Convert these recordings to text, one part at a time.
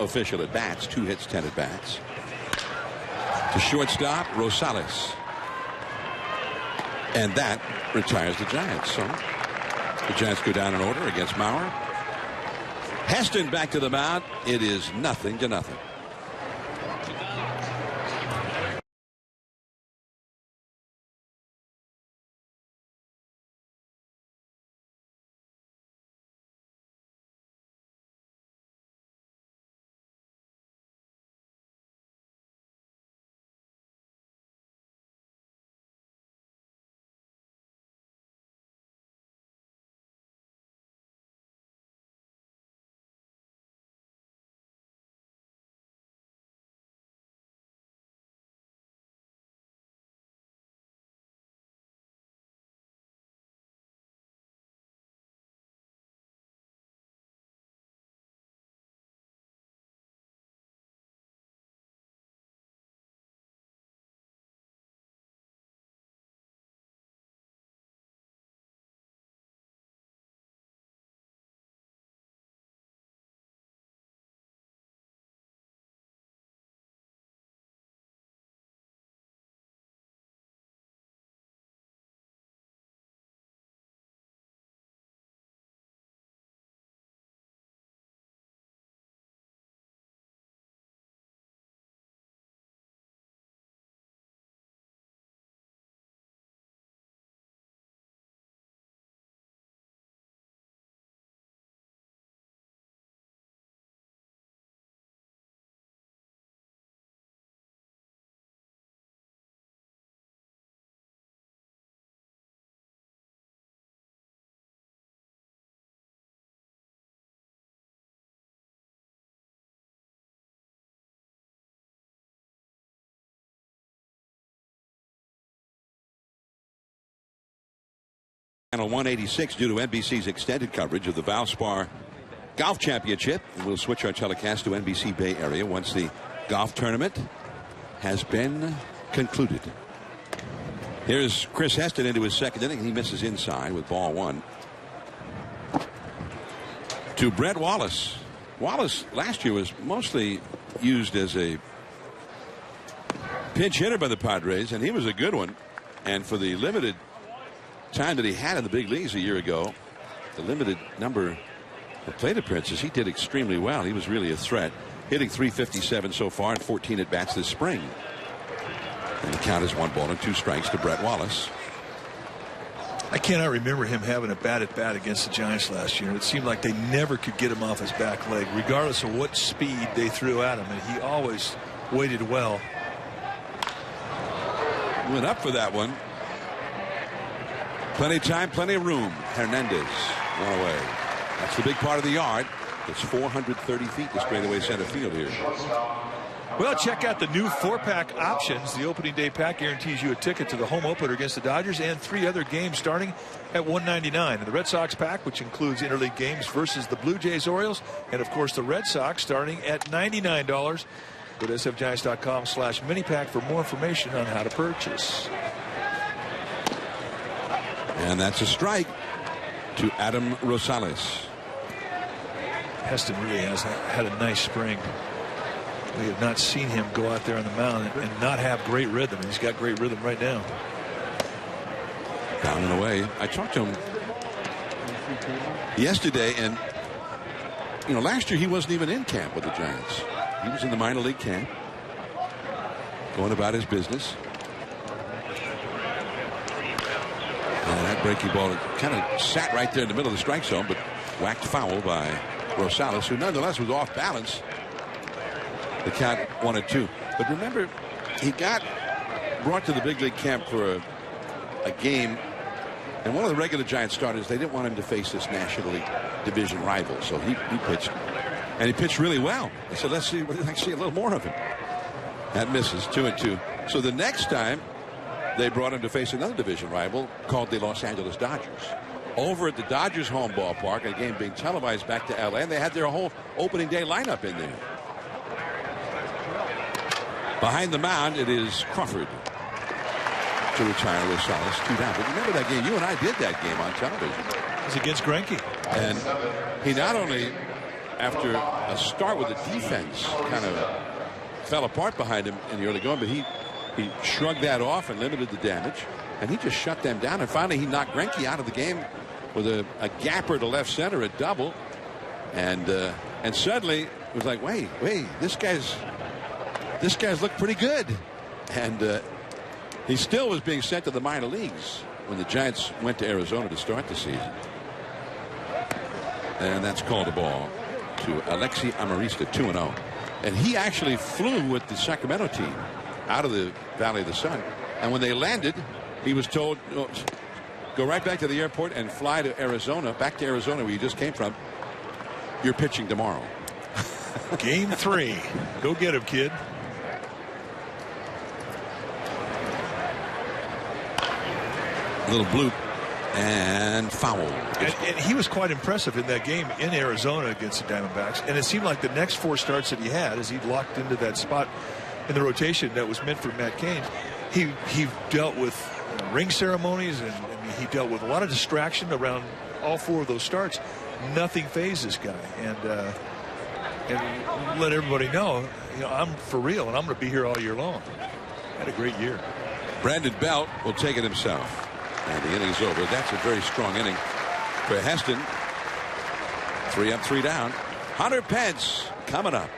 official at bats. 2 hits, 10 at bats. To shortstop, Rosales. And that retires the Giants. So the Giants go down in order against Mauer. Heston back to the mound. It is 0-0. Channel 186 due to NBC's extended coverage of the Valspar Golf Championship. We'll switch our telecast to NBC Bay Area once the golf tournament has been concluded. Here's Chris Heston into his second inning. He misses inside with ball 1. To Brett Wallace. Wallace last year was mostly used as a pinch hitter by the Padres, and he was a good one. And for the limited time that he had in the big leagues a year ago, the limited number of plate appearances, he did extremely well. He was really a threat, hitting .357 so far and 14 at bats this spring. And the count is 1-2 to Brett Wallace. I cannot remember him having a bad at bat against the Giants last year. It seemed like they never could get him off his back leg, regardless of what speed they threw at him, and he always waited well. Went up for that one. Plenty of time, plenty of room. Hernandez one away. That's the big part of the yard. It's 430 feet to straightaway center field here. Well, check out the new 4-pack options. The opening day pack guarantees you a ticket to the home opener against the Dodgers and 3 other games starting at $199. And the Red Sox pack, which includes interleague games versus the Blue Jays, Orioles, and of course the Red Sox, starting at $99. Go to sfgiants.com/minipack for more information on how to purchase. And that's a strike to Adam Rosales. Heston really has had a nice spring. We have not seen him go out there on the mound and not have great rhythm. He's got great rhythm right now. Down and away. I talked to him yesterday, and you know, last year he wasn't even in camp with the Giants. He was in the minor league camp, going about his business. And that breaking ball kind of sat right there in the middle of the strike zone, but whacked foul by Rosales, who nonetheless was off balance. The count 1-2. But remember, he got brought to the big league camp for a game, and one of the regular Giant starters, they didn't want him to face this National League division rival, so he pitched, and he pitched really well. They said, let's see, we'd like to see a little more of him. That misses, 2-2. So the next time they brought him to face another division rival called the Los Angeles Dodgers. Over at the Dodgers home ballpark, a game being televised back to LA, and they had their whole opening day lineup in there. Behind the mound, it is Crawford to retire Rosales, 2 down. But remember that game? You and I did that game on television. It was against Greinke. And he not only after a start with the defense kind of fell apart behind him in the early going, but he shrugged that off and limited the damage, and he just shut them down. And finally, he knocked Greinke out of the game with a gapper to left center, a double, and suddenly it was like, wait, this guy's looked pretty good, and he still was being sent to the minor leagues when the Giants went to Arizona to start the season. And that's called a ball to Alexi Amarista, 2-0. And he actually flew with the Sacramento team out of the Valley of the Sun. And when they landed, he was told, go right back to the airport and fly to Arizona, back to Arizona where you just came from. You're pitching tomorrow. Game 3. Go get him, kid. A little bloop and foul. And he was quite impressive in that game in Arizona against the Diamondbacks. And it seemed like the next 4 starts that he had, as he locked into that spot in the rotation that was meant for Matt Cain, he dealt with ring ceremonies, and he dealt with a lot of distraction around all 4 of those starts. Nothing fazed this guy, and let everybody know, I'm for real, and I'm going to be here all year long. Had a great year. Brandon Belt will take it himself. And the inning's over. That's a very strong inning for Heston. 3 up, 3 down. Hunter Pence coming up.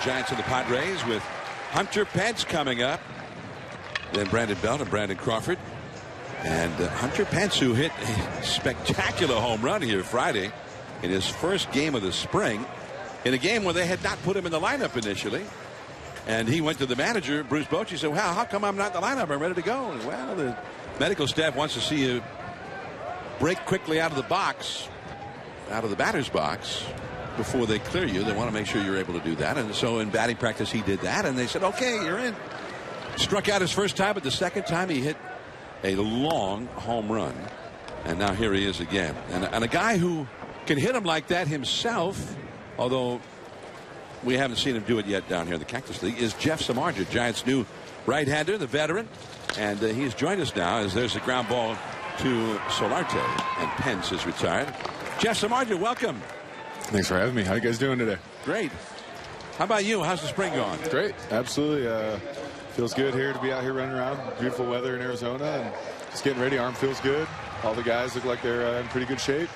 Giants and the Padres with Hunter Pence coming up. Then Brandon Belt and Brandon Crawford. And Hunter Pence, who hit a spectacular home run here Friday in his first game of the spring, in a game where they had not put him in the lineup initially. And he went to the manager, Bruce Bochy, said, well, how come I'm not in the lineup? I'm ready to go. And, well, the medical staff wants to see you break quickly out of the box, out of the batter's box, before they clear you. They want to make sure you're able to do that. And so in batting practice, he did that. And they said, okay, you're in. Struck out his first time, but the second time he hit a long home run. And now here he is again. And a guy who can hit him like that himself, although we haven't seen him do it yet down here in the Cactus League, is Jeff Samardzija, Giants' new right-hander, the veteran. And he's joined us now as there's a ground ball to Solarte. And Pence is retired. Jeff Samardzija, welcome. Thanks for having me. How you guys doing today? Great. How about you? How's the spring going? Great. Absolutely. Feels good here to be out here running around. Beautiful weather in Arizona and just getting ready. Arm feels good. All the guys look like they're in pretty good shape.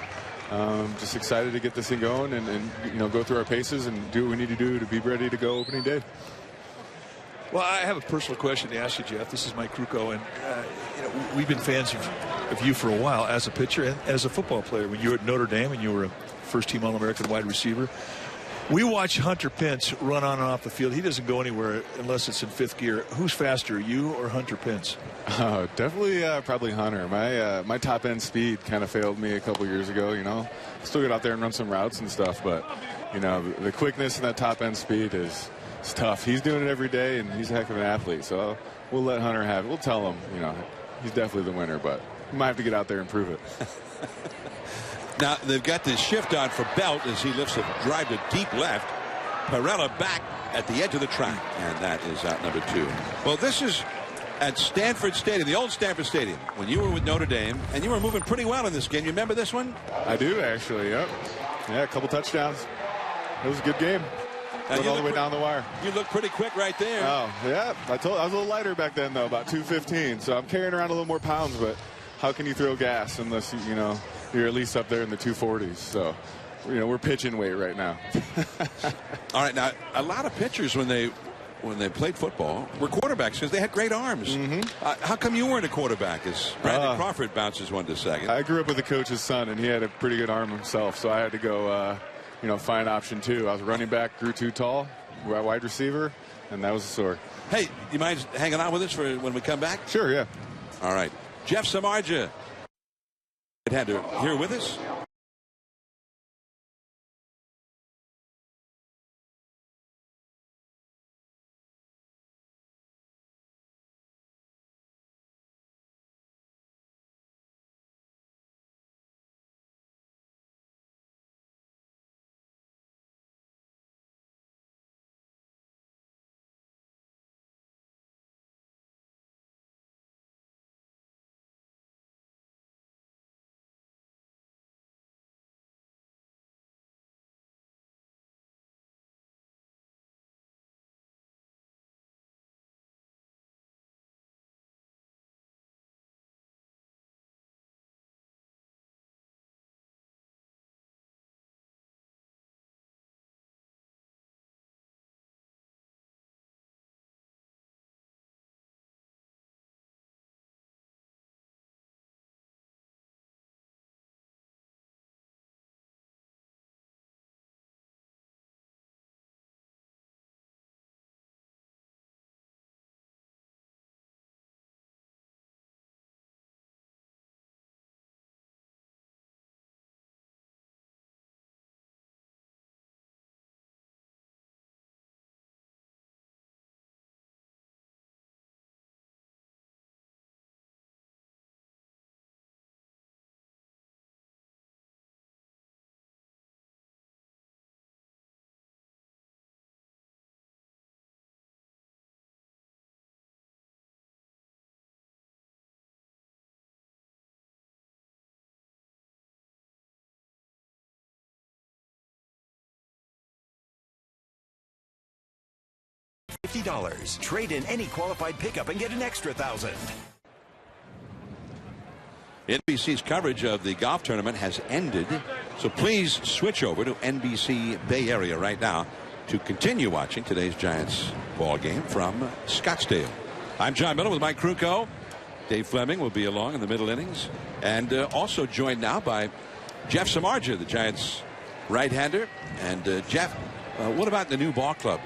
Just excited to get this thing going and go through our paces and do what we need to do to be ready to go opening day. Well, I have a personal question to ask you, Jeff. This is Mike Krukow, and we've been fans of you for a while as a pitcher and as a football player. When you were at Notre Dame and you were a first-team All-American wide receiver, we watch Hunter Pence run on and off the field. He doesn't go anywhere unless it's in fifth gear. Who's faster, you or Hunter Pence? Definitely probably Hunter. My top-end speed kind of failed me a couple years ago. Still get out there and run some routes and stuff, but the quickness and that top-end speed is it's tough. He's doing it every day, and he's a heck of an athlete. So we'll let Hunter have it. We'll tell him, he's definitely the winner, but he might have to get out there and prove it. Now they've got this shift on for Belt as he lifts a drive to deep left. Perella back at the edge of the track, and that is out number 2. Well, this is at Stanford Stadium, the old Stanford Stadium, when you were with Notre Dame, and you were moving pretty well in this game. You remember this one? I do, actually. Yep. Yeah, a couple touchdowns. It was a good game. Went all the way down the wire. You look pretty quick right there. Oh, yeah. I was a little lighter back then, though, about 215. So I'm carrying around a little more pounds, but how can you throw gas unless you're at least up there in the 240s? So, we're pitching weight right now. All right, now a lot of pitchers when they played football were quarterbacks because they had great arms. Mm-hmm. How come you weren't a quarterback? As Brandon Crawford bounces one to second. I grew up with the coach's son, and he had a pretty good arm himself, so I had to go, find option 2. I was running back, grew too tall, wide receiver, and that was a sore. Hey, you mind hanging on with us for when we come back? Sure, yeah. All right. Jeff Samardzija had to here with us. $50. Trade in any qualified pickup and get an extra $1,000. NBC's coverage of the golf tournament has ended, so please switch over to NBC Bay Area right now to continue watching today's Giants ball game from Scottsdale. I'm John Miller with Mike Krukow. Dave Fleming will be along in the middle innings, and also joined now by Jeff Samardzija, the Giants right-hander. And Jeff, what about the new ball club?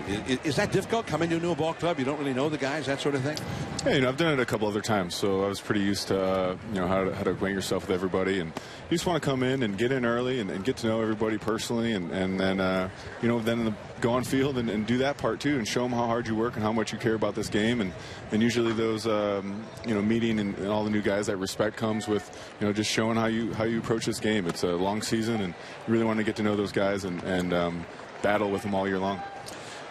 Is that difficult coming to a new ball club? You don't really know the guys, that sort of thing? Hey, I've done it a couple other times, so I was pretty used to how to acquaint yourself with everybody, and you just want to come in and get in early and get to know everybody personally, and then then go on field and do that part too, and show them how hard you work and how much you care about this game, and usually those meeting and all the new guys, that respect comes with just showing how you approach this game. It's a long season, and you really want to get to know those guys and battle with them all year long.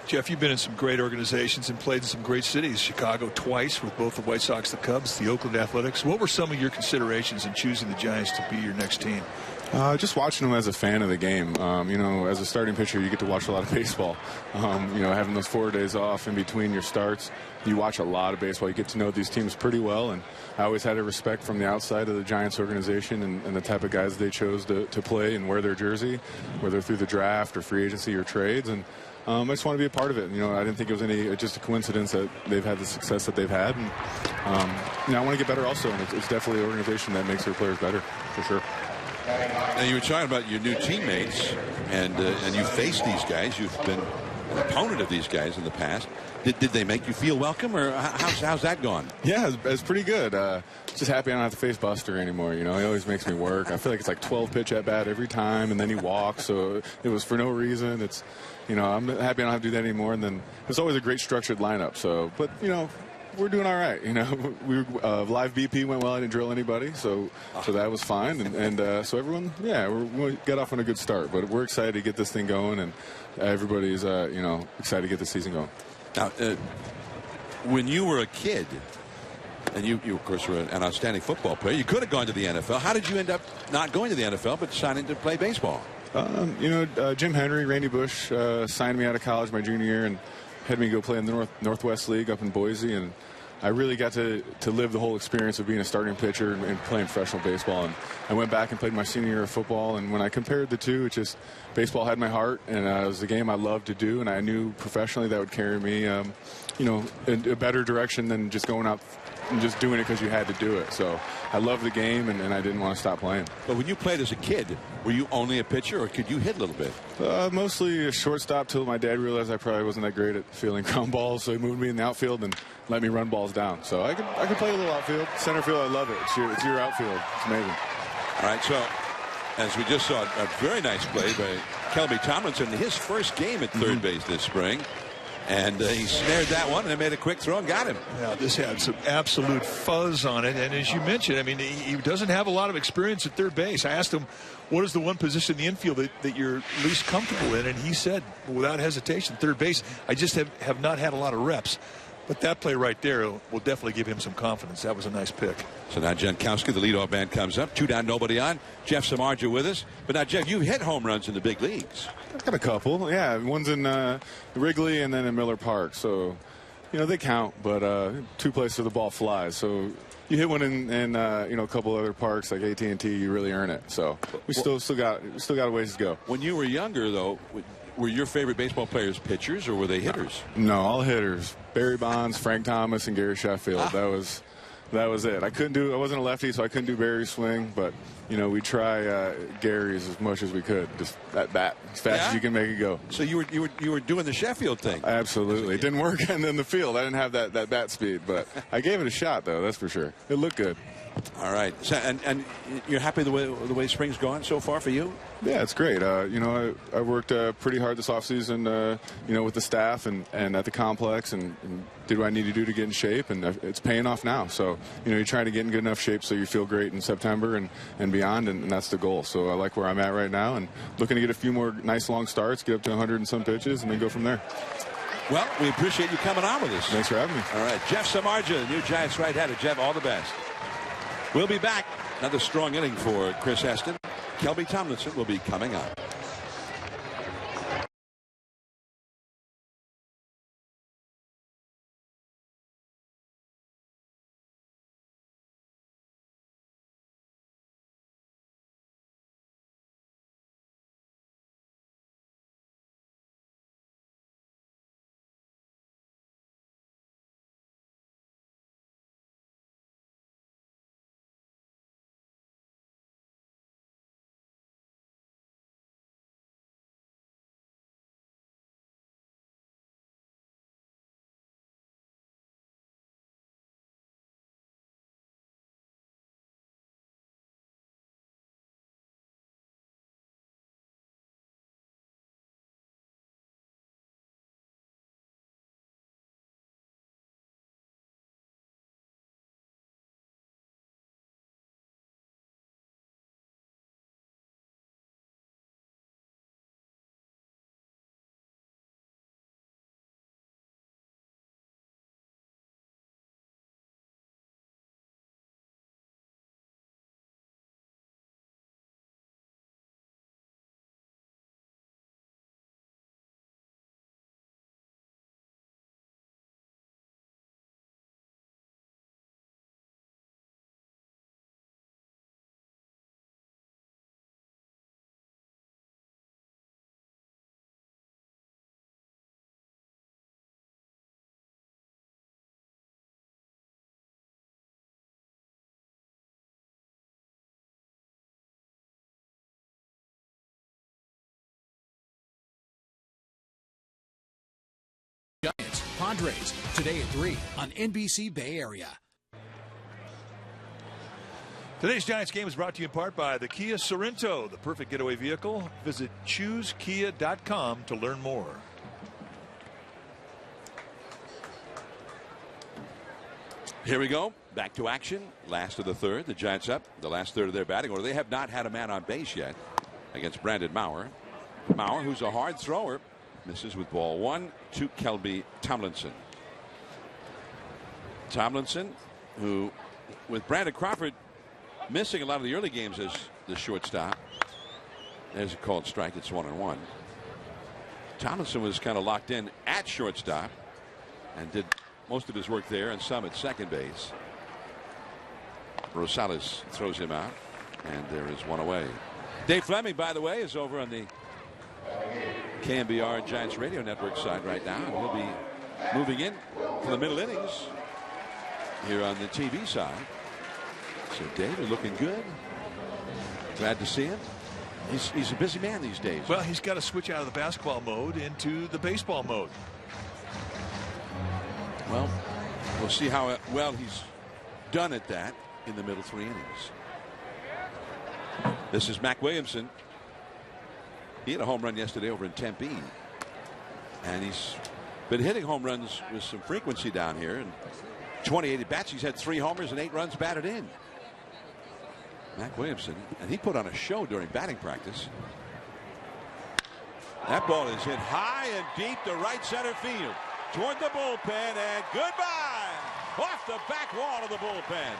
Jeff, you've been in some great organizations and played in some great cities. Chicago twice with both the White Sox, the Cubs, the Oakland Athletics. What were some of your considerations in choosing the Giants to be your next team? Just watching them as a fan of the game. As a starting pitcher, you get to watch a lot of baseball. Having those 4 days off in between your starts, you watch a lot of baseball. You get to know these teams pretty well, and I always had a respect from the outside of the Giants organization and the type of guys they chose to play and wear their jersey, whether through the draft or free agency or trades. And I just want to be a part of it. I didn't think it was just a coincidence that they've had the success that they've had. And I want to get better also, and it's definitely an organization that makes their players better, for sure. Now, you were talking about your new teammates, and you faced these guys. You've been an opponent of these guys in the past. Did they make you feel welcome, or how's that gone? Yeah, it's pretty good. Just happy I don't have to face Buster anymore. He always makes me work. I feel like it's like 12 pitch at bat every time, and then he walks. So it was for no reason. It's I'm happy I don't have to do that anymore. And then it's always a great structured lineup. So, but we're doing all right. We live BP went well. I didn't drill anybody, so that was fine. And so everyone, we got off on a good start. But we're excited to get this thing going, and everybody's excited to get the season going. Now, when you were a kid, and you of course were an outstanding football player, you could have gone to the NFL. How did you end up not going to the NFL but deciding to play baseball? Jim Henry, Randy Bush signed me out of college my junior year and had me go play in the Northwest League up in Boise, and I really got to live the whole experience of being a starting pitcher and playing professional baseball. And I went back and played my senior year of football, and when I compared the two, it just baseball had my heart, and it was a game I loved to do, and I knew professionally that would carry me, in a better direction than just going out and just doing it because you had to do it. So I loved the game, and I didn't want to stop playing. But when you played as a kid, were you only a pitcher, or could you hit a little bit? Mostly a shortstop till my dad realized I probably wasn't that great at fielding ground balls, so he moved me in the outfield and let me run balls down. So I could play a little outfield. Center field, I love it. It's your outfield. It's amazing. All right, so as we just saw, a very nice play by Kelby Tomlinson, his first game at third base this spring. And he snared that one and then made a quick throw and got him. Yeah, this had some absolute fuzz on it. And as you mentioned, I mean, he doesn't have a lot of experience at third base. I asked him, what is the one position in the infield that you're least comfortable in? And he said, without hesitation, third base. I just have not had a lot of reps. But that play right there will definitely give him some confidence. That was a nice pick. So now Jankowski, the leadoff man, comes up. 2 down, nobody on. Jeff Samardzija with us. But now, Jeff, you hit home runs in the big leagues. I've got a couple. Yeah, one's in Wrigley and then in Miller Park. So, they count. But 2 places where the ball flies. So you hit one in a couple other parks like AT&T, you really earn it. So we still got a ways to go. When you were younger, though, were your favorite baseball players pitchers or were they hitters? No, all hitters. Barry Bonds, Frank Thomas, and Gary Sheffield. That was it. I wasn't a lefty, so I couldn't do Barry's swing, but we try Gary's as much as we could. Just that bat as fast as you can make it go. So you were doing the Sheffield thing. Absolutely. It didn't work in the field. I didn't have that bat speed, but I gave it a shot though, that's for sure. It looked good. All right. So, and you're happy the way spring's gone so far for you? Yeah, it's great. I worked pretty hard this offseason, with the staff and at the complex and did what I need to do to get in shape, and it's paying off now. So, you're trying to get in good enough shape so you feel great in September and beyond, and that's the goal. So I like where I'm at right now and looking to get a few more nice long starts, get up to 100 and some pitches, and then go from there. Well, we appreciate you coming on with us. Thanks for having me. All right. Jeff Samardzija, the new Giants right-hander. Jeff, all the best. We'll be back. Another strong inning for Chris Heston. Kelby Tomlinson will be coming up. Giants, Padres, today at 3 on NBC Bay Area. Today's Giants game is brought to you in part by the Kia Sorento, the perfect getaway vehicle. Visit choosekia.com to learn more. Here we go. Back to action. Last of the third. The Giants up the last third of their batting order. They have not had a man on base yet against Brandon Maurer. Maurer, who's a hard thrower, misses with ball one to Kelby Tomlinson. Tomlinson, who with Brandon Crawford missing a lot of the early games as the shortstop. There's a called strike. It's 1-1. Tomlinson was kind of locked in at shortstop and did most of his work there and some at second base. Rosales throws him out, and there is one away. Dave Fleming, by the way, is over on the KMBR Giants Radio Network side right now, and he'll be moving in for the middle innings here on the TV side. So Dave looking good. Glad to see him. He's a busy man these days. Well, he's got to switch out of the basketball mode into the baseball mode. Well, we'll see how well he's done at that in the middle 3 innings. This is Mac Williamson. He had a home run yesterday over in Tempe, and he's been hitting home runs with some frequency down here. And 28 at bats, he's had 3 homers and 8 runs batted in. Mac Williamson, and he put on a show during batting practice. That ball is hit high and deep to right center field toward the bullpen, and goodbye off the back wall of the bullpen.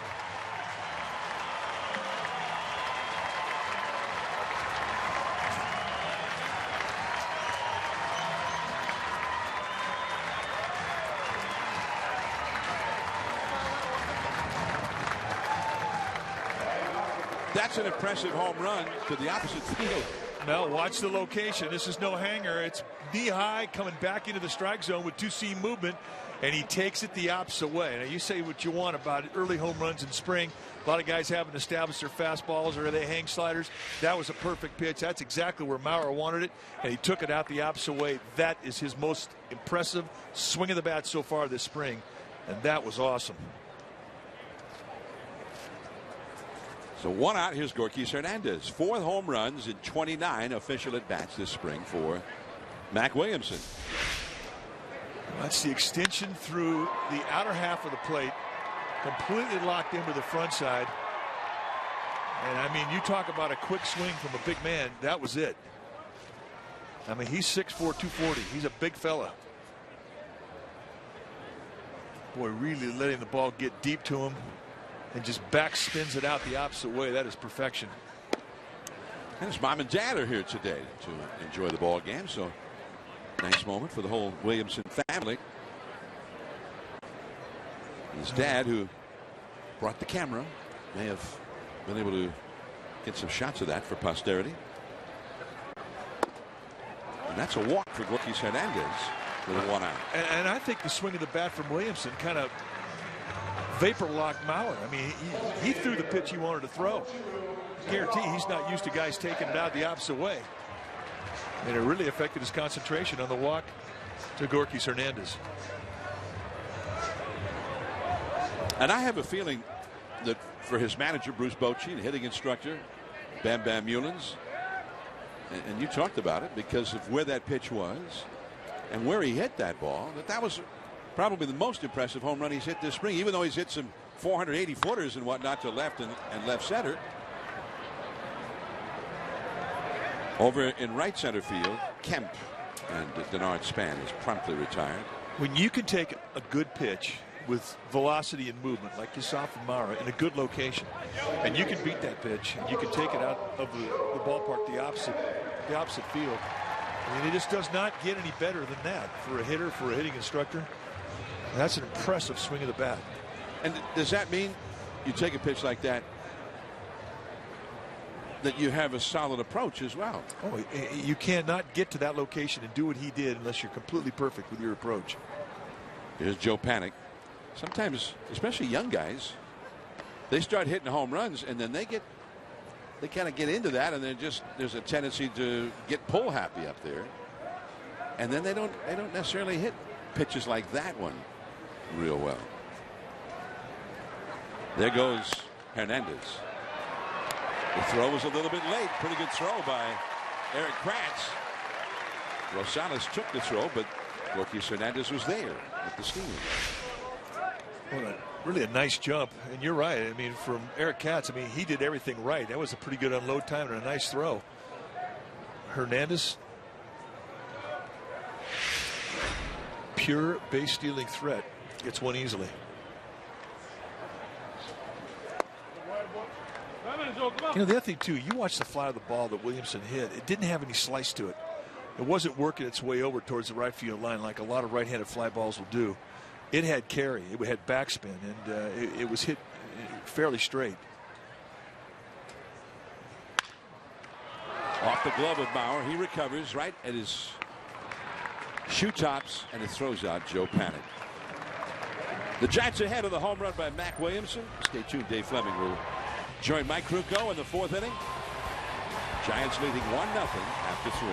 That's an impressive home run to the opposite field. Now watch the location. This is no hanger. It's knee high coming back into the strike zone with 2-seam movement, and he takes it the opposite way. Now you say what you want about early home runs in spring. A lot of guys haven't established their fastballs or they hang sliders. That was a perfect pitch. That's exactly where Maurer wanted it, and he took it out the opposite way. That is his most impressive swing of the bat so far this spring, and that was awesome. So 1 out. Here's Gorkys Hernandez. 4 home runs in 29 official at bats this spring for Mac Williamson. That's the extension through the outer half of the plate, completely locked into the front side. And I mean, you talk about a quick swing from a big man. That was it. I mean, he's 6'4", 240. He's a big fella. Boy, really letting the ball get deep to him and just back spins it out the opposite way. That is perfection. And his mom and dad are here today to enjoy the ball game. So nice moment for the whole Williamson family. His dad, who brought the camera, may have been able to get some shots of that for posterity. And that's a walk for Gorkys Hernandez with a 1 out. And I think the swing of the bat from Williamson kind of vapor locked Maurer. I mean, he threw the pitch he wanted to throw. Guarantee he's not used to guys taking it out the opposite way. And it really affected his concentration on the walk to Gorkys Hernandez. And I have a feeling that for his manager, Bruce Bochy, and hitting instructor, Bam Bam Mullins, and you talked about it because of where that pitch was and where he hit that ball, that was probably the most impressive home run he's hit this spring, even though he's hit some 480 footers and whatnot to left and left center. Over in right center field, Kemp, and Denard Span is promptly retired. When you can take a good pitch with velocity and movement like you saw from Maurer in a good location, and you can beat that pitch and you can take it out of the ballpark the opposite field, I mean, it just does not get any better than that for a hitter, for a hitting instructor. That's an impressive swing of the bat. And does that mean you take a pitch like that, that you have a solid approach as well? Oh, you cannot get to that location and do what he did unless you're completely perfect with your approach. Here's Joe Panik. Sometimes, especially young guys, they start hitting home runs and then they kind of get into that, and there's a tendency to get pull happy up there, and then they don't necessarily hit pitches like that one real well. There goes Hernandez. The throw was a little bit late. Pretty good throw by Eric Kratz. Rosales took the throw, but Marquis Hernandez was there with the steam. Well, really a nice jump, and you're right. I mean, from Eric Katz, I mean, he did everything right. That was a pretty good unload time and a nice throw. Hernandez, pure base stealing threat, gets one easily. You know, the other thing too, you watch the fly of the ball that Williamson hit. It didn't have any slice to it. It wasn't working its way over towards the right field line like a lot of right-handed fly balls will do. It had carry, it had backspin, and it was hit fairly straight. Off the glove of Bauer, he recovers right at his shoe tops, and it throws out Joe Panic. The Giants ahead of the home run by Mac Williamson. Stay tuned, Dave Fleming will join Mike Krukow in the fourth inning. Giants leading 1-0 after 3.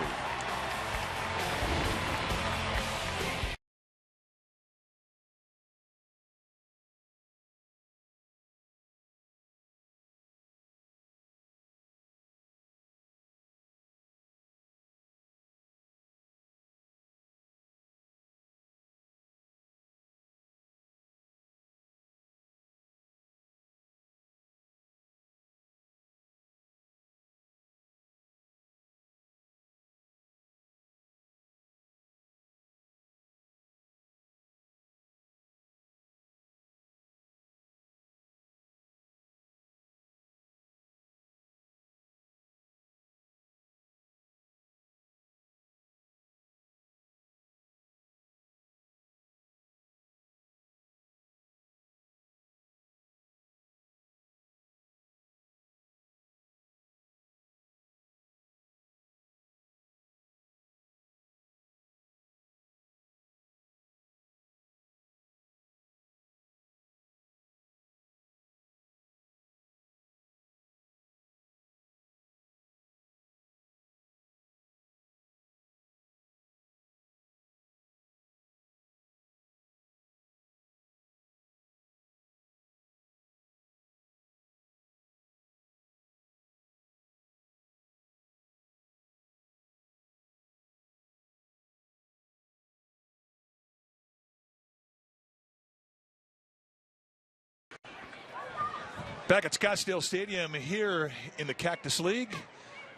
Back at Scottsdale Stadium here in the Cactus League.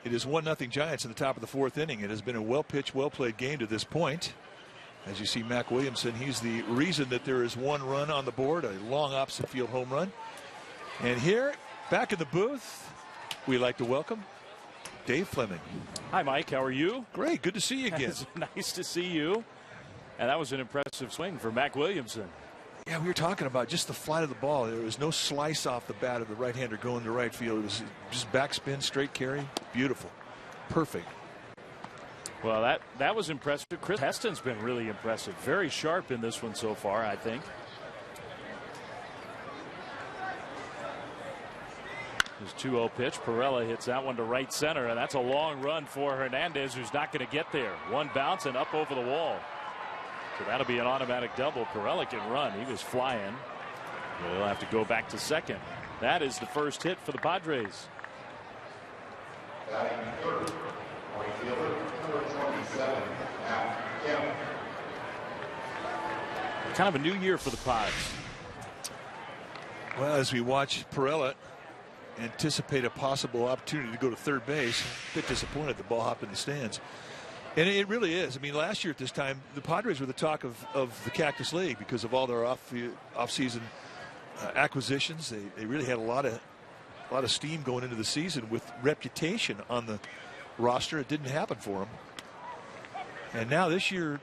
It is 1-0 Giants in the top of the fourth inning. It has been a well-pitched, well-played game to this point. As you see, Mac Williamson, he's the reason that there is one run on the board, a long opposite field home run. And here, back in the booth, we like to welcome Dave Fleming. Hi, Mike. How are you? Great. Good to see you again. It's nice to see you. And that was an impressive swing for Mac Williamson. Yeah, we were talking about just the flight of the ball. There was no slice off the bat of the right-hander going to right field. It was just backspin, straight carry. Beautiful. Perfect. Well, that was impressive. Chris Heston's been really impressive. Very sharp in this one so far, I think. His 2-0 pitch. Pirela hits that one to right center, and that's a long run for Hernandez, who's not going to get there. One bounce and up over the wall. So that'll be an automatic double. Pirela can run. He was flying. He'll have to go back to second. That is the first hit for the Padres. Kind of a new year for the Pods. Well, as we watch Pirela anticipate a possible opportunity to go to third base, a bit disappointed the ball hopped in the stands. And it really is. I mean, last year at this time, the Padres were the talk of the Cactus League because of all their off-season acquisitions. They really had a lot of steam going into the season with reputation on the roster. It didn't happen for them. And now this year,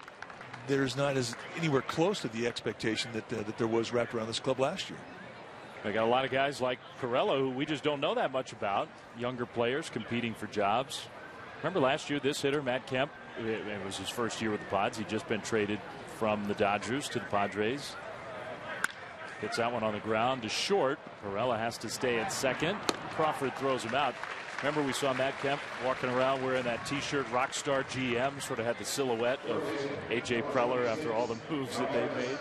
there's not anywhere close to the expectation that there was wrapped around this club last year. They got a lot of guys like Pirela who we just don't know that much about. Younger players competing for jobs. Remember last year, this hitter, Matt Kemp, it was his first year with the Pods. He'd just been traded from the Dodgers to the Padres. Gets that one on the ground to short. Pirela has to stay at second. Crawford throws him out. Remember, we saw Matt Kemp walking around wearing that T-shirt, Rockstar GM, sort of had the silhouette of A.J. Preller after all the moves that they made.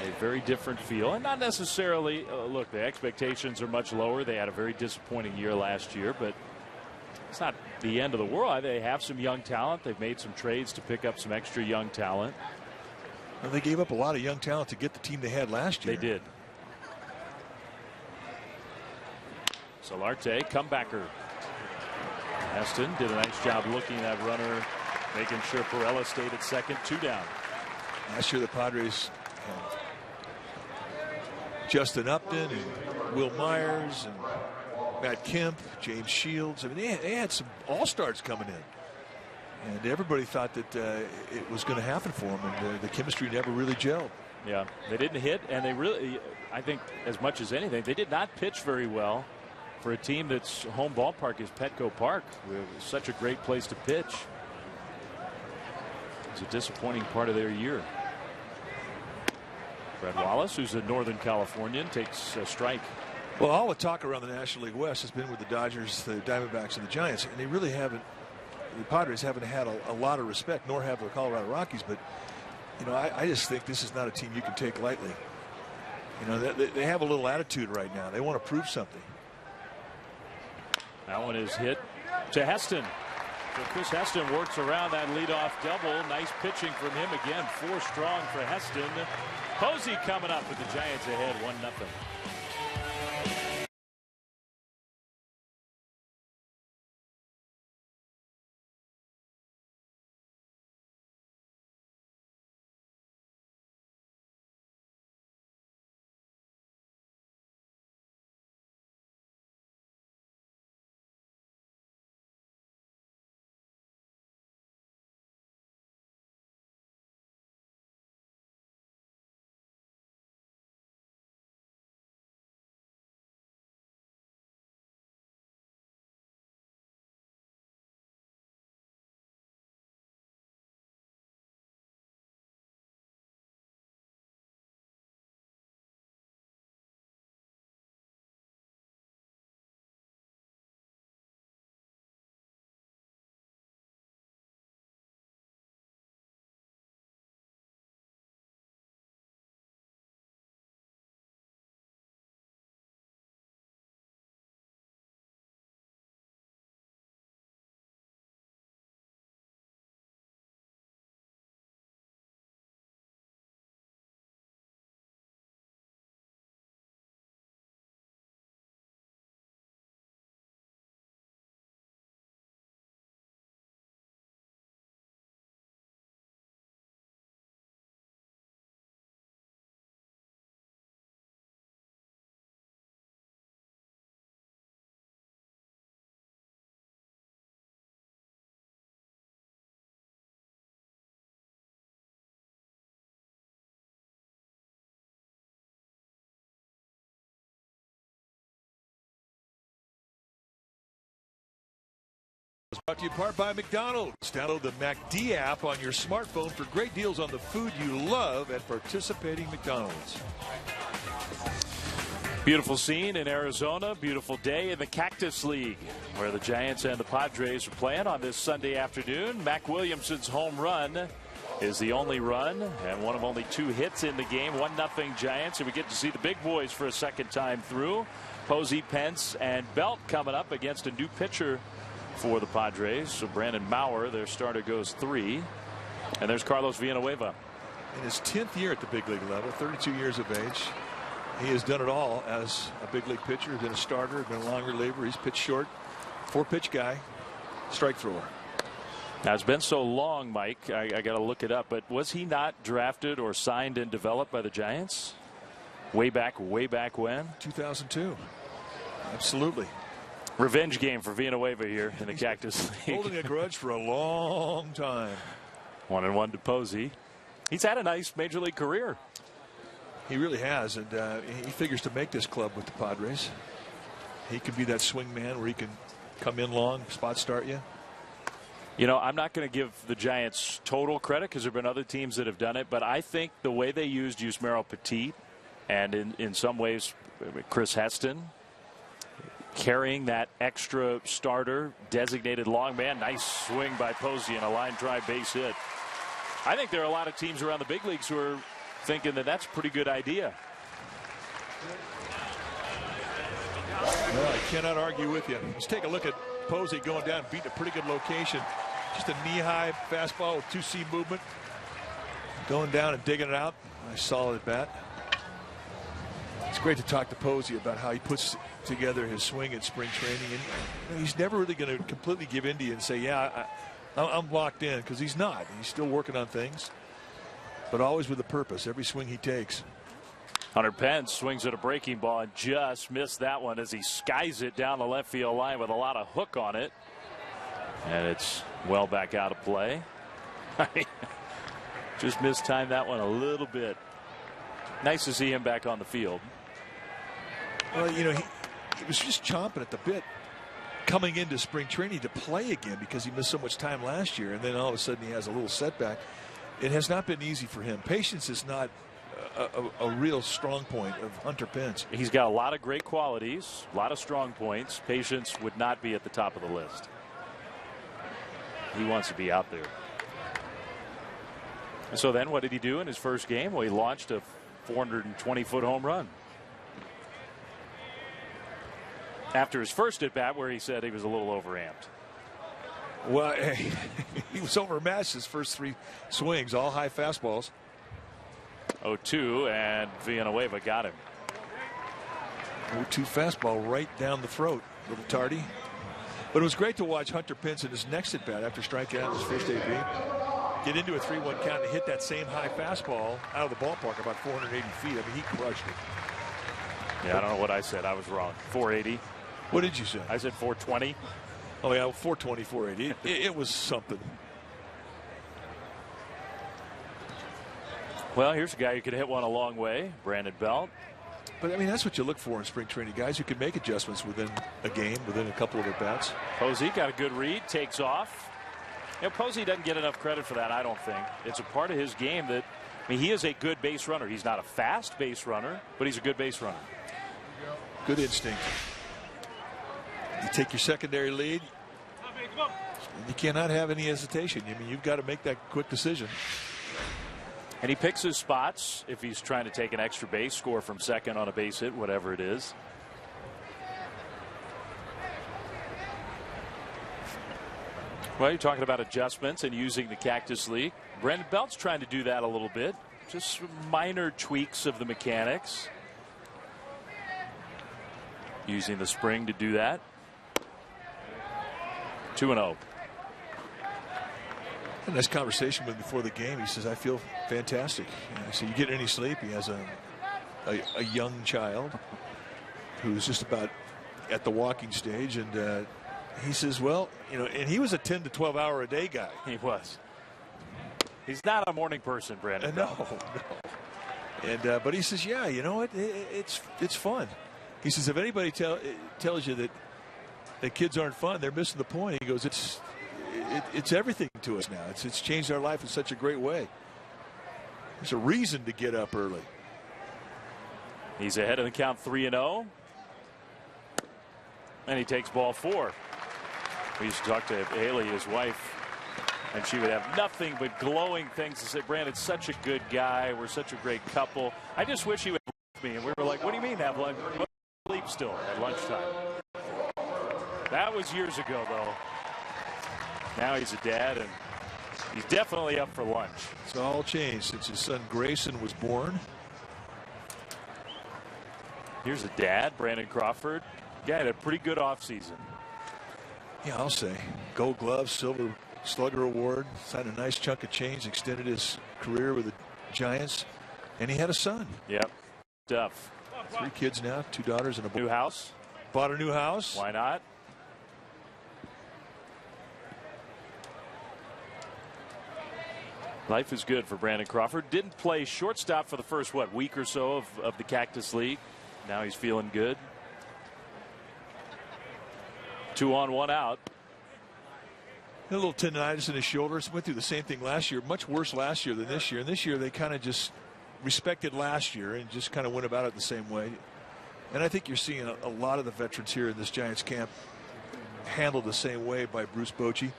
A very different feel, and not necessarily. Look, the expectations are much lower. They had a very disappointing year last year, but it's not the end of the world. They have some young talent. They've made some trades to pick up some extra young talent. Well, they gave up a lot of young talent to get the team they had last year. They did. Solarte, comebacker. Heston did a nice job looking at that runner, making sure Perella stayed at second, 2 down. Last year the Padres had Justin Upton and Will Myers and Matt Kemp, James Shields. I mean, they had some all-stars coming in. And everybody thought that it was going to happen for them, and the chemistry never really gelled. Yeah, they didn't hit, and they really, I think, as much as anything, they did not pitch very well for a team that's home ballpark is Petco Park. It's such a great place to pitch. It's a disappointing part of their year. Fred Wallace, who's a Northern Californian, takes a strike. Well, all the talk around the National League West has been with the Dodgers, the Diamondbacks, and the Giants, and they really haven't. The Padres haven't had a lot of respect, nor have the Colorado Rockies. But you know, I just think this is not a team you can take lightly. You know, they have a little attitude right now. They want to prove something. That one is hit to Heston. So Chris Heston works around that leadoff double. Nice pitching from him again. 4 strong for Heston. Posey coming up with the Giants ahead 1-0. Brought to you in part by McDonald's. Download the MacD app on your smartphone for great deals on the food you love at participating McDonald's. Beautiful scene in Arizona. Beautiful day in the Cactus League, where the Giants and the Padres are playing on this Sunday afternoon. Mac Williamson's home run is the only run and one of only 2 hits in the game. 1-0 Giants, and we get to see the big boys for a second time through. Posey, Pence, and Belt coming up against a new pitcher for the Padres. So Brandon Maurer, their starter, goes 3. And there's Carlos Villanueva. In his 10th year at the big league level, 32 years of age. He has done it all as a big league pitcher, been a starter, been a long reliever. He's pitched short, 4-pitch guy, strike thrower. Now, it's been so long, Mike, I got to look it up, but was he not drafted or signed and developed by the Giants? Way back when? 2002. Absolutely. Revenge game for Villanueva here in the Cactus League. Holding a grudge for a long time. 1-1 to Posey. He's had a nice major league career. He really has, and he figures to make this club with the Padres. He could be that swing man where he can come in long, spot start you. You know, I'm not going to give the Giants total credit because there have been other teams that have done it, but I think the way they used Yusmeiro Petit and in some ways Chris Heston, carrying that extra starter designated long man. Nice swing by Posey and a line drive base hit. I think there are a lot of teams around the big leagues who are thinking that that's a pretty good idea. Well, I cannot argue with you. Let's take a look at Posey going down, beating a pretty good location. Just a knee-high fastball with 2-seam movement. Going down and digging it out. Nice solid at bat. It's great to talk to Posey about how he puts together his swing in spring training. And he's never really going to completely give in to you and say, yeah, I'm locked in, because he's not. He's still working on things, but always with a purpose every swing he takes. Hunter Pence swings at a breaking ball and just missed that one as he skies it down the left field line with a lot of hook on it. And it's well back out of play. Just mistimed that one a little bit. Nice to see him back on the field. Well, you know, he was just chomping at the bit coming into spring training to play again because he missed so much time last year, and then all of a sudden he has a little setback. It has not been easy for him. Patience is not a real strong point of Hunter Pence. He's got a lot of great qualities, a lot of strong points. Patience would not be at the top of the list. He wants to be out there. So then what did he do in his first game? Well, he launched a 420-foot home run. After his first at bat, where he said he was a little overamped. Well, he was overmatched his first 3 swings, all high fastballs. 0-2, and Villanueva got him. 0-2 fastball right down the throat, a little tardy. But it was great to watch Hunter Pence in his next at bat after striking out in his first AB. Get into a 3-1 count and hit that same high fastball out of the ballpark about 480 feet. I mean, he crushed it. Yeah, I don't know what I said. I was wrong. 480. What did you say? I said 420. Oh, yeah, 420, 480. It was something. Well, here's a guy who could hit one a long way, Brandon Belt. But, I mean, that's what you look for in spring training, guys who can make adjustments within a game, within a couple of at-bats. Posey got a good read, takes off. You know, Posey doesn't get enough credit for that, I don't think. It's a part of his game that, I mean, he is a good base runner. He's not a fast base runner, but he's a good base runner. Good instinct. You take your secondary lead, you cannot have any hesitation. I mean, you've got to make that quick decision. And he picks his spots if he's trying to take an extra base, score from second on a base hit, whatever it is. Well, you're talking about adjustments and using the Cactus League. Brandon Belt's trying to do that a little bit. Just minor tweaks of the mechanics. Using the spring to do that. 2-0. A nice conversation with him before the game. He says, I feel fantastic. And I said, you get any sleep? He has a young child who's just about at the walking stage. And he says, well, you know, and he was a 10 to 12 hour a day guy. He was. He's not a morning person, Brandon. No. And but he says, yeah, you know what? It's fun. He says, if anybody tells you that kids aren't fun, they're missing the point. He goes, it's everything to us now. It's changed our life in such a great way. There's a reason to get up early. He's ahead of the count 3-0. And he takes ball 4. We used to talk to Haley, his wife, and she would have nothing but glowing things to say. Brandon's such a good guy. We're such a great couple. I just wish he would with me. And we were like, what do you mean have lunch? Sleep still at lunchtime. That was years ago, though. Now he's a dad, and he's definitely up for lunch. It's all changed since his son Grayson was born. Here's a dad, Brandon Crawford. Guy had a pretty good offseason. Yeah, I'll say. Gold Glove, Silver Slugger Award, signed a nice chunk of change, extended his career with the Giants, and he had a son. Yep. Tough. 3 kids now, 2 daughters and a boy. New house. Bought a new house. Why not? Life is good for Brandon Crawford. Didn't play shortstop for the first, week or so of the Cactus League. Now he's feeling good. 2 on, 1 out. A little tendonitis in his shoulders. Went through the same thing last year. Much worse last year than this year. And this year they kind of just respected last year and just kind of went about it the same way. And I think you're seeing a lot of the veterans here in this Giants camp handled the same way by Bruce Bochy.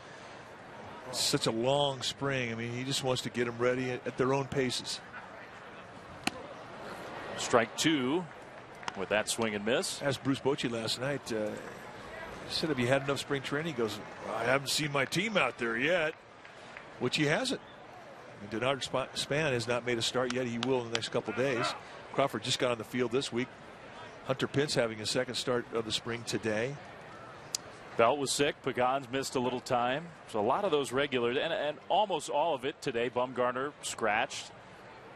It's such a long spring. I mean, he just wants to get them ready at their own paces. Strike two with that swing and miss. Asked Bruce Bochy last night. He said, have you had enough spring training? He goes, I haven't seen my team out there yet, which he hasn't. Denard Span has not made a start yet. He will in the next couple of days. Crawford just got on the field this week. Hunter Pence having his second start of the spring today. Belt was sick. Pagans missed a little time. So a lot of those regulars, and almost all of it today. Bumgarner scratched.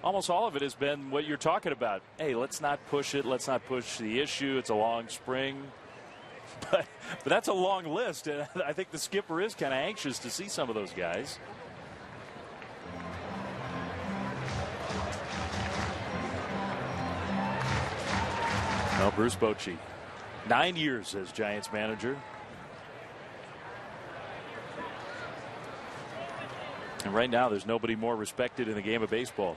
Almost all of it has been what you're talking about. Hey, let's not push it. Let's not push the issue. It's a long spring. But that's a long list. And I think the skipper is kind of anxious to see some of those guys. Well, Bruce Bochy, 9 years as Giants manager. And right now, there's nobody more respected in the game of baseball.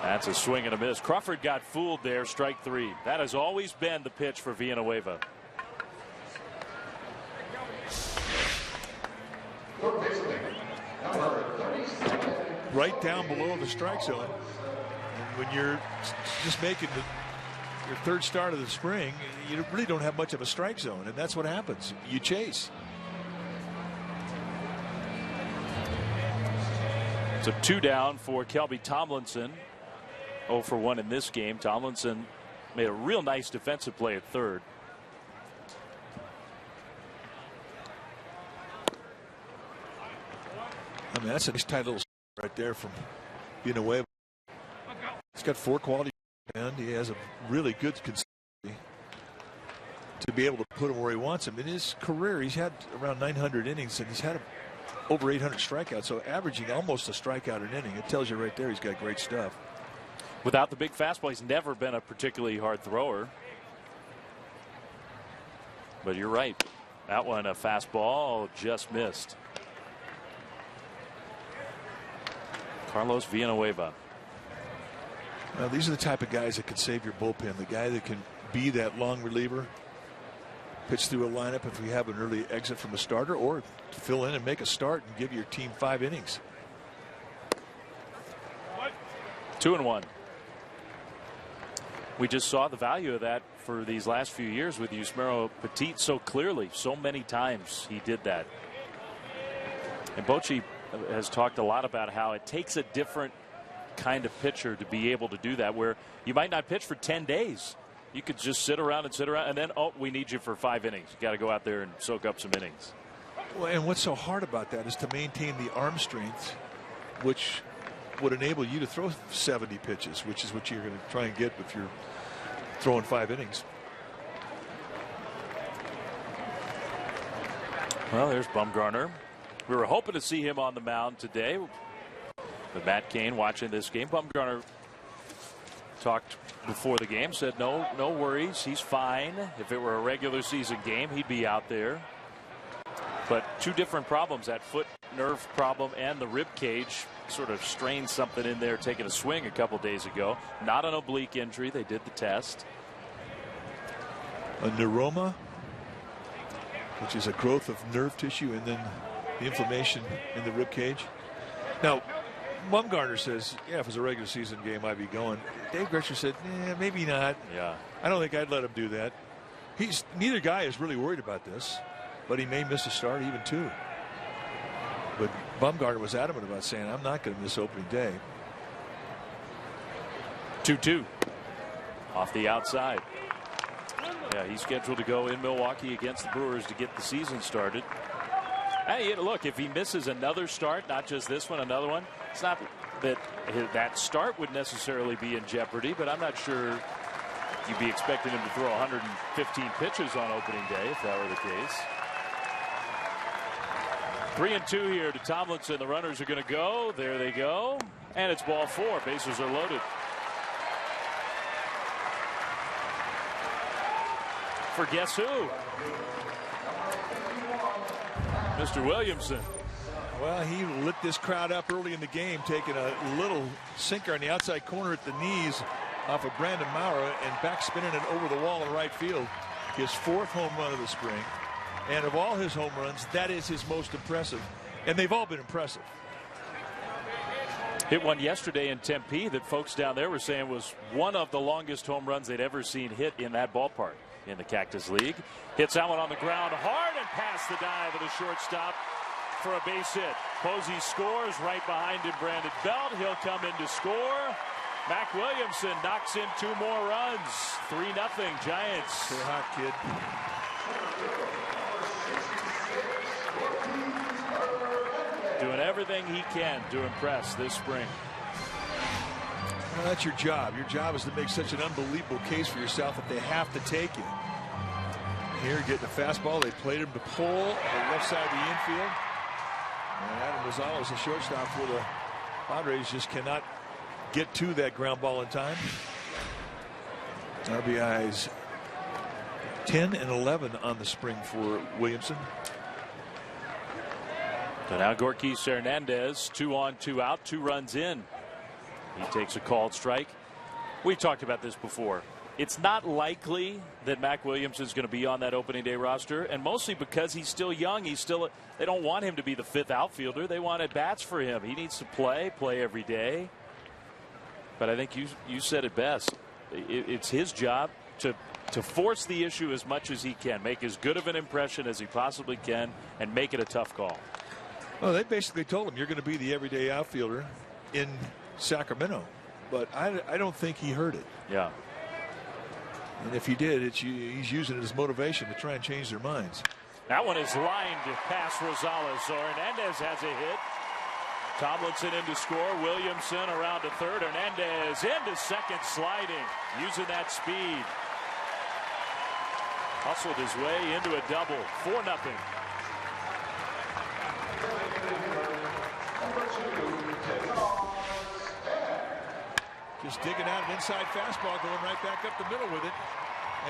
That's a swing and a miss. Crawford got fooled there. Strike three. That has always been the pitch for Villanueva. Right down below the strike zone. And when you're just making your third start of the spring, you really don't have much of a strike zone, and that's what happens. You chase. So 2 down for Kelby Tomlinson. 0 for 1 in this game. Tomlinson made a real nice defensive play at third. I mean, that's a nice tight little right there from Villanueva. He's got 4 quality and he has a really good consistency to be able to put him where he wants him. In his career, he's had around 900 innings and he's had over 800 strikeouts, so averaging almost a strikeout an inning. It tells you right there he's got great stuff. Without the big fastball, he's never been a particularly hard thrower. But you're right. That one, a fastball, just missed. Carlos Villanueva. Well, these are the type of guys that can save your bullpen. The guy that can be that long reliever, pitch through a lineup if we have an early exit from a starter, or fill in and make a start and give your team 5 innings. 2-1. We just saw the value of that for these last few years with Yusmeiro Petit so clearly. So many times he did that. And Bochy has talked a lot about how it takes a different kind of pitcher to be able to do that, where you might not pitch for 10 days. You could just sit around and then, oh, we need you for 5 innings. You got to go out there and soak up some innings. Well, and what's so hard about that is to maintain the arm strength, which would enable you to throw 70 pitches, which is what you're going to try and get if you're throwing 5 innings. Well, there's Bumgarner. We were hoping to see him on the mound today. But Matt Cain watching this game. Bumgarner talked before the game, said no worries, he's fine. If it were a regular season game, he'd be out there. But 2 different problems, that foot nerve problem and the rib cage. Sort of strained something in there taking a swing a couple days ago. Not an oblique injury. They did the test. A neuroma, which is a growth of nerve tissue and then the inflammation in the rib cage. Now, Bumgarner says, yeah, if it was a regular season game, I'd be going. Dave Gretcher said, maybe not. Yeah. I don't think I'd let him do that. Neither guy is really worried about this, but he may miss a start, even 2. But Bumgarner was adamant about saying, I'm not going to miss opening day. 2-2 off the outside. Yeah, he's scheduled to go in Milwaukee against the Brewers to get the season started. Hey, look, if he misses another start, not just this one, another one, it's not that that start would necessarily be in jeopardy, but I'm not sure you'd be expecting him to throw 115 pitches on opening day if that were the case. 3-2 here to Tomlinson. The runners are going to go. There they go. And it's ball 4. Bases are loaded. For guess who? Mr. Williamson. Well, he lit this crowd up early in the game, taking a little sinker on the outside corner at the knees off of Brandon Maurer and back spinning it over the wall in right field. His 4th home run of the spring. And of all his home runs, that is his most impressive. And they've all been impressive. Hit one yesterday in Tempe that folks down there were saying was one of the longest home runs they'd ever seen hit in that ballpark in the Cactus League. Hits that one on the ground hard and past the dive of the shortstop for a base hit. Posey scores right behind him. Brandon Belt. He'll come in to score. Mac Williamson knocks in 2 more runs. 3-0 Giants. Stay hot, kid. Doing everything he can to impress this spring. Well, that's your job. Your job is to make such an unbelievable case for yourself that they have to take you. Here, getting a fastball. They played him to pull on the left side of the infield. And Adam Rosales, the shortstop for the Padres, just cannot get to that ground ball in time. RBIs 10 and 11 on the spring for Williamson. So now Gorkis Hernandez, 2 on, 2 out, 2 runs in. He takes a called strike. We talked about this before. It's not likely that Mac Williamson is going to be on that opening day roster, and mostly because he's still young. They don't want him to be the 5th outfielder. They want at bats for him. He needs to play every day. But I think you said it best. It's his job to force the issue as much as he can, make as good of an impression as he possibly can, and make it a tough call. Well, they basically told him you're going to be the everyday outfielder in Sacramento, but I don't think he heard it. Yeah. And if he did, he's using it as motivation to try and change their minds. That one is lined past Rosales. So Hernandez has a hit. Tomlinson in to score. Williamson around to third. Hernandez into second, sliding, using that speed. Hustled his way into a double. 4-0. Just digging out an inside fastball, going right back up the middle with it.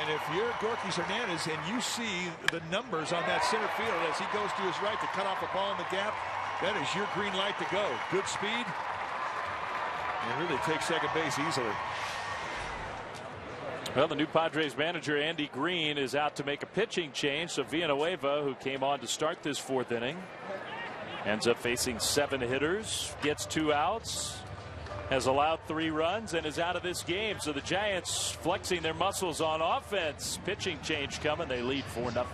And if you're Gorkis Hernandez and you see the numbers on that center field as he goes to his right to cut off a ball in the gap, that is your green light to go. Good speed. And really take second base easily. Well, the new Padres manager, Andy Green, is out to make a pitching change. So Villanueva, who came on to start this 4th inning, ends up facing 7 hitters, gets 2 outs. Has allowed 3 runs and is out of this game. So the Giants flexing their muscles on offense. Pitching change coming. They lead 4-0.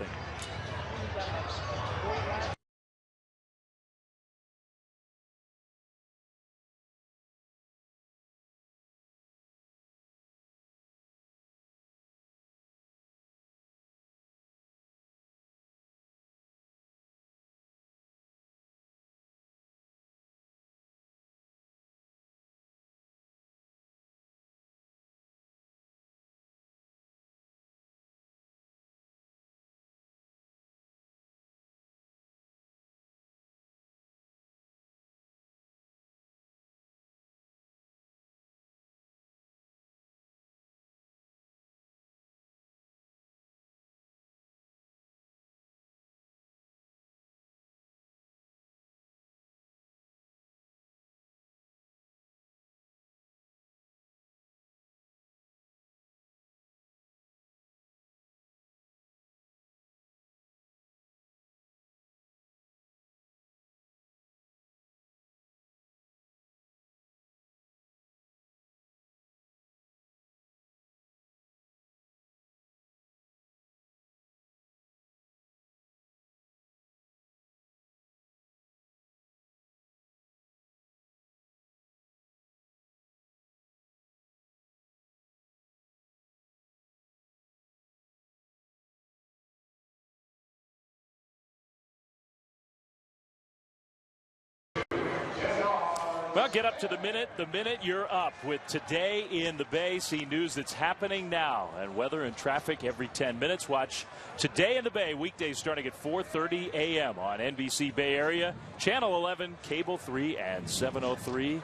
Well, get up to the minute you're up with Today in the Bay. See news that's happening now and weather and traffic every 10 minutes. Watch Today in the Bay weekdays starting at 4:30 a.m. on NBC Bay Area, Channel 11, Cable 3, and 703.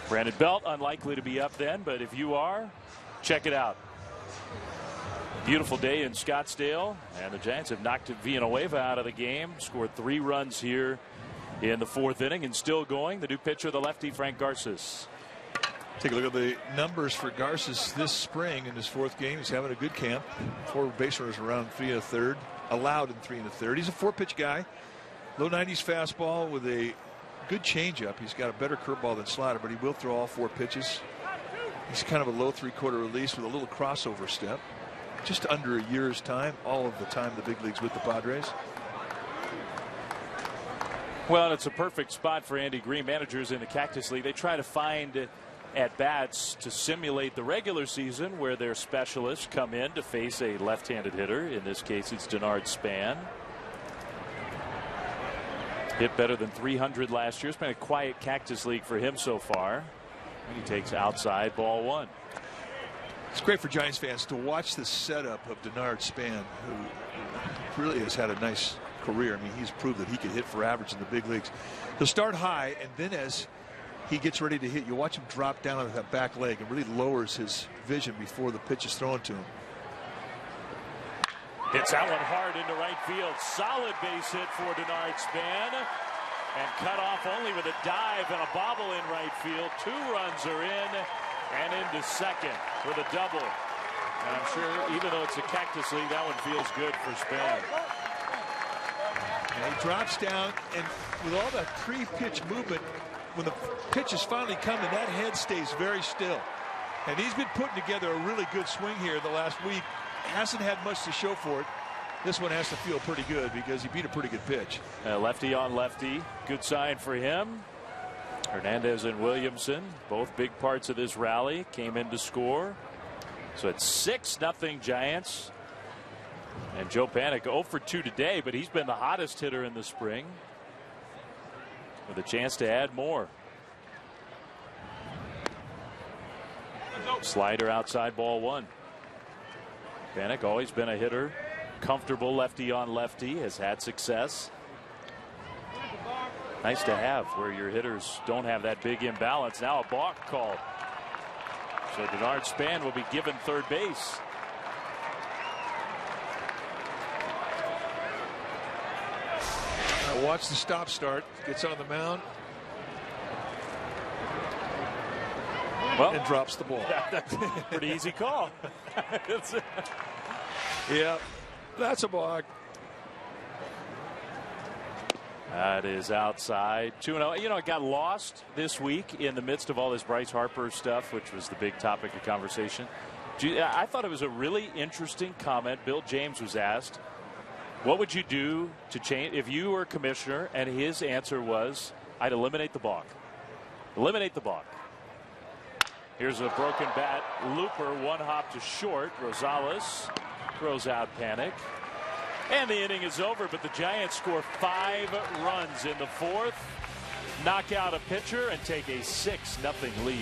Brandon Belt unlikely to be up then, but if you are, check it out. Beautiful day in Scottsdale, and the Giants have knocked Villanueva out of the game. Scored 3 runs here in the 4th inning and still going. The new pitcher, the lefty, Frank Garces. Take a look at the numbers for Garces this spring in his 4th game. He's having a good camp. 4 base runners around 3 1/3, allowed in 3 1/3. He's a 4-pitch guy. Low 90s fastball with a good changeup. He's got a better curveball than slider, but he will throw all 4 pitches. He's kind of a low 3/4 release with a little crossover step. Just under a year's time, all of the time the big leagues with the Padres. Well, it's a perfect spot for Andy Green. Managers in the Cactus League, they try to find at-bats to simulate the regular season where their specialists come in to face a left-handed hitter. In this case, it's Denard Span. Hit better than 300 last year. It's been a quiet Cactus League for him so far. And he takes outside, ball 1. It's great for Giants fans to watch the setup of Denard Span, who really has had a nice career. I mean, he's proved that he can hit for average in the big leagues. He'll start high, and then as he gets ready to hit, you watch him drop down on that back leg and really lowers his vision before the pitch is thrown to him. Hits that one hard into right field. Solid base hit for Denard Span. And cut off only with a dive and a bobble in right field. 2 runs are in and into second with a double. And I'm sure even though it's a Cactus League, that one feels good for Span. And he drops down, and with all that pre-pitch movement, when the pitch is finally coming, that head stays very still. And he's been putting together a really good swing here the last week. Hasn't had much to show for it. This one has to feel pretty good because he beat a pretty good pitch. Lefty on lefty. Good sign for him. Hernandez and Williamson, both big parts of this rally, came in to score. So it's 6-0 Giants. And Joe Panik 0 for 2 today, but he's been the hottest hitter in the spring, with a chance to add more. Slider outside, ball 1. Panik always been a hitter. Comfortable lefty on lefty, has had success. Nice to have where your hitters don't have that big imbalance. Now a balk called. So Denard Span will be given third base. Now watch the stop start. Gets on the mound. Well, and drops the ball. That's a pretty easy call. Yeah, that's a balk. That is outside. 2-0. You know, it got lost this week in the midst of all this Bryce Harper stuff, which was the big topic of conversation. I thought it was a really interesting comment. Bill James was asked, what would you do to change if you were commissioner? And his answer was, I'd eliminate the balk. Eliminate the balk. Here's a broken bat. Looper, 1 hop to short. Rosales throws out Panik. And the inning is over, but the Giants score 5 runs in the 4th. Knock out a pitcher and take a 6-0 lead.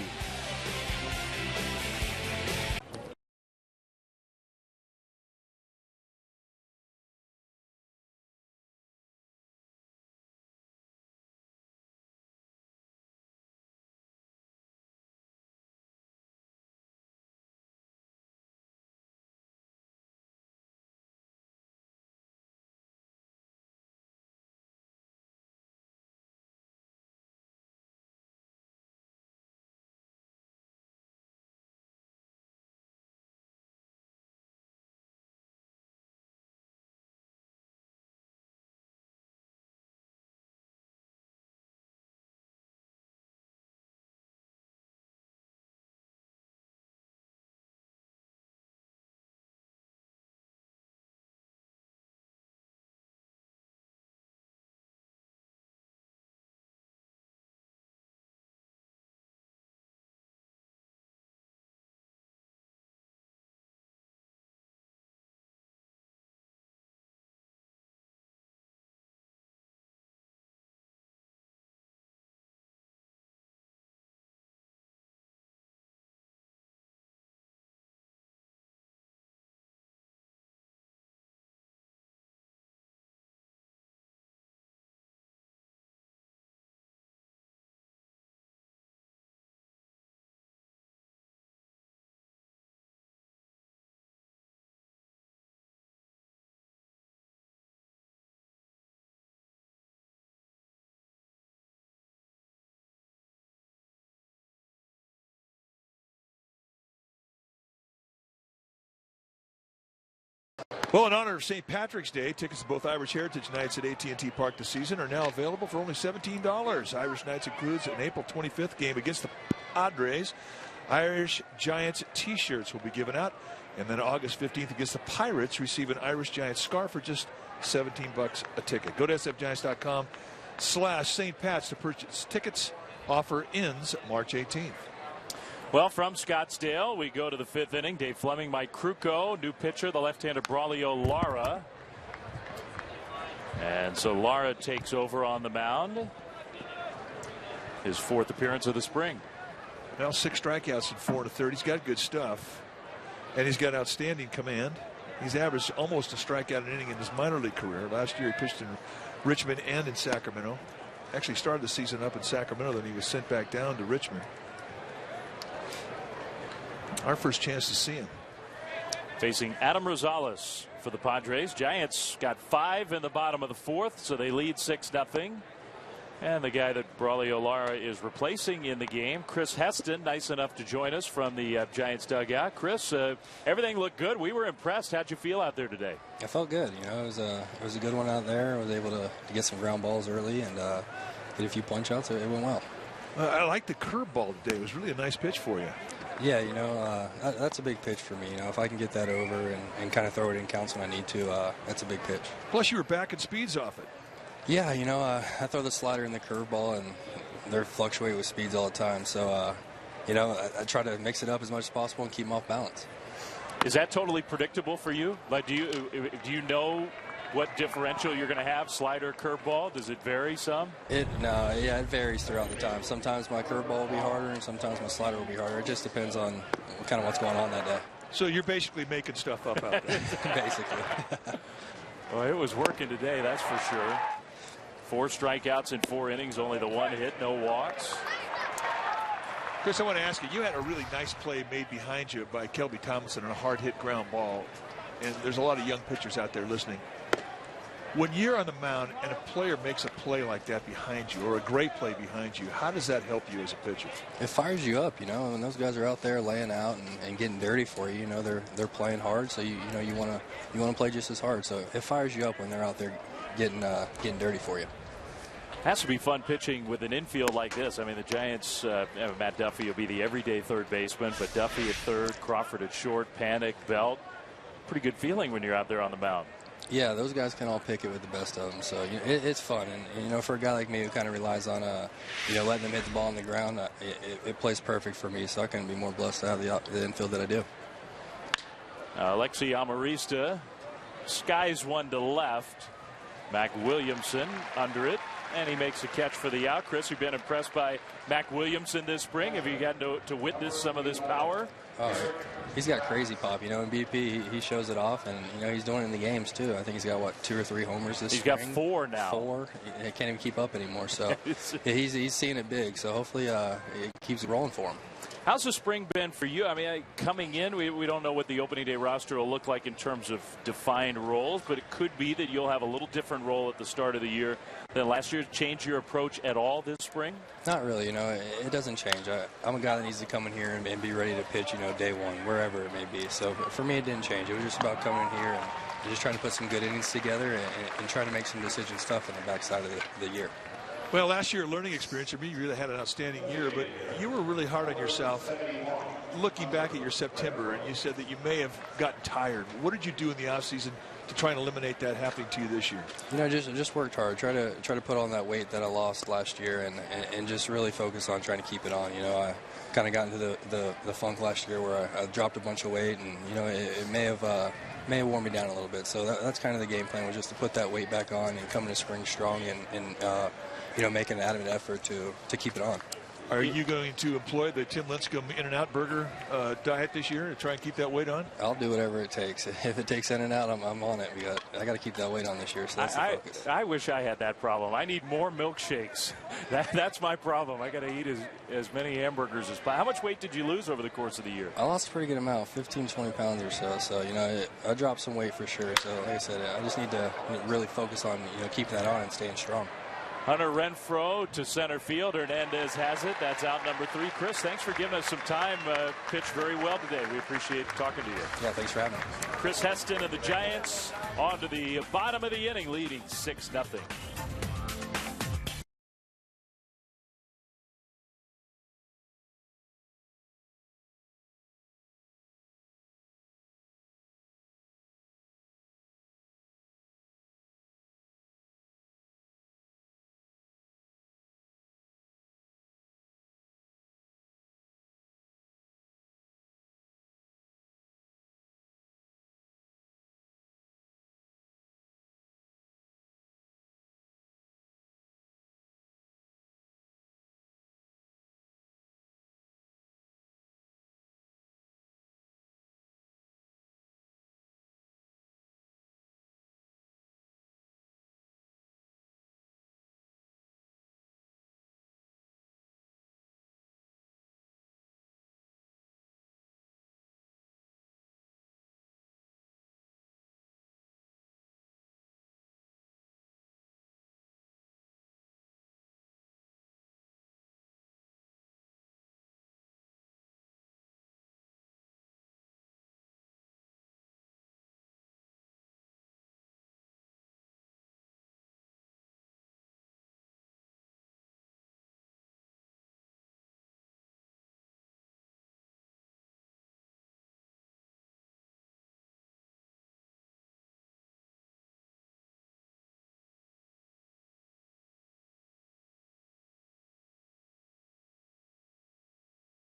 Well, in honor of St. Patrick's Day, tickets to both Irish Heritage Nights at AT&T Park this season are now available for only $17. Irish Nights includes an April 25th game against the Padres. Irish Giants T-shirts will be given out. And then August 15th against the Pirates, receive an Irish Giants scarf for just $17 a ticket. Go to sfgiants.com/St. Pat's to purchase tickets. Offer ends March 18th. Well, from Scottsdale, we go to the 5th inning. Dave Fleming, Mike Krukow, new pitcher, the left-hander Braulio Lara. And so Lara takes over on the mound. His 4th appearance of the spring. Now 6 strikeouts in 4 1/3. He's got good stuff. And he's got outstanding command. He's averaged almost a strikeout an inning in his minor league career. Last year he pitched in Richmond and in Sacramento. Actually started the season up in Sacramento, then he was sent back down to Richmond. Our first chance to see him. Facing Adam Rosales for the Padres. Giants got 5 in the bottom of the 4th, so they lead 6-0. And the guy that Braulio Lara is replacing in the game, Chris Heston, nice enough to join us from the Giants dugout. Chris, everything looked good. We were impressed. How'd you feel out there today? I felt good. You know, it was a good one out there. I was able to get some ground balls early and hit a few punch outs. It went well. I like the curveball today. It was really a nice pitch for you. Yeah, you know, that's a big pitch for me. You know, if I can get that over and kind of throw it in counts when I need to, that's a big pitch. Plus, you were backing speeds off it. Yeah, you know, I throw the slider and the curveball, and they fluctuate with speeds all the time. So, you know, I try to mix it up as much as possible and keep them off balance. Is that totally predictable for you? Like, do you know what differential you're going to have, slider, curveball? Does it vary some? It varies throughout the time. Sometimes my curveball will be harder, and sometimes my slider will be harder. It just depends on kind of what's going on that day. So you're basically making stuff up out there. Basically. Well, it was working today, that's for sure. 4 strikeouts in 4 innings, only the 1 hit, no walks. Chris, I want to ask you, you had a really nice play made behind you by Kelby Tomlinson on a hard hit ground ball. And there's a lot of young pitchers out there listening. When you're on the mound and a player makes a play like that behind you, or a great play behind you, how does that help you as a pitcher? It fires you up, you know. When those guys are out there laying out and getting dirty for you, you know, they're playing hard, so you want to play just as hard. So it fires you up when they're out there getting dirty for you. Has to be fun pitching with an infield like this. I mean, the Giants, Matt Duffy will be the everyday third baseman, but Duffy at third, Crawford at short, Panic, Belt. Pretty good feeling when you're out there on the mound. Yeah, those guys can all pick it with the best of them. So, you know, it's fun. And, you know, for a guy like me who kind of relies on, you know, letting them hit the ball on the ground, it plays perfect for me. So I couldn't be more blessed to have the infield that I do. Alexi Amarista skies one to left. Mac Williamson under it, and he makes a catch for the out. Chris, you've been impressed by Mac Williamson this spring. Have you gotten to witness some of this power? Oh, he's got crazy pop. You know, in BP, he shows it off, and, you know, he's doing it in the games, too. I think he's got, what, 2 or 3 homers this spring? He's got 4 now. 4. He can't even keep up anymore, so he's seeing it big. So hopefully it keeps rolling for him. How's the spring been for you? I mean, coming in, we don't know what the opening day roster will look like in terms of defined roles, but it could be that you'll have a little different role at the start of the year than last year. Change your approach at all this spring? Not really. You know, it doesn't change. I'm a guy that needs to come in here and be ready to pitch, you know, day one, wherever it may be. So for me, it didn't change. It was just about coming in here and just trying to put some good innings together and trying to make some decisions tough on the backside of the year. Well, last year, learning experience for me, you really had an outstanding year, but you were really hard on yourself looking back at your September, and you said that you may have gotten tired. What did you do in the offseason to try and eliminate that happening to you this year? You know, just worked hard. Try to put on that weight that I lost last year and just really focus on trying to keep it on. You know, I kind of got into the funk last year where I dropped a bunch of weight, and, you know, it may have worn me down a little bit. So that's kind of the game plan, was just to put that weight back on and come into spring strong and you know, make an adamant effort to keep it on. Are you going to employ the Tim Lincecum In-N-Out burger diet this year to try and keep that weight on? I'll do whatever it takes. If it takes In-N-Out, I'm on it. I got to keep that weight on this year, so that's the focus. I wish I had that problem. I need more milkshakes. That's my problem. I got to eat as many hamburgers as possible. How much weight did you lose over the course of the year? I lost a pretty good amount, 15, 20 pounds or so. So, you know, I dropped some weight for sure. So, like I said, I just need to really focus on, you know, keeping that on and staying strong. Hunter Renfroe to center field. Hernandez has it. That's out number 3. Chris, thanks for giving us some time. Pitched very well today. We appreciate talking to you. Yeah, thanks for having me. Chris Heston of the Giants on to the bottom of the inning, leading 6-0.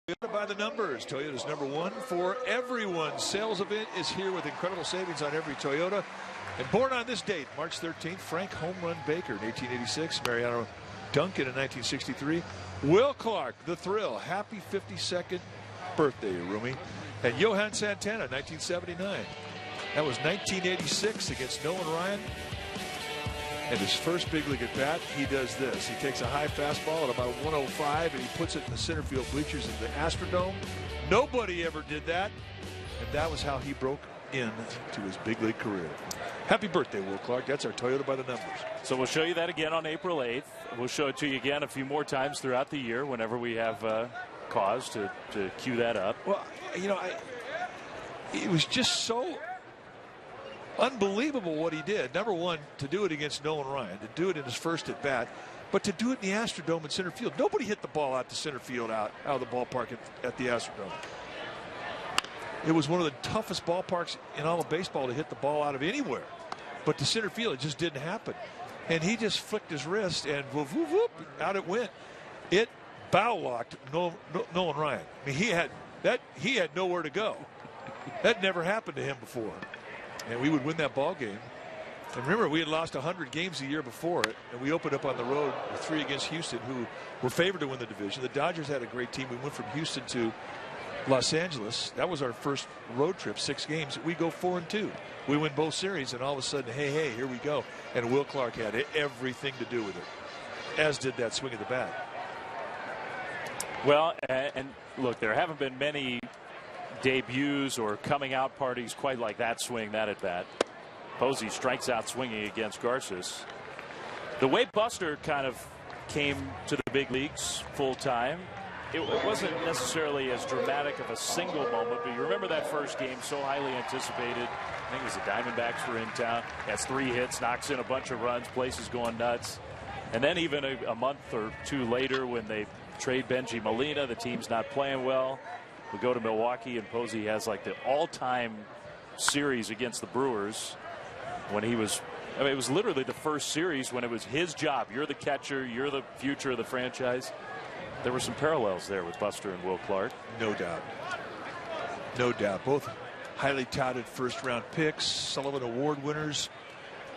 Toyota by the numbers. Toyota's #1 for everyone. Sales event is here with incredible savings on every Toyota. And born on this date, March 13th, Frank Home Run Baker in 1886, Mariano Duncan in 1963, Will Clark, The Thrill, happy 52nd birthday, Rumi, and Johan Santana, 1979. That was 1986 against Nolan Ryan. And his first big league at bat, he does this. He takes a high fastball at about 105 and he puts it in the center field bleachers of the Astrodome. Nobody ever did that. And that was how he broke into his big league career. Happy birthday, Will Clark. That's our Toyota by the numbers. So we'll show you that again on April 8th. We'll show it to you again a few more times throughout the year whenever we have cause to cue that up. Well, you know, it was just so unbelievable what he did. Number one, to do it against Nolan Ryan, to do it in his first at bat, but to do it in the Astrodome in center field. Nobody hit the ball out to center field out of the ballpark at the Astrodome. It was one of the toughest ballparks in all of baseball to hit the ball out of anywhere. But to center field, it just didn't happen. And he just flicked his wrist and whoop, whoop, whoop, out it went. It bow locked Nolan Ryan. I mean, he had nowhere to go. That never happened to him before. And we would win that ball game. And remember, we had lost 100 games the year before it, and we opened up on the road with 3 against Houston, who were favored to win the division. The Dodgers had a great team. We went from Houston to Los Angeles. That was our first road trip, 6 games. We go 4-2. We win both series, and all of a sudden, hey, here we go. And Will Clark had everything to do with it, as did that swing of the bat. Well, and look, there haven't been many debuts or coming out parties quite like that swing, that at bat. Posey strikes out swinging against Garces. The way Buster kind of came to the big leagues full time, it wasn't necessarily as dramatic of a single moment, but you remember that first game, so highly anticipated. I think it was the Diamondbacks were in town. Has 3 hits, knocks in a bunch of runs, place is going nuts. And then even a month or 2 later, when they trade Benji Molina, the team's not playing well. We go to Milwaukee, and Posey has like the all-time series against the Brewers when he was, I mean, it was literally the first series when it was his job. You're the catcher, you're the future of the franchise. There were some parallels there with Buster and Will Clark. No doubt. No doubt. Both highly touted first-round picks, Sullivan Award winners,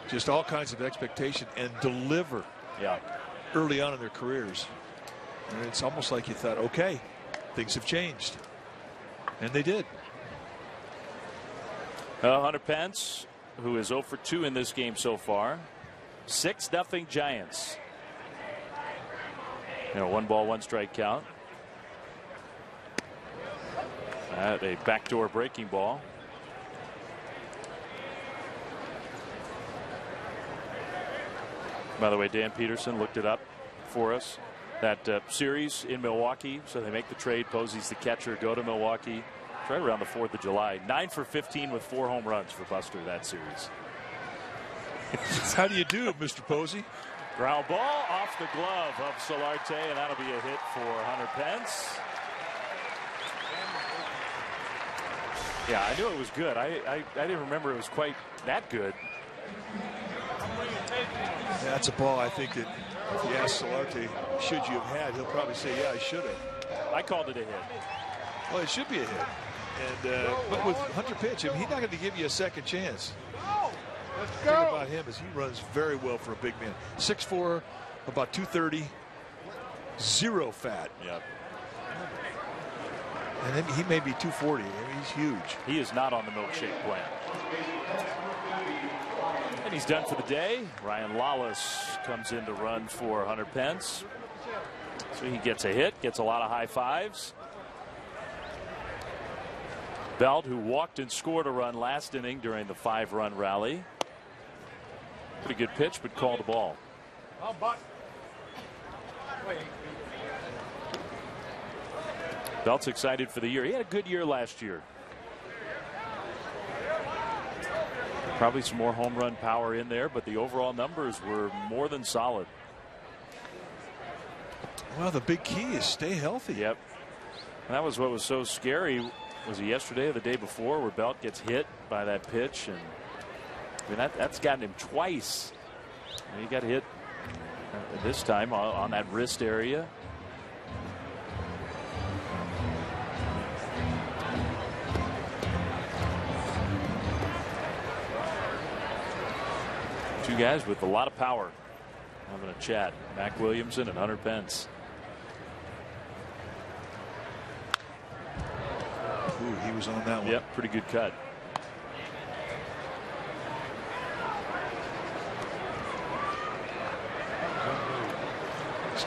just all kinds of expectation, and deliver early on in their careers. And it's almost like you thought, okay, things have changed. And they did. Hunter Pence, who is 0 for 2 in this game so far. 6-0 Giants. You know, 1 ball, 1 strike count. A backdoor breaking ball. By the way, Dan Peterson looked it up for us. That series in Milwaukee, so they make the trade. Posey's the catcher, go to Milwaukee. It's right around the 4th of July. 9 for 15 with 4 home runs for Buster that series. How do you do, Mr. Posey? Ground ball off the glove of Solarte, and that'll be a hit for Hunter Pence. Yeah, I knew it was good. I didn't remember it was quite that good. Yeah, that's a ball I think that if you ask Solarte, should you have had, he'll probably say, yeah, I should have. I called it a hit. Well, it should be a hit. And but with Hunter Pitch, I mean, he's not going to give you a second chance. The thing about him is he runs very well for a big man. 6'4", about 230, 0 fat. Yep. And then he may be 240. I mean, he's huge. He is not on the milkshake plan. And he's done for the day. Ryan Lawless comes in to run for Hunter Pence. So he gets a hit, gets a lot of high fives. Belt, who walked and scored a run last inning during the 5-run rally. Pretty good pitch, but called the ball. Belt's excited for the year. He had a good year last year. Probably some more home run power in there, but the overall numbers were more than solid. Well, the big key is stay healthy. Yep. And that was what was so scary. Was it yesterday or the day before where Belt gets hit by that pitch? And I mean, that's gotten him twice. And he got hit this time on that wrist area. Two guys with a lot of power having a chat. Mac Williamson and Hunter Pence. Ooh, he was on that one. Yep, pretty good cut.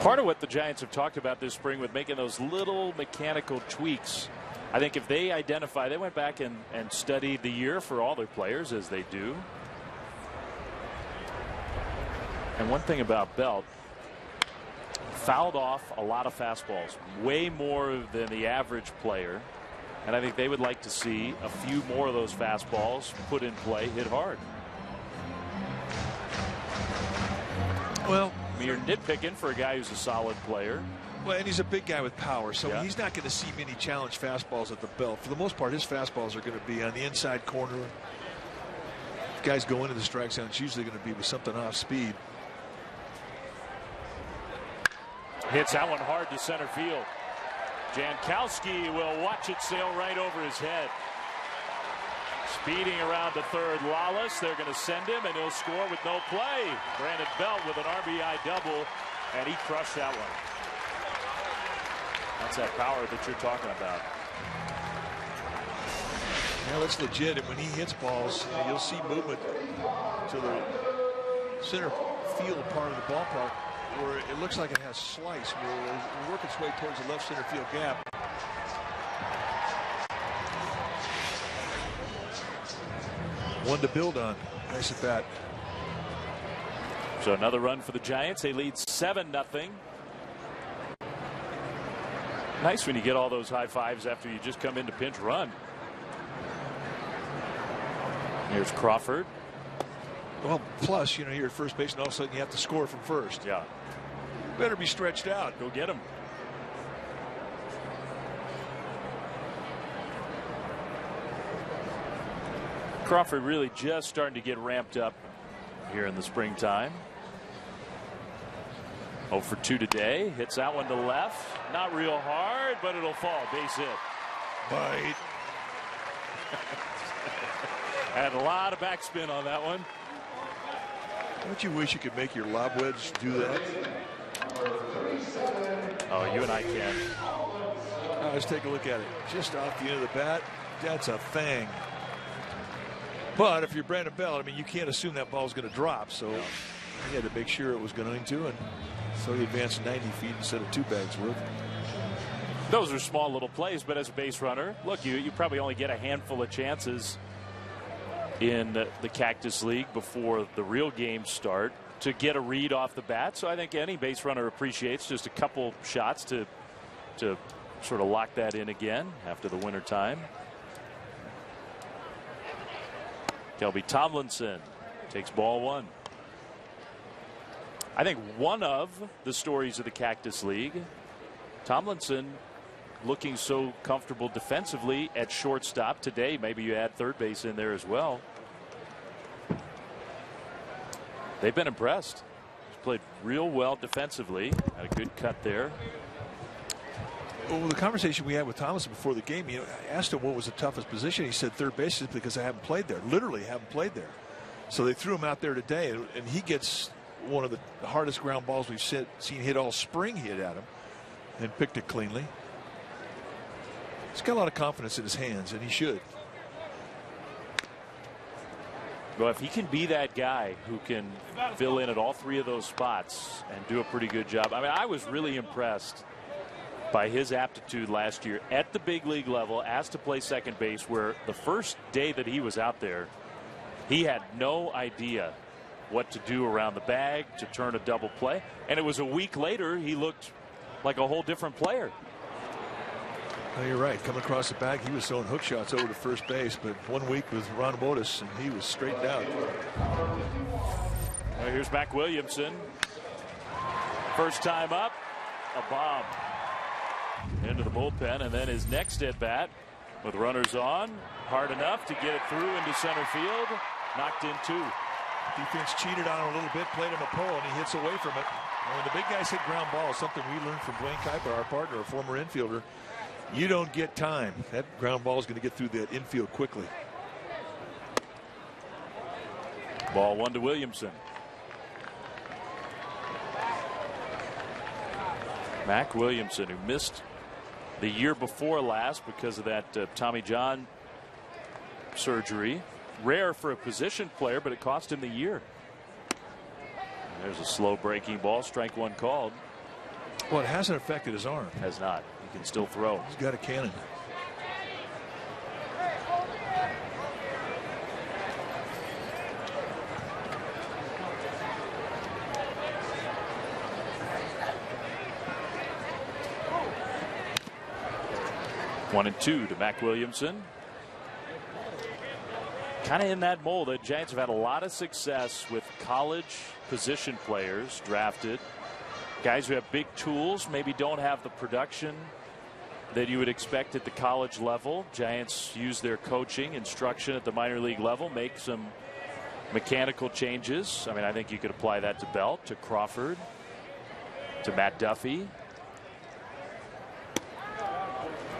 Part of what the Giants have talked about this spring with making those little mechanical tweaks. I think if they identify, they went back and studied the year for all their players, as they do. And one thing about Belt, fouled off a lot of fastballs, way more than the average player. And I think they would like to see a few more of those fastballs put in play, hit hard. Well, I mean, you're nitpicking for a guy who's a solid player. Well, and he's a big guy with power, so yeah, he's not going to see many challenge fastballs at the belt. For the most part, his fastballs are going to be on the inside corner. If guys go into the strike zone, it's usually going to be with something off speed. Hits that one hard to center field. Jankowski will watch it sail right over his head. Speeding around to third, Lawless. They're going to send him, and he'll score with no play. Brandon Belt with an RBI double, and he crushed that one. That's that power that you're talking about. Yeah, that's legit. And when he hits balls, you'll see movement to the center field part of the ballpark, where it looks like it has slice, where it'll work its way towards the left center field gap. One to build on. Nice at bat. So another run for the Giants. They lead 7-0. Nice when you get all those high fives after you just come into pinch run. Here's Crawford. Well, plus, you know, you're at first base, and all of a sudden you have to score from first. Yeah. Better be stretched out. Go get him. Crawford really just starting to get ramped up here in the springtime. 0 for 2 today. Hits that one to left. Not real hard, but it'll fall. Base hit. Bite. Had a lot of backspin on that one. Don't you wish you could make your lob wedge do that? Oh, you and I can. Let's take a look at it. Just off the end of the bat. That's a thing. But if you're Brandon Belt, I mean, you can't assume that ball's going to drop. So he had to make sure it was going to, and so he advanced 90 feet instead of 2 bags worth. Those are small little plays, but as a base runner, look, you probably only get a handful of chances in the Cactus League before the real games start to get a read off the bat. So I think any base runner appreciates just a couple shots to sort of lock that in again after the winter time. Kelby Tomlinson takes ball one. I think one of the stories of the Cactus League, Tomlinson looking so comfortable defensively at shortstop today. Maybe you add third base in there as well. They've been impressed. He's played real well defensively. Had a good cut there. Well, the conversation we had with Thomas before the game, I asked him what was the toughest position. He said third base is because I haven't played there. Literally haven't played there. So they threw him out there today, and he gets one of the hardest ground balls we've seen hit all spring hit at him, and picked it cleanly. He's got a lot of confidence in his hands, and he should. Well, if he can be that guy who can fill in at all three of those spots and do a pretty good job. I mean, I was really impressed by his aptitude last year at the big league level, asked to play second base, where the first day that he was out there, he had no idea what to do around the bag to turn a double play. And it was a week later, he looked like a whole different player. No, you're right. Coming across the bag, he was throwing hook shots over to first base. But 1 week with Ron Botus, and he was straightened out. Well, here's Mac Williamson. First time up, a bomb into the bullpen, and then his next at bat with runners on, hard enough to get it through into center field, knocked in two. Defense cheated on him a little bit, played him a pull, and he hits away from it. And when the big guys hit ground balls, something we learned from Dwayne Kuiper, our partner, a former infielder, you don't get time. That ground ball is going to get through that infield quickly. Ball one to Williamson. Mac Williamson, who missed the year before last because of that Tommy John surgery. Rare for a position player, but it cost him the year. And there's a slow breaking ball. Strike one called. Well, it hasn't affected his arm. Has not. He can still throw. He's got a cannon. One and two to Mac Williamson. Kind of in that mold. The Giants have had a lot of success with college position players drafted. Guys who have big tools, maybe don't have the production that you would expect at the college level. Giants use their coaching, instruction at the minor league level, make some mechanical changes. I mean, I think you could apply that to Belt, to Crawford, to Matt Duffy.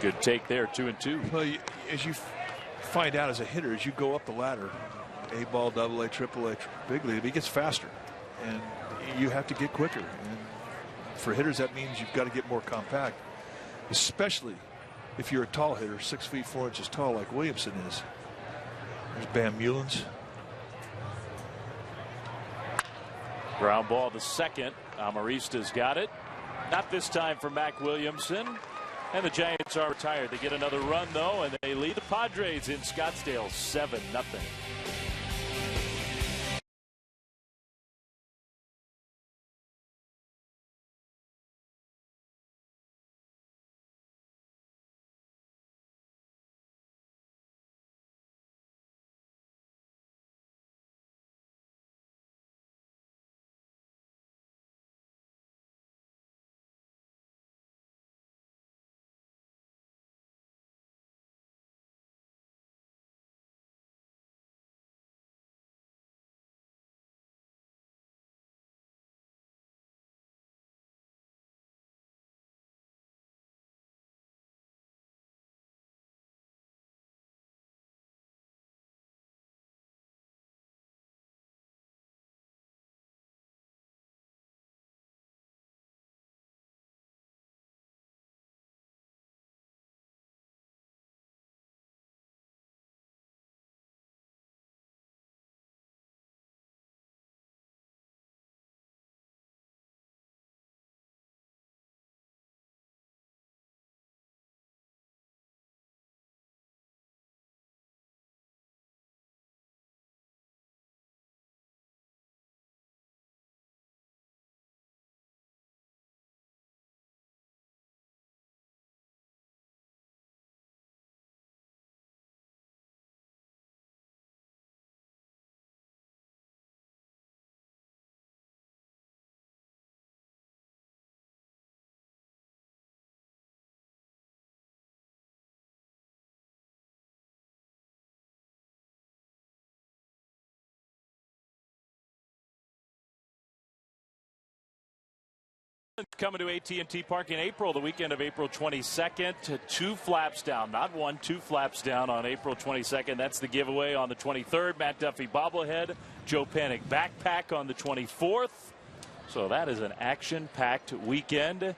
Good take there, 2 and 2. Well, as you find out as a hitter, as you go up the ladder, A ball, double A, triple A, big league, it gets faster, and you have to get quicker. And for hitters, that means you've got to get more compact, especially if you're a tall hitter, 6 feet 4 inches tall, like Williamson is. There's Bam Mullins. Ground ball to second. Amarista's got it. Not this time for Mac Williamson. And the Giants are retired. They get another run, though, and they lead the Padres in Scottsdale 7-0. Marlins coming to AT&T Park in April, the weekend of April 22nd. 2 flaps down, not 1, 2 flaps down on April 22nd. That's the giveaway on the 23rd. Matt Duffy bobblehead, Joe Panik backpack on the 24th. So that is an action-packed weekend.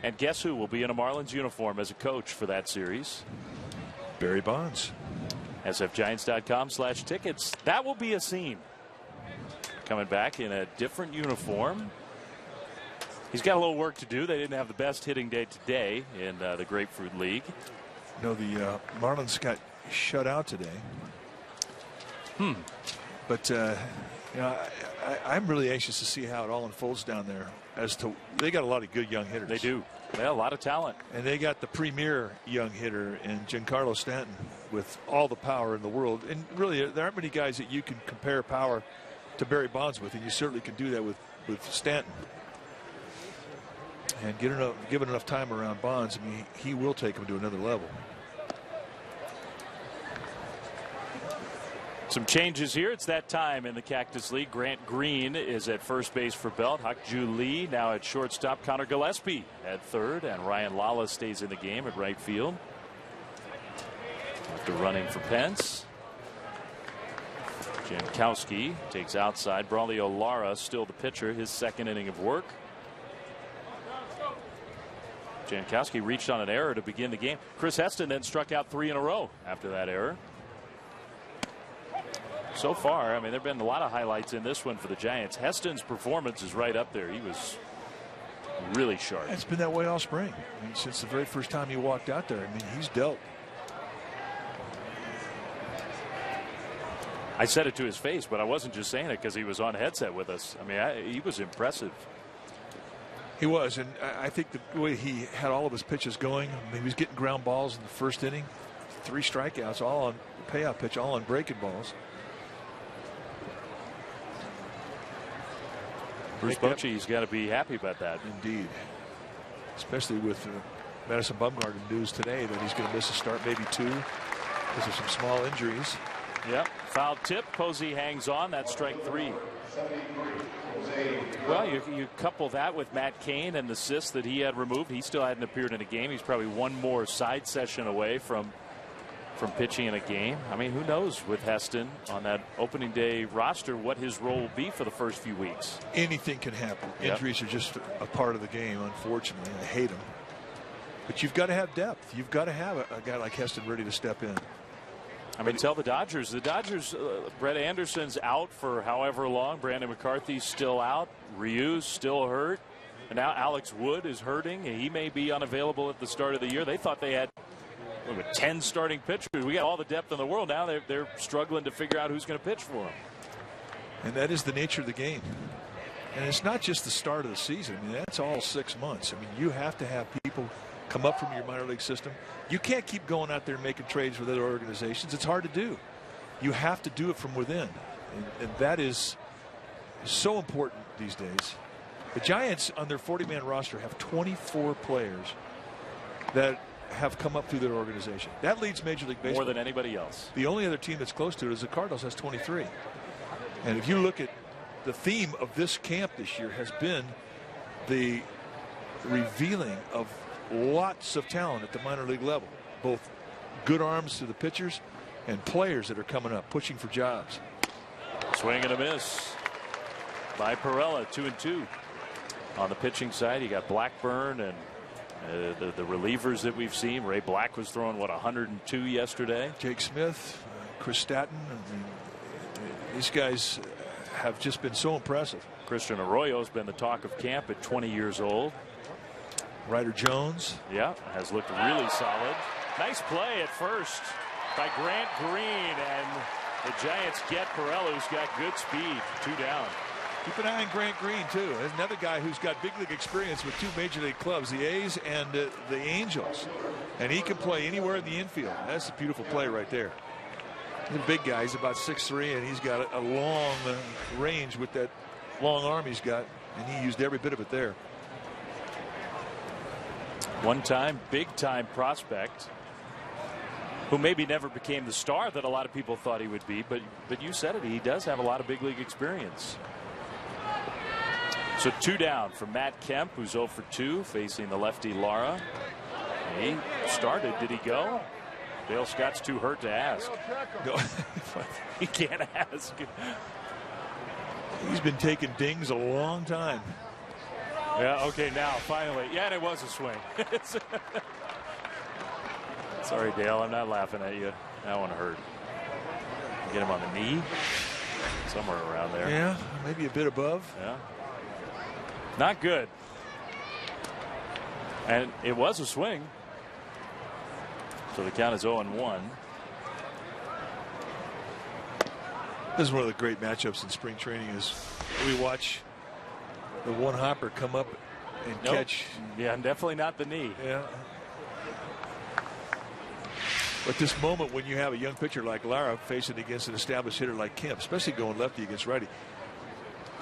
And guess who will be in a Marlins uniform as a coach for that series? Barry Bonds. sfgiants.com/tickets. That will be a scene. Coming back in a different uniform. He's got a little work to do. They didn't have the best hitting day today in the Grapefruit League. No, the Marlins got shut out today. But I'm really anxious to see how it all unfolds down there. As to they got a lot of good young hitters. They do. They have a lot of talent. And they got the premier young hitter in Giancarlo Stanton with all the power in the world. And really, there aren't many guys that you can compare power to Barry Bonds with, and you certainly can do that with Stanton. And given enough time around Bonds, I mean, he will take him to another level. Some changes here. It's that time in the Cactus League. Grant Green is at first base for Belt. Hak-Ju Lee now at shortstop. Connor Gillespie at third. And Ryan Lala stays in the game at right field. After running for Pence. Jankowski takes outside. Braulio Lara still the pitcher. His second inning of work. Jankowski reached on an error to begin the game. Chris Heston then struck out 3 in a row after that error. So far, I mean, there have been a lot of highlights in this one for the Giants. Heston's performance is right up there. He was really sharp. It's been that way all spring. I mean, since the very first time he walked out there. I mean, he's dealt. I said it to his face, but I wasn't just saying it because he was on headset with us. I mean, he was impressive. He was, and I think the way he had all of his pitches going, I mean, he was getting ground balls in the first inning. 3 strikeouts, all on payout pitch, all on breaking balls. Bruce Bochy's got to be happy about that. Indeed. Especially with Madison Bumgarner news today that he's going to miss a start, maybe 2, because of some small injuries. Yep. Foul tip. Posey hangs on. That's strike 3. Well, you couple that with Matt Cain and the cyst that he had removed. He still hadn't appeared in a game. He's probably one more side session away from pitching in a game. I mean, who knows with Heston on that opening day roster what his role will be for the first few weeks. Anything can happen. Yep. Injuries are just a part of the game, unfortunately. I hate them. But you've got to have depth. You've got to have a guy like Heston ready to step in. I mean, tell the Dodgers. Brett Anderson's out for however long. Brandon McCarthy's still out. Ryu's still hurt. And now Alex Wood is hurting. He may be unavailable at the start of the year. They thought they had 10 starting pitchers. We got all the depth in the world. Now they're struggling to figure out who's going to pitch for them. And that is the nature of the game. And it's not just the start of the season. I mean, that's all 6 months. I mean, you have to have people come up from your minor league system. You can't keep going out there and making trades with other organizations. It's hard to do. You have to do it from within. And that is so important these days. The Giants on their 40-man roster have 24 players that have come up through their organization. That leads Major League Baseball. More than anybody else. The only other team that's close to it is the Cardinals, has 23. And if you look at the theme of this camp this year has been the revealing of lots of talent at the minor league level, both good arms to the pitchers and players that are coming up pushing for jobs. Swing and a miss by Perella. 2-2 on the pitching side. You got Blackburn and the relievers that we've seen. Ray Black was throwing 102 yesterday. Jake Smith, Chris Statton. I mean, these guys have just been so impressive. Christian Arroyo's been the talk of camp at 20 years old. Ryder Jones. Yeah, has looked really solid. Nice play at first by Grant Green, and the Giants get Perella, who's got good speed. 2 down. Keep an eye on Grant Green, too. There's another guy who's got big league experience with 2 major league clubs, the A's and the Angels. And he can play anywhere in the infield. That's a beautiful play right there. He's a big guy. He's about 6'3", and he's got a long range with that long arm he's got. And he used every bit of it there. One-time, big-time prospect who maybe never became the star that a lot of people thought he would be. But you said it. He does have a lot of big league experience. So 2 down from Matt Kemp, who's 0 for 2, facing the lefty Lara. He started. Did he go? Dale Scott's too hurt to ask. No. He can't ask. He's been taking dings a long time. Yeah, okay, now, finally. Yeah, and it was a swing. Sorry, Dale, I'm not laughing at you. That one hurt. Get him on the knee. Somewhere around there. Yeah, maybe a bit above. Yeah. Not good. And it was a swing. So the count is 0-1. This is one of the great matchups in spring training is we watch the one hopper come up and catch. Yeah, definitely not the knee. Yeah. But this moment when you have a young pitcher like Lara facing against an established hitter like Kemp, especially going lefty against righty,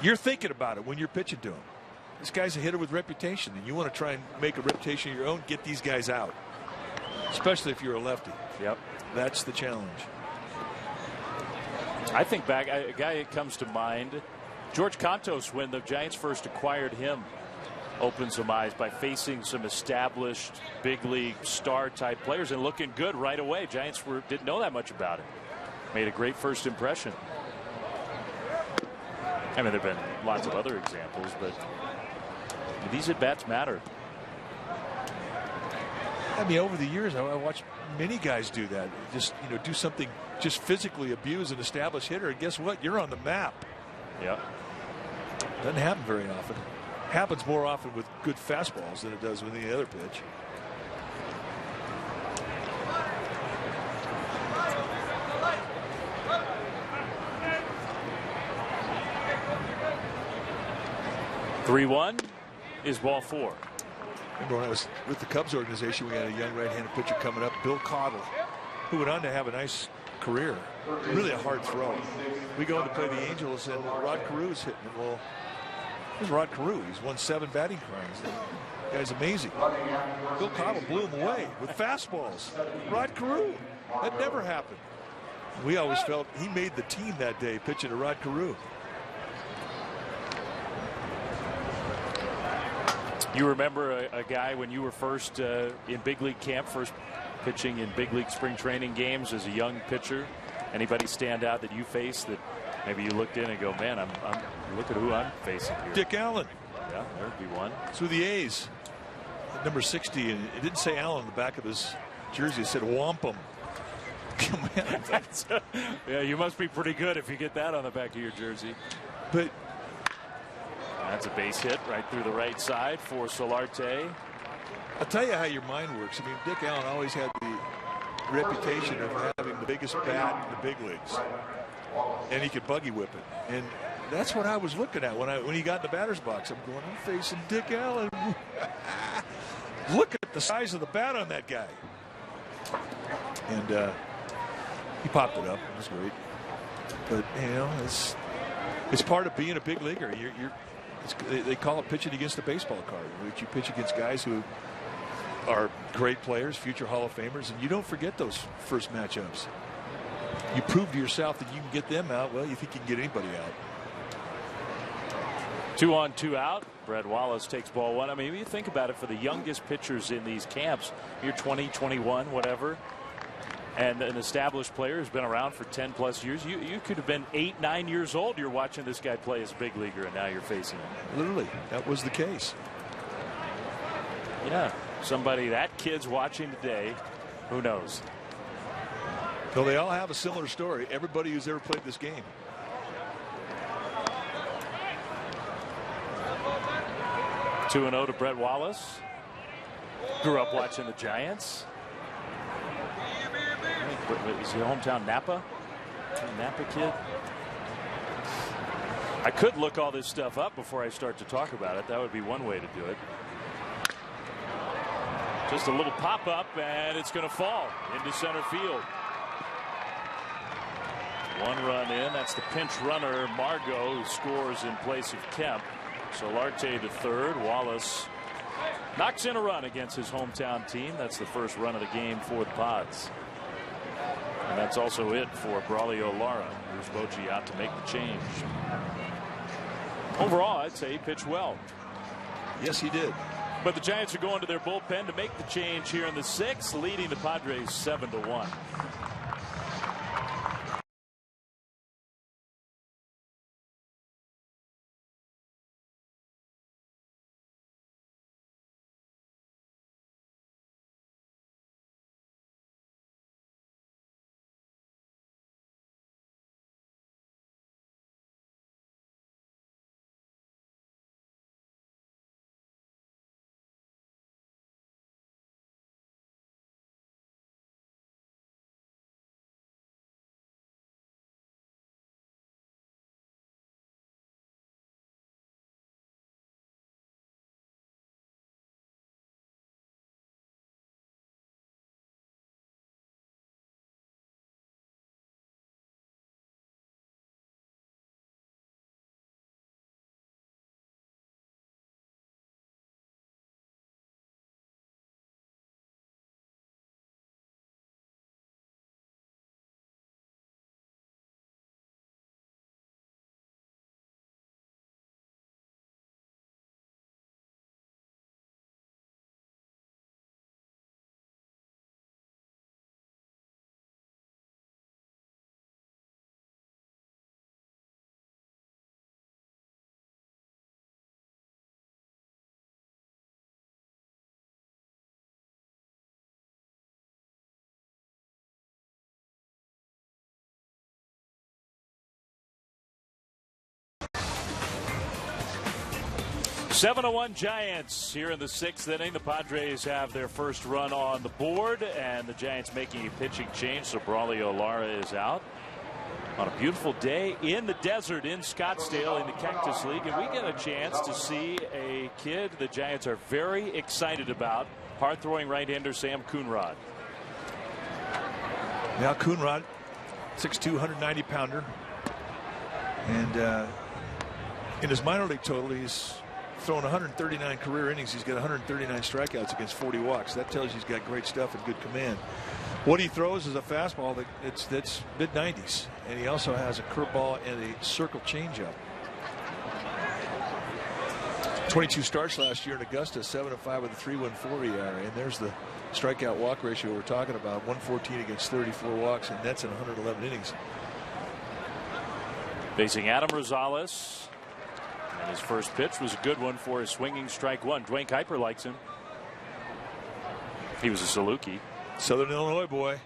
you're thinking about it when you're pitching to him. This guy's a hitter with reputation, and you want to try and make a reputation of your own, get these guys out, especially if you're a lefty. Yep. That's the challenge. I think back, a guy that comes to mind, George Contos, when the Giants first acquired him, opened some eyes by facing some established big league star type players and looking good right away. Giants didn't know that much about it. Made a great first impression. I mean, there have been lots of other examples, but these at bats matter. I mean, over the years, I watched many guys do that. Just, do something, just physically abuse an established hitter, and guess what? You're on the map. Yeah. Doesn't happen very often. Happens more often with good fastballs than it does with any other pitch. (3-1) is ball 4. Remember when I was with the Cubs organization, we had a young right-handed pitcher coming up, Bill Caudle, who went on to have a nice career. Really a hard throw. We go in to play the Angels, and Rod Carew's hitting it. Well, here's Rod Carew. He's won 7 batting crimes. The guy's amazing. Bill Caudle blew him away with fastballs. Rod Carew. That never happened. We always felt he made the team that day pitching to Rod Carew. You remember a guy when you were first in big league camp, first pitching in big league spring training games as a young pitcher? Anybody stand out that you faced that maybe you looked in and go, man, look at who I'm facing here? Dick Allen. Yeah, there'd be one. It's with the A's. Number 60, and it didn't say Allen on the back of his jersey. It said Wampum. Yeah, you must be pretty good if you get that on the back of your jersey. But that's a base hit right through the right side for Solarte. I'll tell you how your mind works. I mean, Dick Allen always had the reputation of having the biggest bat in the big leagues, and he could buggy whip it. And that's what I was looking at when he got in the batter's box. I'm going, I'm facing Dick Allen. Look at the size of the bat on that guy. And he popped it up. It was great. But it's part of being a big leaguer. They call it pitching against the baseball card, which you pitch against guys who are great players, future Hall of Famers, and you don't forget those first matchups. You prove to yourself that you can get them out. Well, you think you can get anybody out. 2 on, 2 out. Brett Wallace takes ball 1. I mean, you think about it, for the youngest pitchers in these camps, you're 20, 21, whatever, and an established player who's been around for 10 plus years. You could have been 8, 9 years old. You're watching this guy play as a big leaguer, and now you're facing him. Literally, that was the case. Yeah, that kid's watching today. Who knows? Well, they all have a similar story. Everybody who's ever played this game. Two 2-0 to Brett Wallace. Grew up watching the Giants. Is he hometown Napa? Napa kid? I could look all this stuff up before I start to talk about it. That would be one way to do it. Just a little pop up, and it's going to fall into center field. 1 run in. That's the pinch runner, Margot, who scores in place of Kemp. Solarte to third. Wallace knocks in a run against his hometown team. That's the first run of the game for the Pods. And that's also it for Braulio Lara. Here's Bochy out to make the change. Overall, I'd say he pitched well. Yes, he did. But the Giants are going to their bullpen to make the change here in the 6th, leading the Padres 7-1. Seven-1 Giants here in the 6th inning. The Padres have their first run on the board, and the Giants making a pitching change. So Braulio Lara is out on a beautiful day in the desert in Scottsdale in the Cactus League, and we get a chance to see a kid the Giants are very excited about, hard-throwing right-hander Sam Coonrod. Now Coonrod, 6'2", 190-pounder, and in his minor league total, he's thrown 139 career innings. He's got 139 strikeouts against 40 walks. That tells you he's got great stuff and good command. What he throws is a fastball that's mid-90s, and he also has a curveball and a circle changeup. 22 starts last year in Augusta, 7-5 with a 3.14 ERA, and there's the strikeout walk ratio we're talking about, 114 against 34 walks, and that's in 111 innings. Facing Adam Rosales. And his first pitch was a good one for a swinging strike one. Dwayne Kuiper likes him. He was a Saluki. Southern Illinois boy.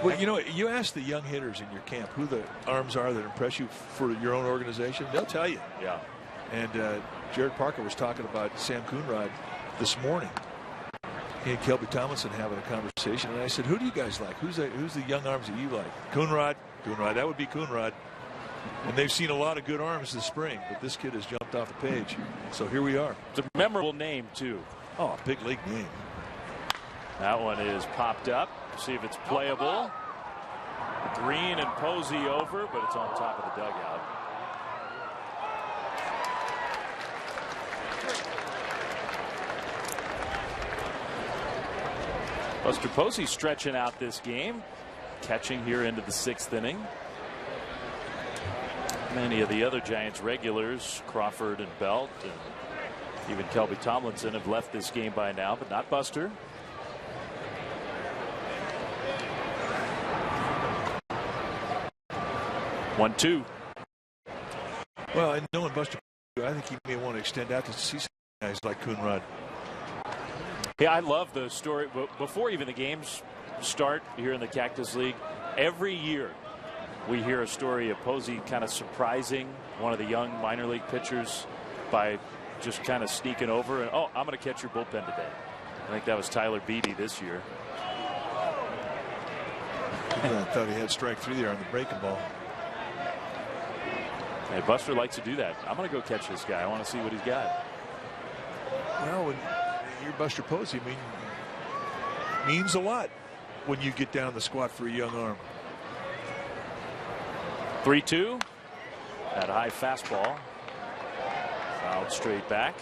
Well, you know, you ask the young hitters in your camp who the arms are that impress you for your own organization. They'll tell you. Yeah. And Jared Parker was talking about Sam Coonrod this morning. He and Kelby Tomlinson having a conversation, and I said, "Who do you guys like? Who's the young arms that you like?" Coonrod. That would be Coonrod. And they've seen a lot of good arms this spring, but this kid has jumped off the page. So here we are. It's a memorable name, too. Oh, a big league name. That one is popped up. See if it's playable. Green and Posey over, but it's on top of the dugout. Buster Posey stretching out this game, catching here into the 6th inning. Many of the other Giants regulars, Crawford and Belt and even Kelby Tomlinson, have left this game by now, but not Buster. One, two. Well, and knowing Buster, I think he may want to extend out to see some guys like Coonrod. Yeah, I love the story. Before even the games start here in the Cactus League, every year we hear a story of Posey kind of surprising one of the young minor league pitchers by just kind of sneaking over and, oh, I'm going to catch your bullpen today. I think that was Tyler Beatty this year. I thought he had strike 3 there on the breaking ball. Hey, Buster likes to do that. I'm going to go catch this guy. I want to see what he's got. Well, when you're Buster Posey, means a lot when you get down the squat for a young arm. 3-2. That high fastball. Fouled straight back.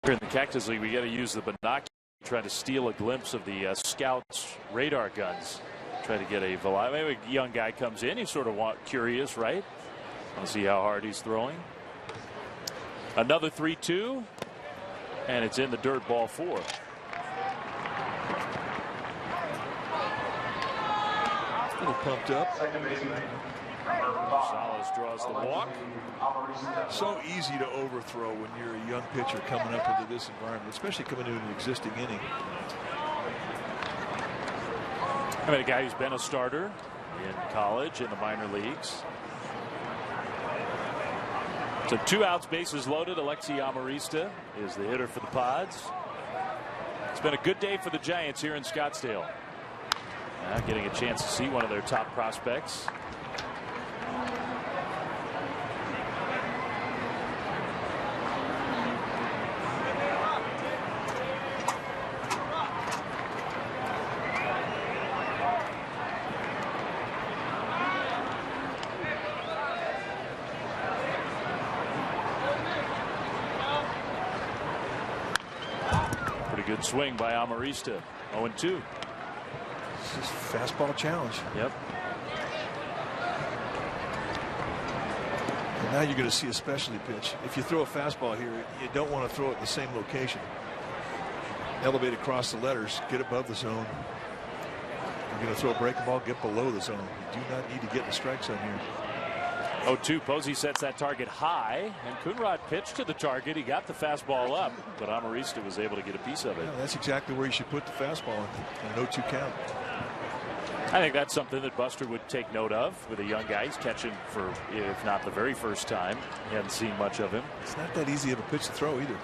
Here in the Cactus League, we got to use the binoculars, try to steal a glimpse of the scouts' radar guns. Try to get a velocity. Maybe a young guy comes in, he's sort of curious, right? Want to see how hard he's throwing. Another 3-2, and it's in the dirt, ball 4. A little pumped up. Salas draws the walk. So easy to overthrow when you're a young pitcher coming up into this environment, especially coming into an existing inning. I mean, a guy who's been a starter in college, in the minor leagues. So 2 outs, bases loaded. Alexi Amarista is the hitter for the Pods. It's been a good day for the Giants here in Scottsdale. Now getting a chance to see one of their top prospects. Good swing by Amarista. 0-2. This is fastball challenge. Yep. And now you're going to see a specialty pitch. If you throw a fastball here, you don't want to throw it in the same location. Elevate across the letters, get above the zone. You're going to throw a breaking ball, get below the zone. You do not need to get in the strike zone here. 0-2. Posey sets that target high, and Coonrod pitched to the target. He got the fastball up, but Amarista was able to get a piece of it. Yeah, that's exactly where you should put the fastball in an 0-2 count. I think that's something that Buster would take note of with a young guy. He's catching for, if not the very first time. He hadn't seen much of him. It's not that easy of a pitch to throw either.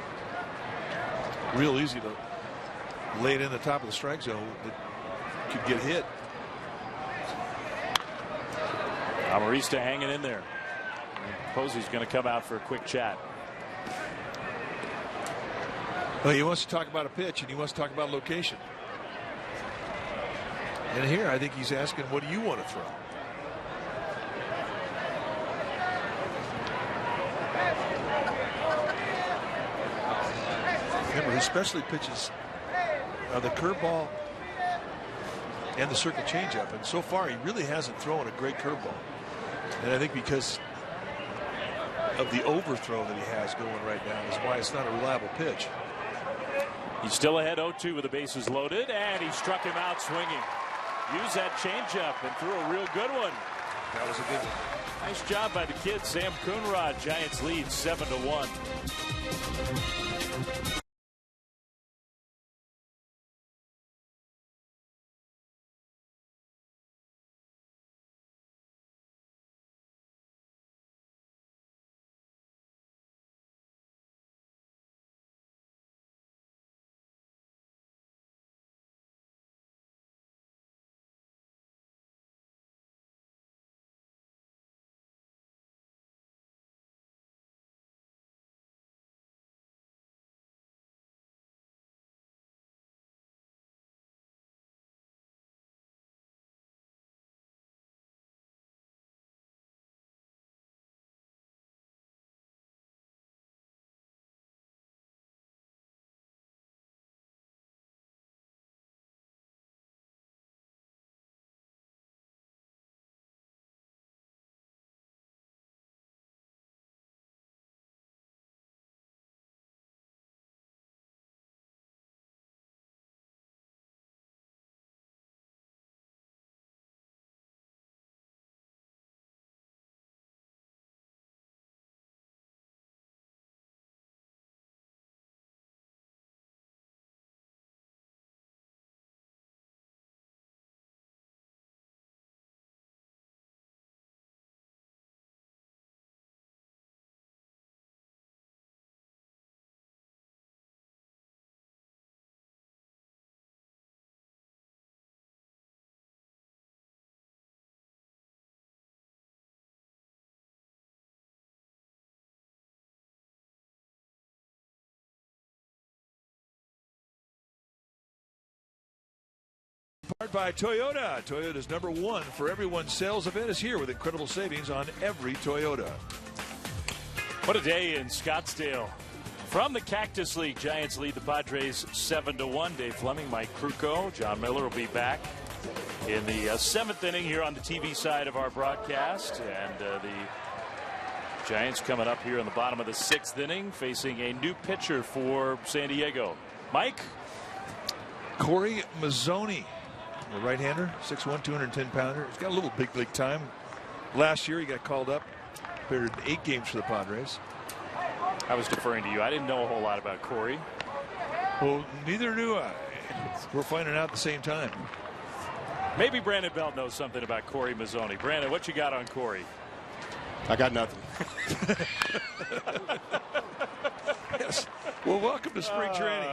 Real easy to lay it in the top of the strike zone. It could get hit. Amarista hanging in there. Posey's going to come out for a quick chat. Well, he wants to talk about a pitch, and he wants to talk about location. And here, I think he's asking, what do you want to throw? Remember, his specialty pitches are the curveball and the circle changeup, and so far he really hasn't thrown a great curveball. And I think because of the overthrow that he has going right now is why it's not a reliable pitch. He's still ahead 0-2 with the bases loaded, and he struck him out swinging. Used that changeup and threw a real good one. That was a good one. Nice job by the kid, Sam Coonrod. Giants lead 7-1. Powered by Toyota. Toyota's #1 for everyone sales event is here with incredible savings on every Toyota. What a day in Scottsdale. From the Cactus League, Giants lead the Padres 7-1. Dave Fleming, Mike Krukow, John Miller will be back in the 7th inning here on the TV side of our broadcast. And the Giants coming up here in the bottom of the 6th inning, facing a new pitcher for San Diego. Mike? Corey Mazzoni, the right-hander, 6'1", 210-pounder. He's got a little big league time. Last year he got called up, appeared in 8 games for the Padres. I was deferring to you. I didn't know a whole lot about Corey. Well, neither do I. We're finding out at the same time. Maybe Brandon Belt knows something about Corey Mazzoni. Brandon, what you got on Corey? I got nothing. Yes. Well, welcome to spring training.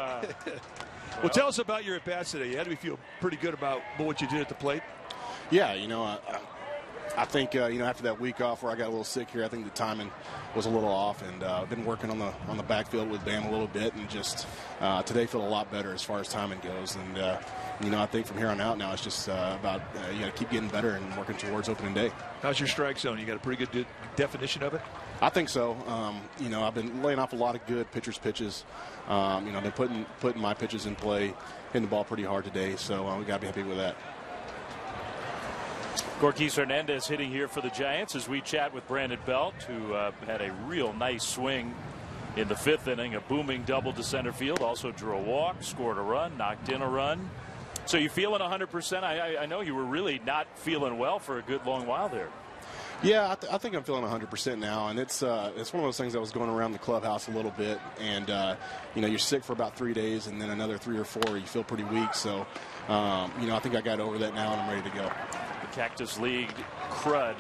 Well, tell us about your at-bats today. You had to feel pretty good about what you did at the plate. Yeah, I think after that week off where I got a little sick here, I think the timing was a little off, and I've been working on the backfield with Bam a little bit, and just today feel a lot better as far as timing goes. And I think from here on out now it's just about you got to keep getting better and working towards opening day. How's your strike zone? You got a pretty good definition of it? I think so. I've been laying off a lot of good pitchers' pitches. I've been putting my pitches in play, hitting the ball pretty hard today, so we got to be happy with that. Gorkis Hernandez hitting here for the Giants as we chat with Brandon Belt, who had a real nice swing in the 5th inning, a booming double to center field, also drew a walk, scored a run, knocked in a run. So you feeling 100%? I know you were really not feeling well for a good long while there. Yeah, I think I'm feeling 100% now, and it's one of those things that was going around the clubhouse a little bit, and you're sick for about 3 days, and then another 3 or 4 you feel pretty weak. So I think I got over that now, and I'm ready to go. The Cactus League crud.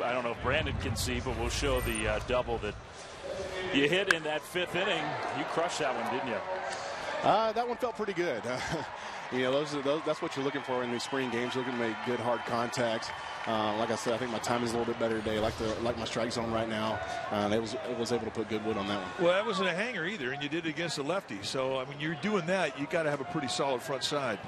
I don't know if Brandon can see, but we'll show the double that you hit in that 5th inning. You crushed that one, didn't you? That one felt pretty good. That's what you're looking for in these spring games. You're looking to make good, hard contact. Like I said, I think my timing is a little bit better today. I like my strike zone right now. I was able to put good wood on that one. Well, that wasn't a hanger either, and you did it against a lefty. So, I mean, you're doing that. You got to have a pretty solid front side.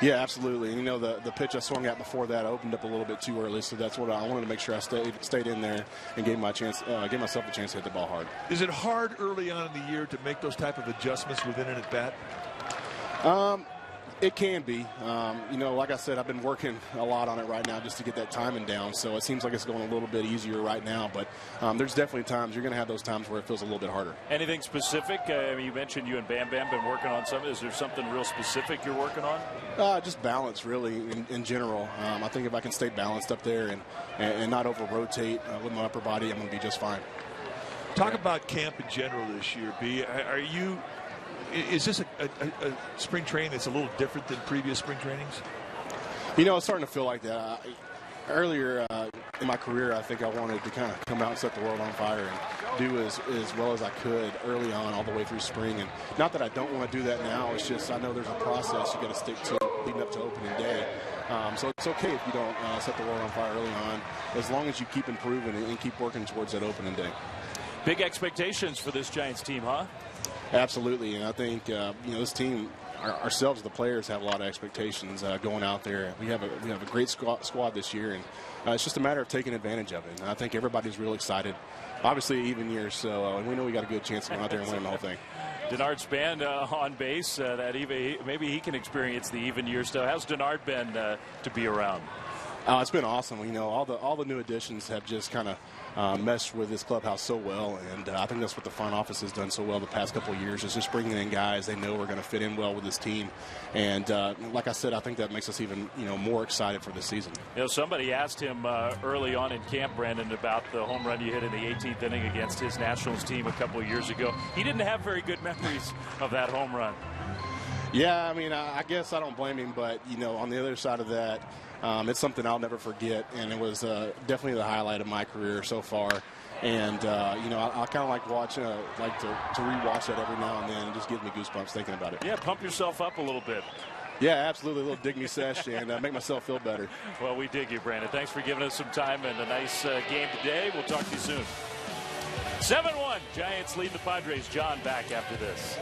Yeah, absolutely. And, the pitch I swung at before that, I opened up a little bit too early, so that's what I wanted to make sure I stayed in there and gave myself a chance to hit the ball hard. Is it hard early on in the year to make those type of adjustments within an at-bat? It can be. Like I said, I've been working a lot on it right now just to get that timing down, so it seems like it's going a little bit easier right now, but there's definitely times, you're going to have those times where it feels a little bit harder. Anything specific? You mentioned you and Bam Bam been working on something. Is there something real specific you're working on? Just balance, really, in general. I think if I can stay balanced up there and not over-rotate with my upper body, I'm going to be just fine. Talk about camp in general this year, B. Is this a spring training that's a little different than previous spring trainings? It's starting to feel like that. Earlier in my career, I think I wanted to kind of come out and set the world on fire and do as well as I could early on all the way through spring. And not that I don't want to do that now. It's just I know there's a process you got to stick to leading up to opening day. So it's okay if you don't set the world on fire early on, as long as you keep improving and keep working towards that opening day. Big expectations for this Giants team, huh? Absolutely, and I think this team, ourselves, the players, have a lot of expectations going out there. We have a great squad this year, and it's just a matter of taking advantage of it. And I think everybody's real excited. Obviously, even year, so and we know we got a good chance to go out there and win the whole thing. Denard Span on base. Maybe he can experience the even year stuff. How's Denard been to be around? It's been awesome. All the new additions have just kind of meshed with this clubhouse so well, and I think that's what the front office has done so well the past couple of years, is just bringing in guys they know are going to fit in well with this team. And like I said, I think that makes us even more excited for this season. Somebody asked him early on in camp, Brandon, about the home run you hit in the 18th inning against his Nationals team a couple of years ago. He didn't have very good memories of that home run. Yeah, I guess I don't blame him, but on the other side of that, it's something I'll never forget, and it was definitely the highlight of my career so far. And I kind of like watching, like to rewatch that every now and then. It just gives me goosebumps thinking about it. Yeah, pump yourself up a little bit. Yeah, absolutely. A little dig me sesh and make myself feel better. Well, we dig you, Brandon. Thanks for giving us some time and a nice game today. We'll talk to you soon. 7-1. Giants lead the Padres. John back after this.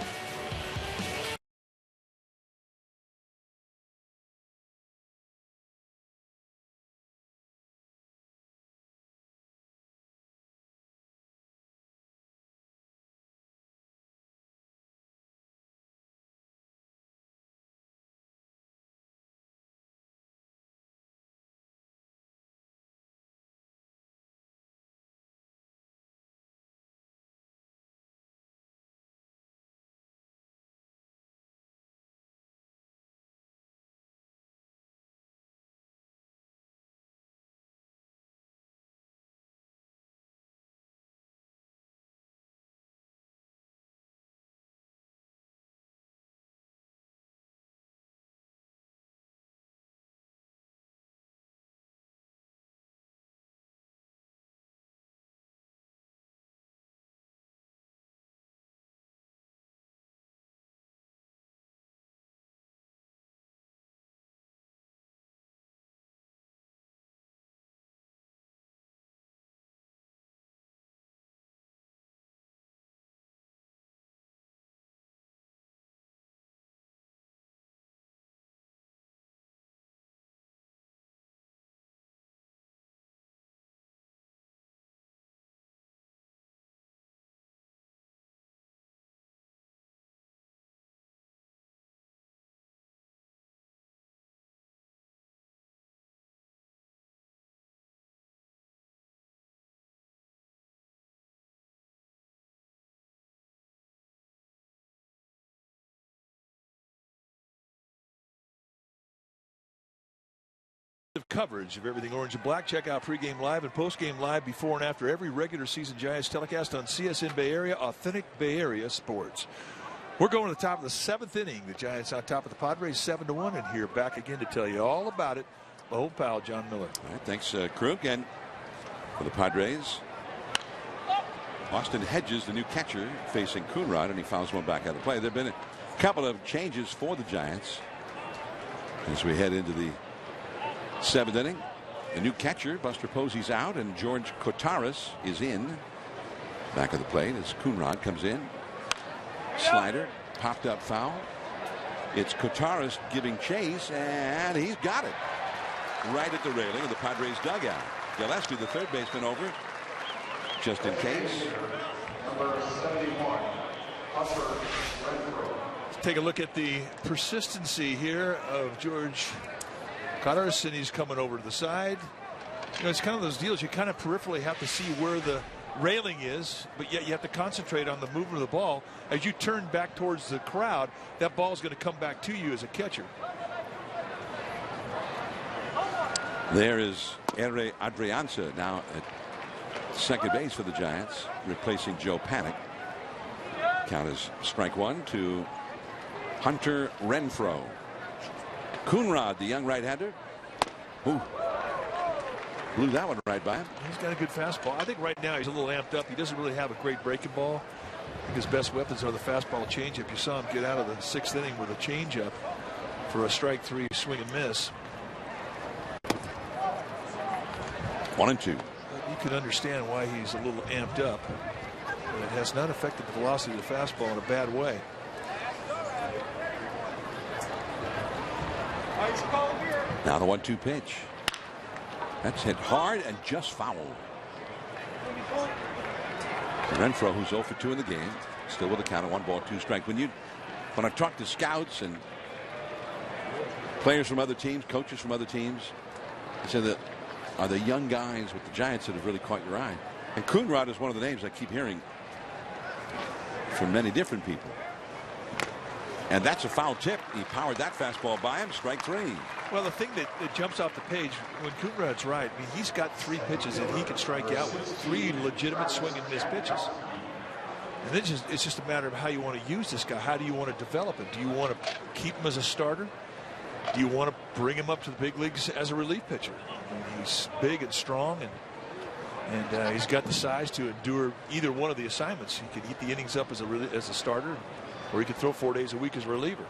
coverage of everything Orange and Black. Check out pregame live and postgame live before and after every regular season Giants telecast on CSN Bay Area, authentic Bay Area sports. We're going to the top of the 7th inning. The Giants on top of the Padres 7-1, and here back again to tell you all about it, my old pal John Miller. All right, thanks, Krug. And for the Padres, Austin Hedges, the new catcher, facing Coonrod, and he fouls one back out of play. There have been a couple of changes for the Giants as we head into the 7th inning. The new catcher, Buster Posey's out, and George Kotaras is in. Back of the plate as Coonrod comes in. Slider, popped up foul. It's Kotaras giving chase, and he's got it. Right at the railing of the Padres dugout. Gillespie, the third baseman, over. Just in case. Let's take a look at the persistency here of George Kotaras, and he's coming over to the side. You know, it's kind of those deals you kind of peripherally have to see where the railing is, but yet you have to concentrate on the movement of the ball. As you turn back towards the crowd, that ball is going to come back to you as a catcher. There is Ere Adrianza now at second base for the Giants, replacing Joe Panic. Count is strike one to Hunter Renfroe. Coonrod, the young right-hander. Ooh. Blew that one right by him. He's got a good fastball. I think right now he's a little amped up. He doesn't really have a great breaking ball. I think his best weapons are the fastball, changeup. You saw him get out of the 6th inning with a changeup for a strike 3 swing and miss. 1-2. You can understand why he's a little amped up. But it has not affected the velocity of the fastball in a bad way. Now the 1-2 pitch. That's hit hard and just foul. Renfroe, who's 0 for 2 in the game, still with a count of 1-2 strike. When I talk to scouts and players from other teams, coaches from other teams, they say that are the young guys with the Giants that have really caught your eye. And Coonrod is one of the names I keep hearing from many different people. And that's a foul tip. He powered that fastball by him. Strike 3. Well, the thing that jumps off the page when Coonrod's right, I mean, he's got 3 pitches that he can strike out with, 3 legitimate swing and miss pitches. And then it's just a matter of how you want to use this guy. How do you want to develop him? Do you want to keep him as a starter? Do you want to bring him up to the big leagues as a relief pitcher? I mean, he's big and strong, and he's got the size to endure either one of the assignments. He could eat the innings up as a starter, or he could throw 4 days a week as a reliever.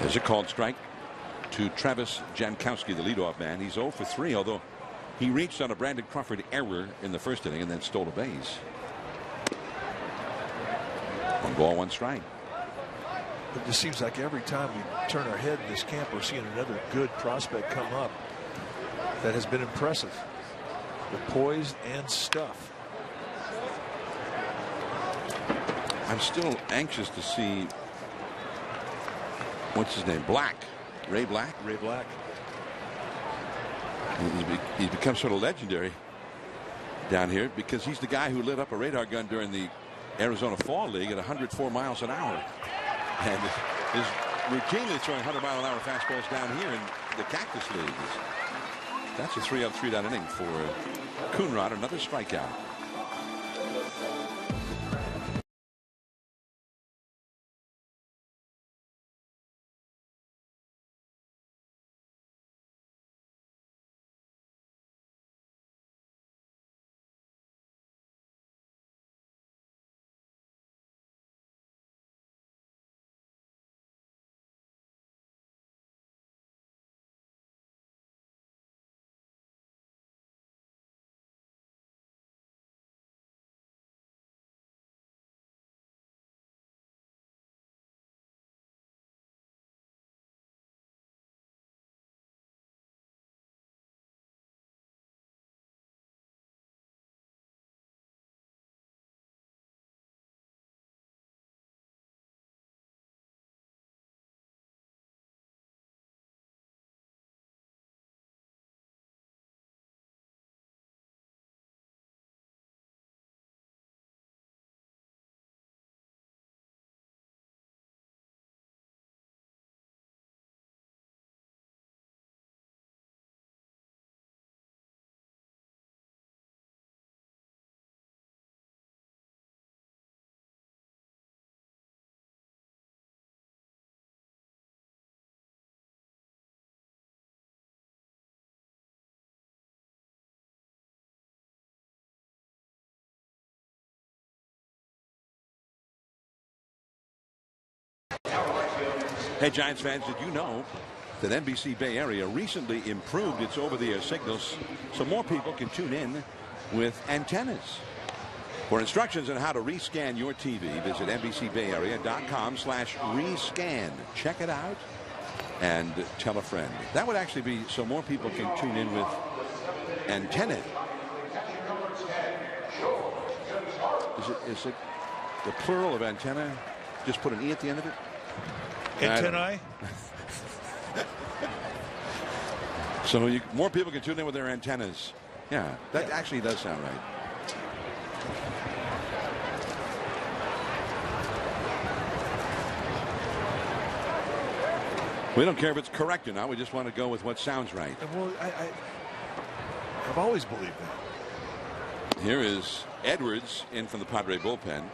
There's a called strike to Travis Jankowski, the leadoff man. He's 0 for 3, although he reached on a Brandon Crawford error in the 1st inning and then stole a base. 1 ball, 1 strike. It just seems like every time we turn our head in this camp, we're seeing another good prospect come up that has been impressive with poise and stuff. I'm still anxious to see what's his name, Black, Ray Black. Ray Black. He's become sort of legendary down here because he's the guy who lit up a radar gun during the Arizona Fall League at 104 miles an hour, and is routinely throwing 100-mile-an-hour fastballs down here in the Cactus League. That's a 3-out, 3-down inning for Coonrod. Another strikeout. Hey, Giants fans, did you know that NBC Bay Area recently improved its over-the-air signals so more people can tune in with antennas? For instructions on how to rescan your TV, visit NBCBayArea.com/rescan. Check it out and tell a friend. That would actually be so more people can tune in with antenna. Is it the plural of antenna? Just put an E at the end of it? Antennae? So more people can tune in with their antennas. Yeah, that actually does sound right. We don't care if it's correct or not. We just want to go with what sounds right. Well, I've always believed that. Here is Edwards in from the Padre bullpen.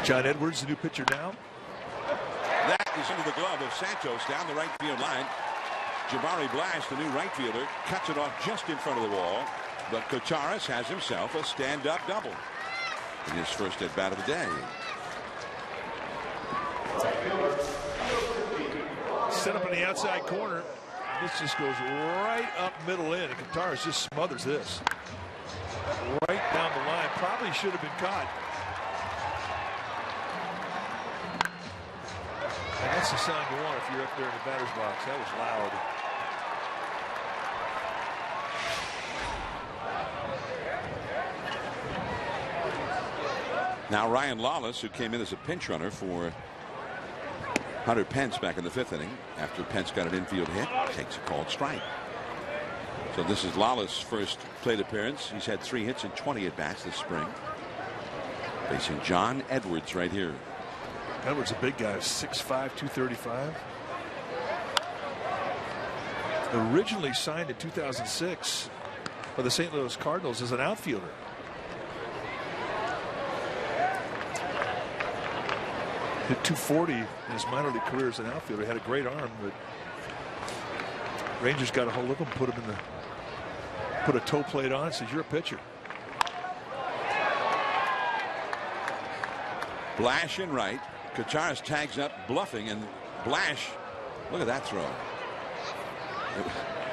John Edwards, the new pitcher now. That is into the glove of Santos down the right field line. Jabari Blash, the new right fielder, cuts it off just in front of the wall. But Kocharis has himself a stand-up double in his first at bat of the day. Set up in the outside corner. This just goes right up middle in, and Kocharis just smothers this. Right down the line. Probably should have been caught. And that's the sound you want if you're up there in the batter's box. That was loud. Now Ryan Lawless, who came in as a pinch runner for Hunter Pence back in the 5th inning after Pence got an infield hit, takes a called strike. So this is Lawless' first plate appearance. He's had 3 hits and 20 at bats this spring. Facing John Edwards right here. Edwards, a big guy, 6'5", 235. Originally signed in 2006 by the St. Louis Cardinals as an outfielder. Hit 240 in his minor league career as an outfielder. He had a great arm, but Rangers got a hold of him, put a toe plate on, and says, "You're a pitcher." Blash in right. Kocharis tags up, bluffing, and Blash, look at that throw.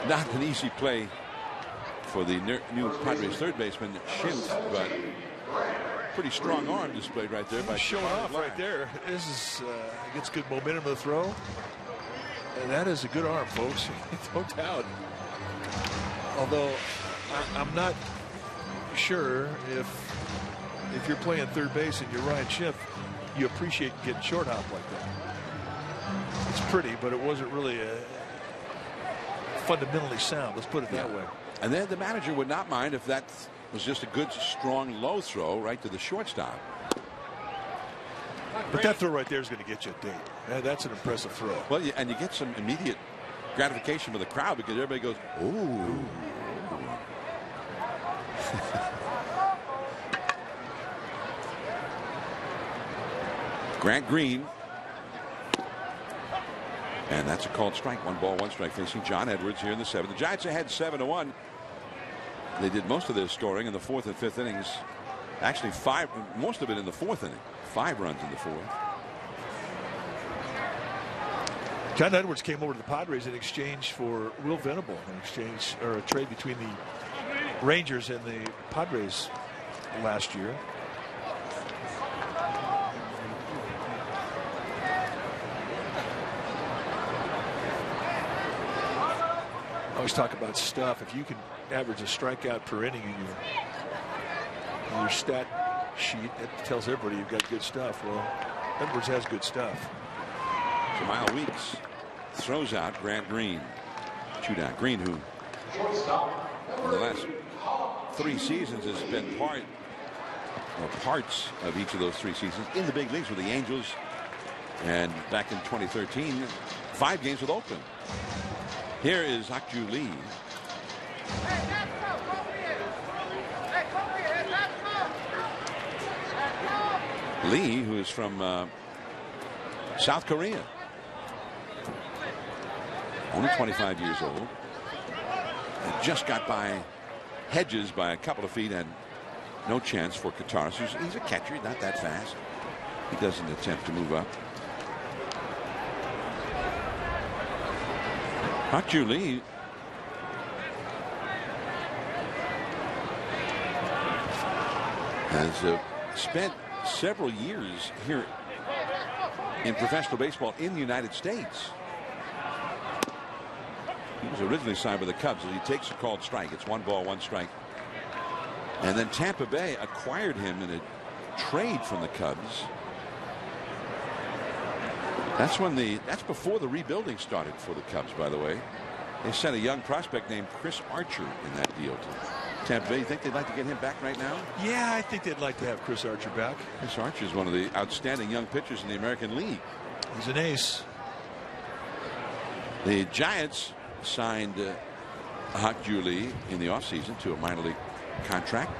Not an easy play for the new Padres third baseman, Schimpf, but pretty strong arm displayed right there by showing off right there. This is gets good momentum of the throw, and that is a good arm, folks. No doubt. Although I'm not sure if you're playing third base and you're Ryan Schimpf, you appreciate getting short hop like that. It's pretty, but it wasn't really fundamentally sound. Let's put it that way. And then the manager would not mind if that was just a good, strong, low throw right to the shortstop. But that throw right there is going to get you a date. That's an impressive throw. Well, and you get some immediate gratification for the crowd because everybody goes, "Ooh." Grant Green. And that's a called strike. 1 ball, 1 strike facing John Edwards here in the 7th. The Giants ahead 7-1. They did most of their scoring in the 4th and 5th innings. Actually, most of it in the 4th inning. 5 runs in the 4th. John Edwards came over to the Padres in exchange for Will Venable, a trade between the Rangers and the Padres last year. I always talk about stuff. If you can average a strikeout per inning in your stat sheet, it tells everybody you've got good stuff. Well, Edwards has good stuff. Jamal Weeks throws out Grant Green. Shootout. Green, who in the last 3 seasons has been parts of each of those 3 seasons in the big leagues with the Angels, and back in 2013, 5 games with Oakland. Here is Akju Lee. Lee, who is from South Korea. Only 25 years old. And just got by Hedges by a couple of feet and no chance for Kataris. He's a catcher, not that fast. He doesn't attempt to move up. Hak-Ju Lee has spent several years here in professional baseball in the United States. He was originally signed by the Cubs. He takes a called strike. It's 1 ball, 1 strike. And then Tampa Bay acquired him in a trade from the Cubs. That's before the rebuilding started for the Cubs, by the way. They sent a young prospect named Chris Archer in that deal to Tampa Bay. You think they'd like to get him back right now? Yeah, I think they'd like to have Chris Archer back. Chris Archer is one of the outstanding young pitchers in the American League. He's an ace. The Giants signed Hak-Ju Lee in the offseason to a minor league contract.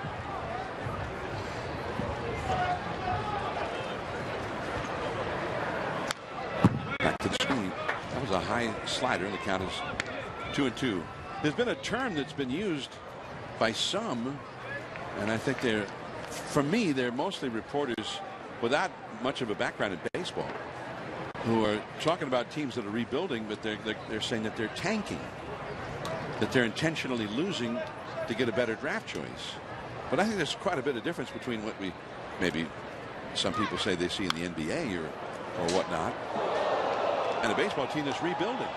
Back to the screen. That was a high slider, and the count is 2-2. There's been a term that's been used by some, and I think for me, they're mostly reporters without much of a background in baseball, who are talking about teams that are rebuilding, but they're saying that they're tanking, that they're intentionally losing to get a better draft choice. But I think there's quite a bit of difference between what maybe some people say they see in the NBA or whatnot, and a baseball team that's rebuilding.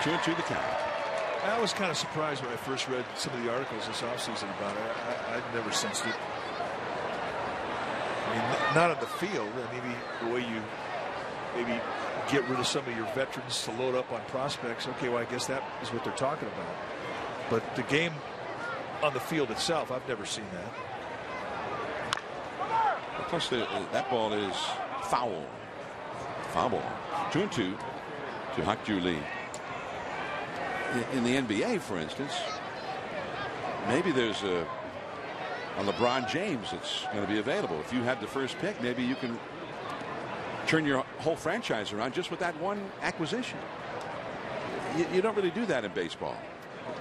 2-2 the count. I was kind of surprised when I first read some of the articles this offseason about it. I'd never sensed it. I mean, not on the field. Maybe the way you maybe get rid of some of your veterans to load up on prospects. Okay, well, I guess that is what they're talking about. But the game on the field itself, I've never seen that. Plus, that ball is foul. Foul ball. 2-2 to Hak-Ju Lee. In the NBA, for instance, maybe there's a LeBron James that's going to be available. If you had the first pick, maybe you can turn your whole franchise around just with that one acquisition. You don't really do that in baseball.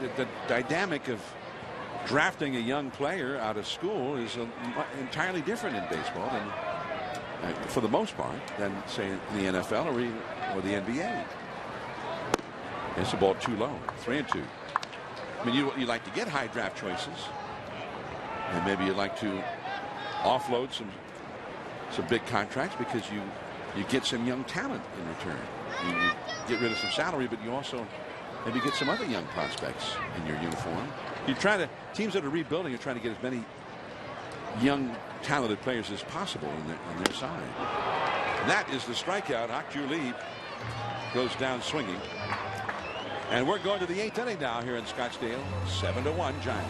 The dynamic of drafting a young player out of school is entirely different in baseball than, for the most part, than say in the NFL or the NBA. It's the ball too low. 3-2. I mean, you like to get high draft choices, and maybe you'd like to offload some big contracts because you get some young talent in return. You get rid of some salary, but you also maybe get some other young prospects in your uniform. Teams that are rebuilding are trying to get as many young talented players as possible on their side. And that is the strikeout. Hak-Ju Lee goes down swinging. And we're going to the 8th inning now here in Scottsdale. 7-1 Giants.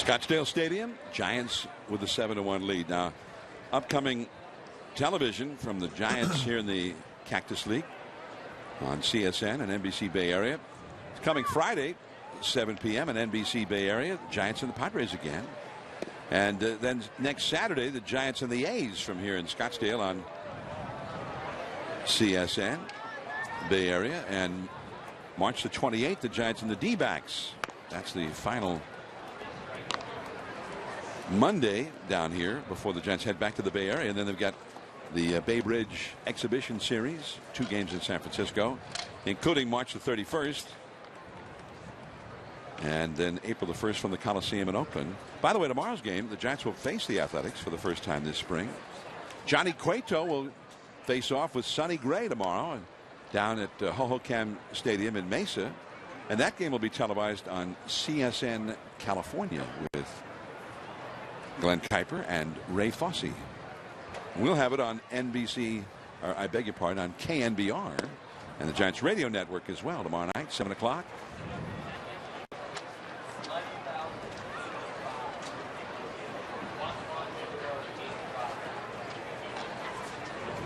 Scottsdale Stadium, Giants with a 7-1 lead. Now, upcoming television from the Giants here in the Cactus League on CSN and NBC Bay Area. It's coming Friday, 7 p.m. on NBC Bay Area. The Giants and the Padres again. And then next Saturday, the Giants and the A's from here in Scottsdale on CSN Bay Area. And March the 28th, the Giants and the D-backs. That's the final Monday down here before the Giants head back to the Bay Area. And then they've got the Bay Bridge Exhibition Series, 2 games in San Francisco, including March the 31st. And then April the 1st from the Coliseum in Oakland. By the way, tomorrow's game, the Giants will face the Athletics for the first time this spring. Johnny Cueto will face off with Sonny Gray tomorrow and down at Hohokam Stadium in Mesa. And that game will be televised on CSN California with Glenn Kuiper and Ray Fosse. We'll have it on NBC, or I beg your pardon, on KNBR and the Giants radio network as well tomorrow night, 7 o'clock.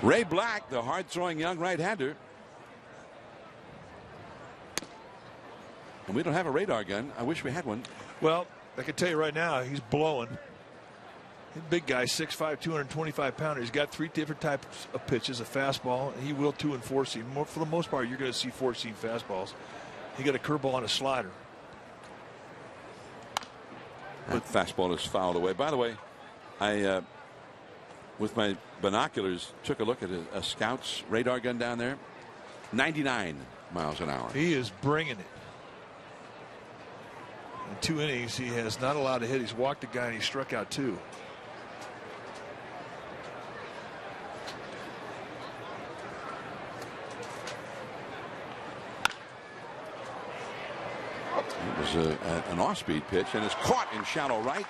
Ray Black, the hard-throwing young right-hander. And we don't have a radar gun. I wish we had one. Well, I can tell you right now, he's blowing. He's a big guy, 6'5", 225 pounder. He's got 3 different types of pitches, a fastball. He will 2- and 4-seam. For the most part, you're going to see 4-seam fastballs. He got a curveball and a slider. That fastball is fouled away. By the way, I with my binoculars took a look at a scout's radar gun down there. 99 miles an hour. He is bringing it. In 2 innings, he has not allowed a hit. He's walked a guy and he struck out 2. It was an off-speed pitch and is caught in shallow right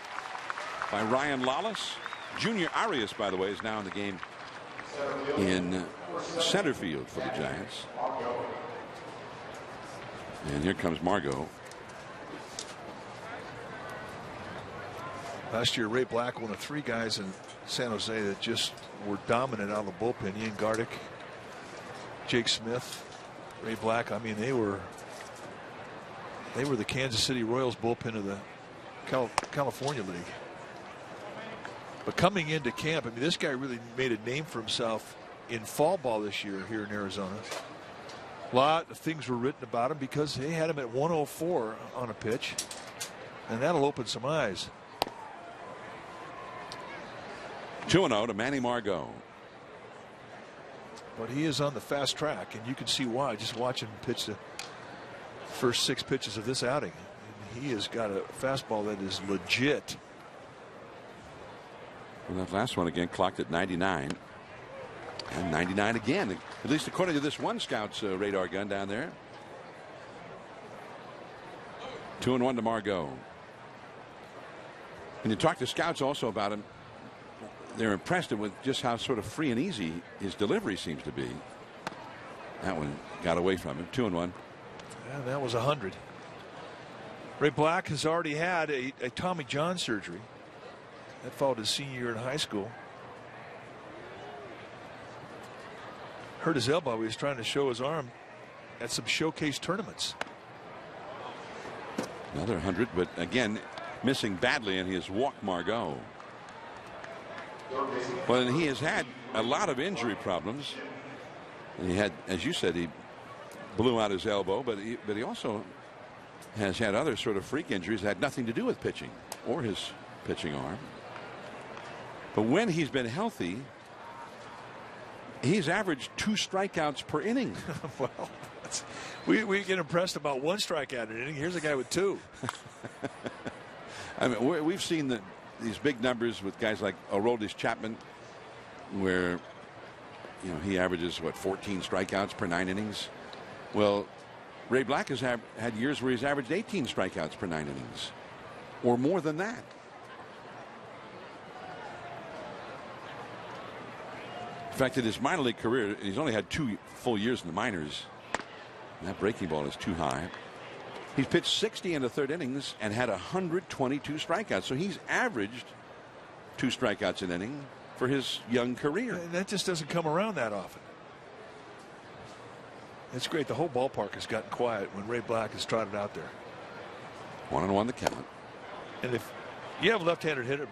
by Ryan Lawless. Junior Arias, by the way, is now in the game in center field for the Giants. And here comes Margot. Last year, Ray Black, one of 3 guys in San Jose that just were dominant out of the bullpen. Ian Gardick, Jake Smith, Ray Black. I mean, they were the Kansas City Royals bullpen of the California League. But coming into camp, I mean, this guy really made a name for himself in fall ball this year here in Arizona. A lot of things were written about him because they had him at 104 on a pitch, and that'll open some eyes. 2-0 to Manny Margot. But he is on the fast track, and you can see why just watching him pitch the first 6 pitches of this outing. And he has got a fastball that is legit. Well, that last one again clocked at 99. And 99 again, at least according to this one scout's radar gun down there. 2-1 to Margot. And you talk to scouts also about him. They're impressed with just how sort of free and easy his delivery seems to be. That one got away from him. 2-1. Yeah, that was 100. Ray Black has already had a Tommy John surgery. That followed his senior year in high school. Hurt his elbow. He was trying to show his arm at some showcase tournaments. Another 100, but again, missing badly, and he has walked Margot. Well, and he has had a lot of injury problems. And he had, as you said, he blew out his elbow, but he also has had other sort of freak injuries that had nothing to do with pitching or his pitching arm. But when he's been healthy, he's averaged 2 strikeouts per inning. Well, we get impressed about 1 strikeout an inning. Here's a guy with 2. I mean, we've seen these big numbers with guys like Aroldis Chapman, where he averages 14 strikeouts per 9 innings. Well, Ray Black has had years where he's averaged 18 strikeouts per 9 innings, or more than that. In fact, in his minor league career, he's only had 2 full years in the minors. And that breaking ball is too high. He's pitched 60 in the third innings and had 122 strikeouts. So he's averaged 2 strikeouts an inning for his young career. And that just doesn't come around that often. It's great. The whole ballpark has gotten quiet when Ray Black is trotted out there. 1-1 the count. And if you have a left-handed hitter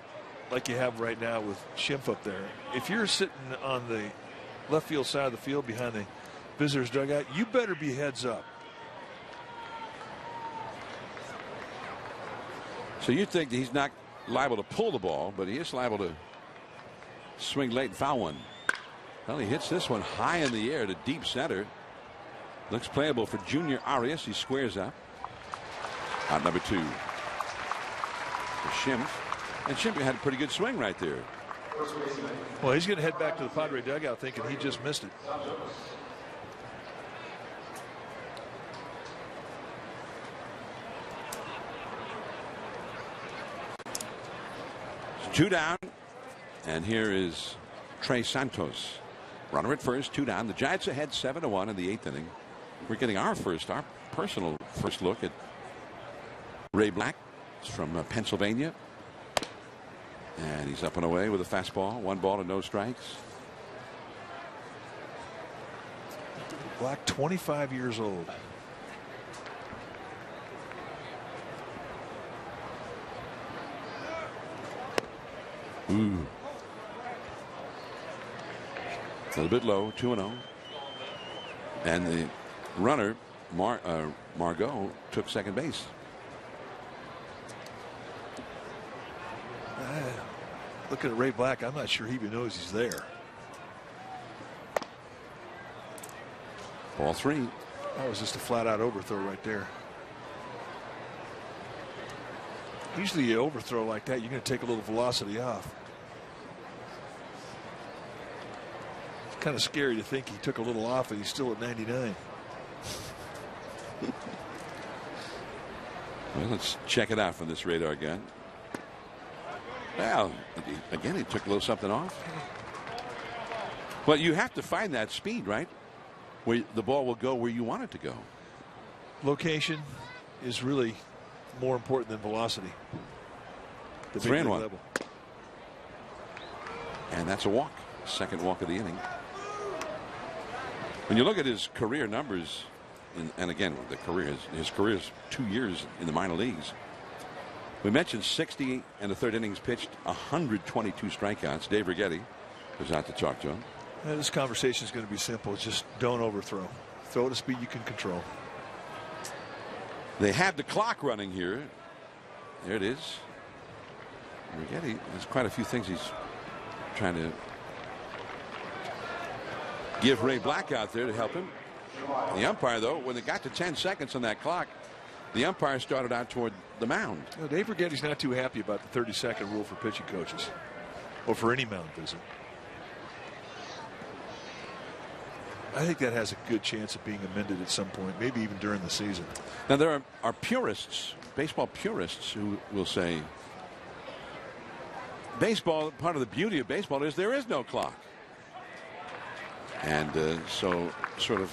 like you have right now with Schimpf up there, if you're sitting on the left field side of the field behind the visitor's dugout, you better be heads up. So you think that he's not liable to pull the ball, but he is liable to swing late and foul one. Well, he hits this one high in the air to deep center. Looks playable for Junior Arias. He squares up. Out number 2. For Schimpf. And Schimpf had a pretty good swing right there. Well, he's going to head back to the Padre dugout thinking he just missed it. It's 2 down. And here is Trey Santos. Runner at first, 2 down. The Giants ahead 7-1 in the 8th inning. We're getting our personal first look at Ray Black. It's from Pennsylvania. And he's up and away with a fastball. 1 ball and no strikes. Black, 25 years old. Ooh. A little bit low, 2-0. And the runner, Margot, took second base. Looking at Ray Black, I'm not sure he even knows he's there. Ball 3. That was just a flat-out overthrow right there. Usually you overthrow like that, you're going to take a little velocity off. It's kind of scary to think he took a little off and he's still at 99. Well, let's check it out from this radar gun. Well, again, he took a little something off. But you have to find that speed, right? Where the ball will go where you want it to go. Location is really more important than velocity. The 3-1. level. And that's a walk. Second walk of the inning. When you look at his career numbers, and again, his career is 2 years in the minor leagues. We mentioned 60 in the third innings pitched, 122 strikeouts. Dave Righetti was out to talk to him. This conversation is going to be simple. Just don't overthrow. Throw at a speed you can control. They have the clock running here. There it is. Righetti, there's quite a few things he's trying to give Ray Black out there to help him. The umpire, though, when it got to 10 seconds on that clock, the umpire started out toward the mound. You know, Dave Righetti's not too happy about the 30-second rule for pitching coaches or for any mound visit. I think that has a good chance of being amended at some point, maybe even during the season. Now, there are purists, baseball purists, who will say baseball, part of the beauty of baseball is there is no clock. And so sort of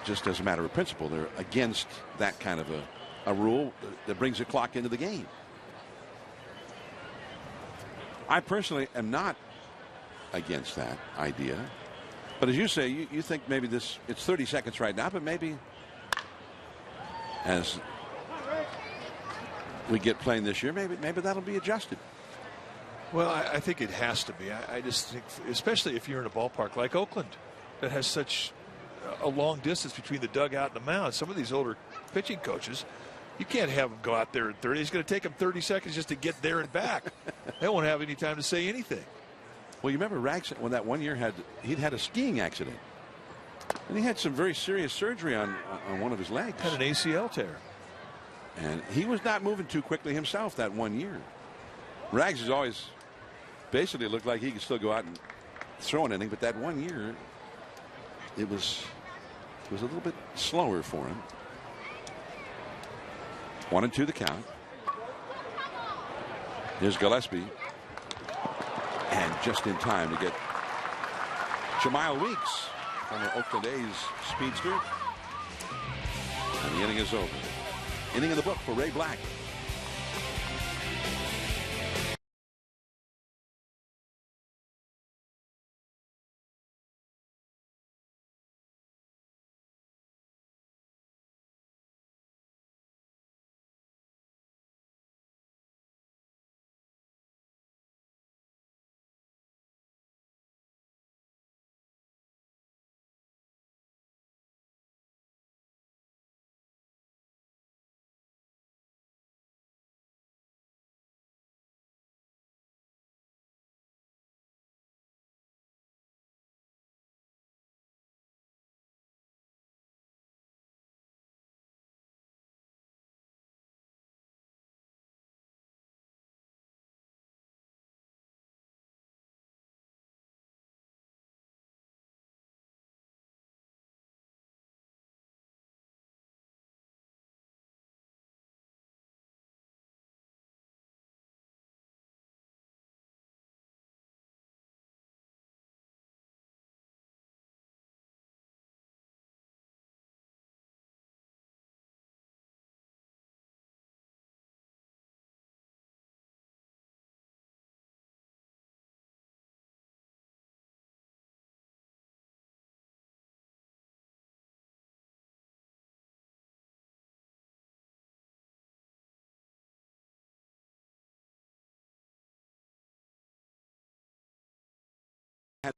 just as a matter of principle, they're against that kind of a rule that brings a clock into the game. I personally am not against that idea. But as you say, you think maybe it's 30 seconds right now, but maybe as we get playing this year, maybe that'll be adjusted. Well, I think it has to be. I just think, especially if you're in a ballpark like Oakland that has such a long distance between the dugout and the mound. Some of these older pitching coaches, you can't have them go out there at 30. It's going to take them 30 seconds just to get there and back. They won't have any time to say anything. Well, you remember Rags when that one year he'd had a skiing accident, and he had some very serious surgery on one of his legs. Had an ACL tear, and he was not moving too quickly himself that one year. Rags has always basically looked like he could still go out and throw an inning, but that one year it was a little bit slower for him. 1-2 the count. Here's Gillespie. And just in time to get Jamal Weeks from the Oakland A's speedster. And the inning is over. inning in the book for Ray Black.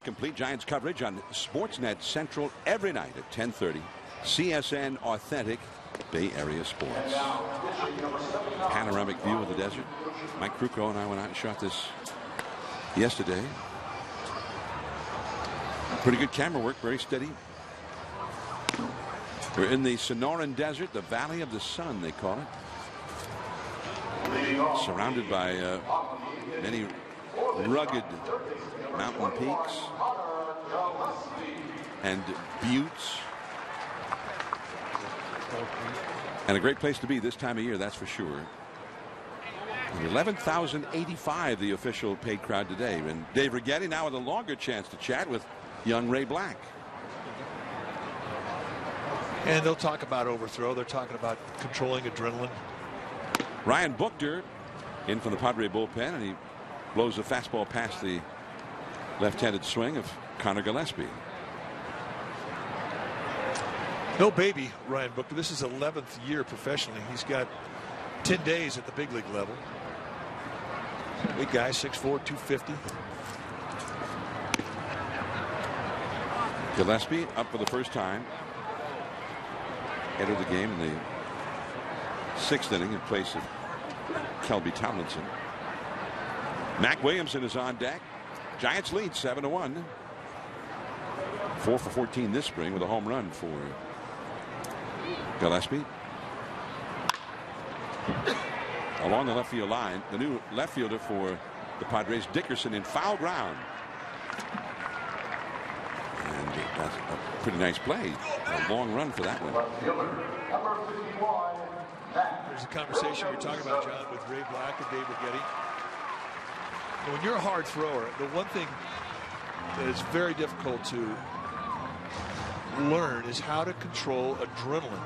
Complete Giants coverage on Sportsnet Central every night at 10:30. CSN Authentic Bay Area Sports. Panoramic view of the desert. Mike Krukow and I went out and shot this yesterday. Pretty good camera work, very steady. We're in the Sonoran Desert, the Valley of the Sun, they call it. Surrounded by many rugged mountain peaks and buttes, and a great place to be this time of year, that's for sure. 11,085 the official paid crowd today, and Dave Righetti now with a longer chance to chat with young Ray Black. And they'll talk about overthrow. They're talking about controlling adrenaline. Ryan Buchter in from the Padres bullpen, and he blows a fastball past the left-handed swing of Connor Gillespie. No baby, Ryan Buchter. This is 11th year professionally. He's got 10 days at the big league level. Big guy, 6'4", 250. Gillespie up for the first time. Entered the game in the 6th inning in place of Kelby Tomlinson. Mac Williamson is on deck. Giants lead 7-1. 4 for 14 this spring with a home run for Gillespie. Along the left field line, the new left fielder for the Padres, Dickerson, in foul ground. And that's a pretty nice play. A long run for that one. There's a conversation you're talking about, John, with Ray Black and Dave Righetti. When you're a hard thrower, the one thing that is very difficult to learn is how to control adrenaline.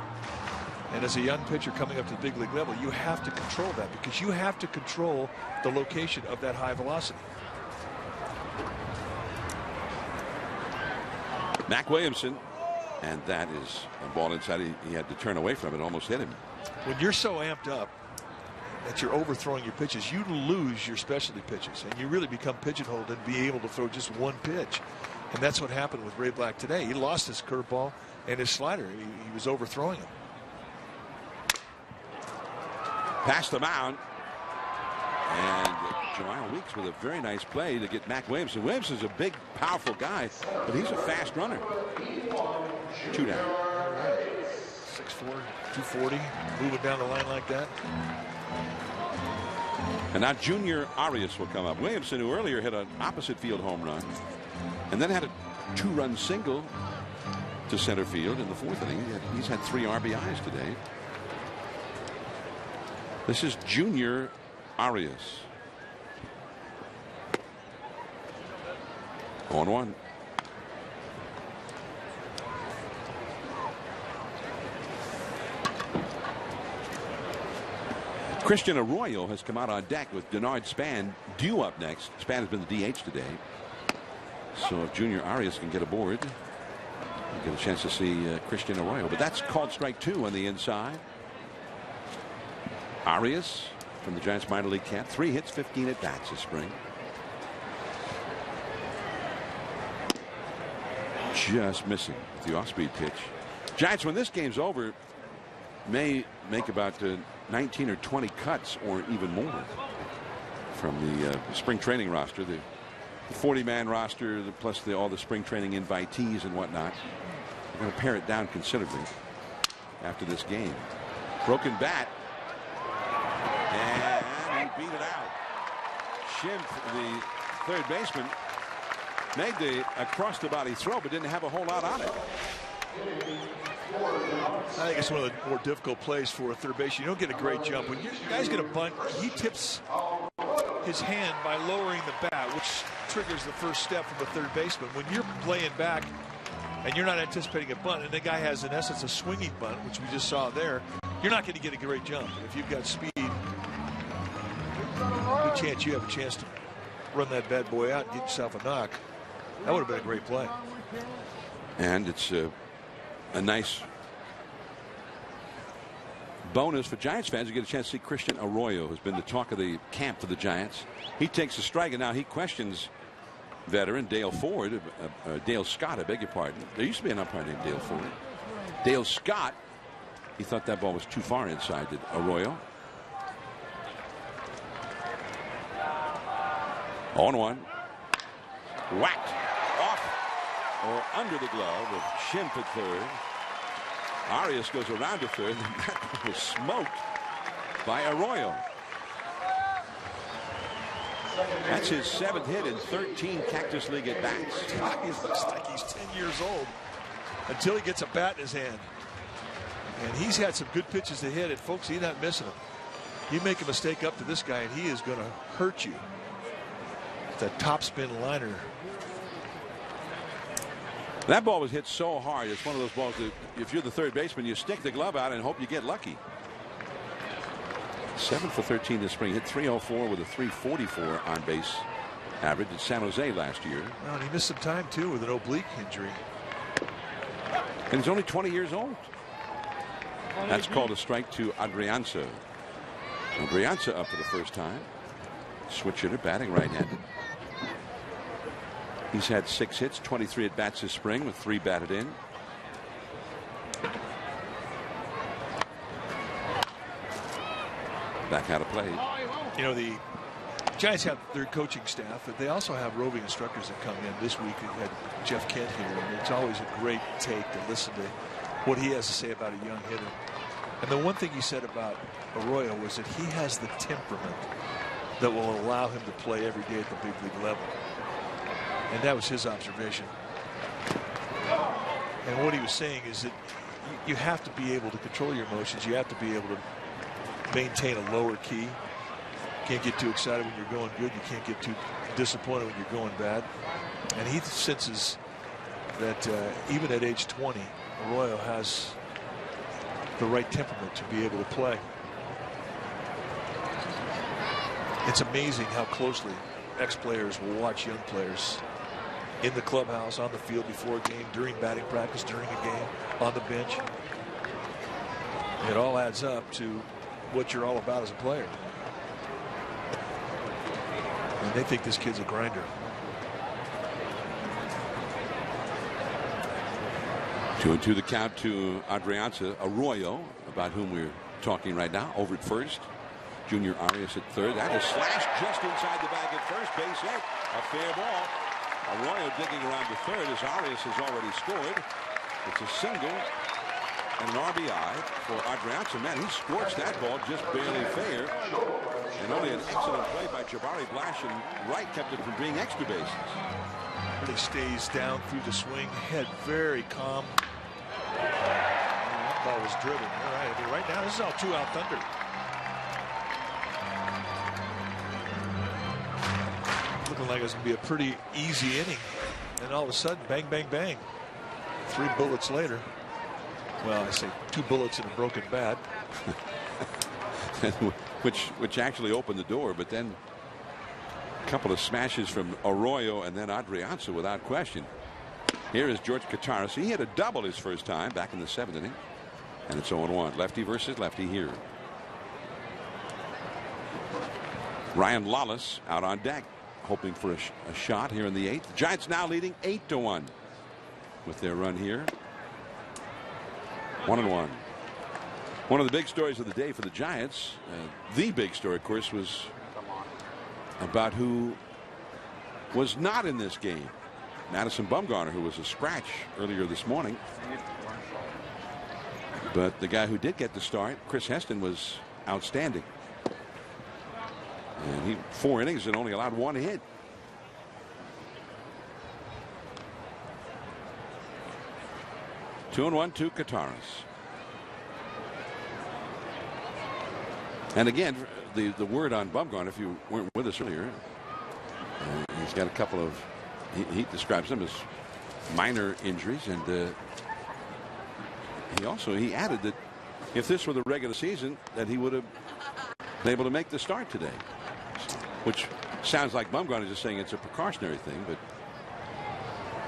And as a young pitcher coming up to the big league level, you have to control that, because you have to control the location of that high velocity. Mac Williamson, and that is a ball inside. He had to turn away from it, almost hit him. When you're so amped up that you're overthrowing your pitches, you lose your specialty pitches, and you really become pigeonholed and be able to throw just one pitch. And that's what happened with Ray Black today. He lost his curveball and his slider. He was overthrowing him. Past the mound, and Joel Weeks with a very nice play to get Mac Williamson. Williamson's a big, powerful guy, but he's a fast runner. 2 down. 6'4", 240, moving down the line like that. And now Junior Arias will come up. Williamson, who earlier hit an opposite field home run and then had a 2-run single to center field in the 4th inning. He's had 3 RBIs today. This is Junior Arias. 0-1. Christian Arroyo has come out on deck with Denard Span due up next. Span has been the DH today. So if Junior Arias can get aboard, you get a chance to see Christian Arroyo. But that's called strike 2 on the inside. Arias from the Giants minor league camp. 3 hits, 15 at bats this spring. Just missing with the off-speed pitch. Giants, when this game's over, may make about 19 or 20 cuts or even more from the spring training roster. The 40-man roster, plus all the spring training invitees and whatnot. They're going to pare it down considerably after this game. Broken bat. And he beat it out. Schimpf, the third baseman, made the across-the-body throw, but didn't have a whole lot on it. I think it's one of the more difficult plays for a third base. You don't get a great jump. When your guy's going to bunt, he tips his hand by lowering the bat, which triggers the first step from the third baseman. When you're playing back and you're not anticipating a bunt, and the guy has, in essence, a swinging bunt, which we just saw there, you're not going to get a great jump. If you've got speed, good chance you have a chance to run that bad boy out and get yourself a knock. That would have been a great play. And it's a nice bonus for Giants fans to get a chance to see Christian Arroyo, who's been the talk of the camp for the Giants. He takes a strike, and now he questions veteran Dale Scott, I beg your pardon. There used to be an umpire named Dale Ford. Dale Scott, he thought that ball was too far inside, did Arroyo. 0-1. Whacked off or under the glove of Schimpf at third. Arias goes around to third, and that was smoked by Arroyo. That's his 7th hit in 13 Cactus League at bats. He looks like he's 10 years old until he gets a bat in his hand. And he's had some good pitches to hit, and folks, he's not missing them. You make a mistake up to this guy, and he is going to hurt you. That topspin liner. That ball was hit so hard. It's one of those balls that if you're the third baseman, you stick the glove out and hope you get lucky. 7 for 13 this spring. Hit .304 with a .344 on base average at San Jose last year. Well, and he missed some time too with an oblique injury. And he's only 20 years old. That's called a strike to Adrianza. Adrianza up for the first time. Switch hitter, batting right-handed. He's had 6 hits, 23 at bats this spring with 3 batted in. Back out of play. You know, the Giants have their coaching staff, but they also have roving instructors that come in. This week we had Jeff Kent here, and it's always a great take to listen to what he has to say about a young hitter. And the one thing he said about Arroyo was that he has the temperament that will allow him to play every day at the big league level. And that was his observation. And what he was saying is that you have to be able to control your emotions. You have to be able to maintain a lower key. You can't get too excited when you're going good. You can't get too disappointed when you're going bad. And he senses that even at age 20, Arroyo has the right temperament to be able to play. It's amazing how closely ex-players will watch young players in the clubhouse, on the field before a game, during batting practice, during a game, on the bench. It all adds up to what you're all about as a player. And they think this kid's a grinder. 2-2 the count to Adrianza. Arroyo, about whom we're talking right now, over at first. Junior Arias at third. That is slashed just inside the bag at first. Base hit. A fair ball. Arroyo digging around to third as Arias has already scored. It's a single and an RBI for Adrianza. Man, he scorched that ball just barely fair. And only an excellent play by Jabari Blash, and Wright kept it from being extra bases. Really stays down through the swing. Head very calm. That ball was driven. All right, I mean, right now this is all 2-out thunder. Looking like it's going to be a pretty easy inning. And all of a sudden, bang, bang, bang. 3 bullets later. Well, I say 2 bullets and a broken bat. which actually opened the door. But then a couple of smashes from Arroyo and then Adrianza without question. Here is George Kataris. He hit a double his first time back in the 7th inning. And it's 0-1. Lefty versus lefty here. Ryan Lawless out on deck, hoping for a shot here in the 8th. The Giants now leading 8-1 with their run here. 1-1. One of the big stories of the day for the Giants, the big story, of course, was about who was not in this game. Madison Bumgarner, who was a scratch earlier this morning. But the guy who did get the start, Chris Heston, was outstanding. And he 4 innings and only allowed 1 hit. Two and 1 to Kataris. And again, the word on Bumgarner, if you weren't with us earlier, he's got a couple of, he describes them as minor injuries, and he added that if this were the regular season, that he would have been able to make the start today, which sounds like Bumgarner just saying it's a precautionary thing,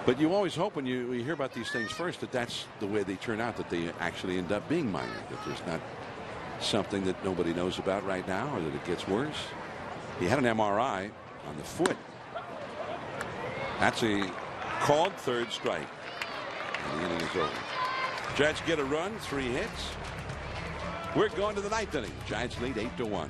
but you always hope when you hear about these things first that that's the way they turn out, that they actually end up being minor, that there's not something that nobody knows about right now, or that it gets worse. He had an MRI on the foot. That's a called 3rd strike, and the inning is over. Giants get a run, 3 hits. We're going to the 9th inning. Giants lead 8-1.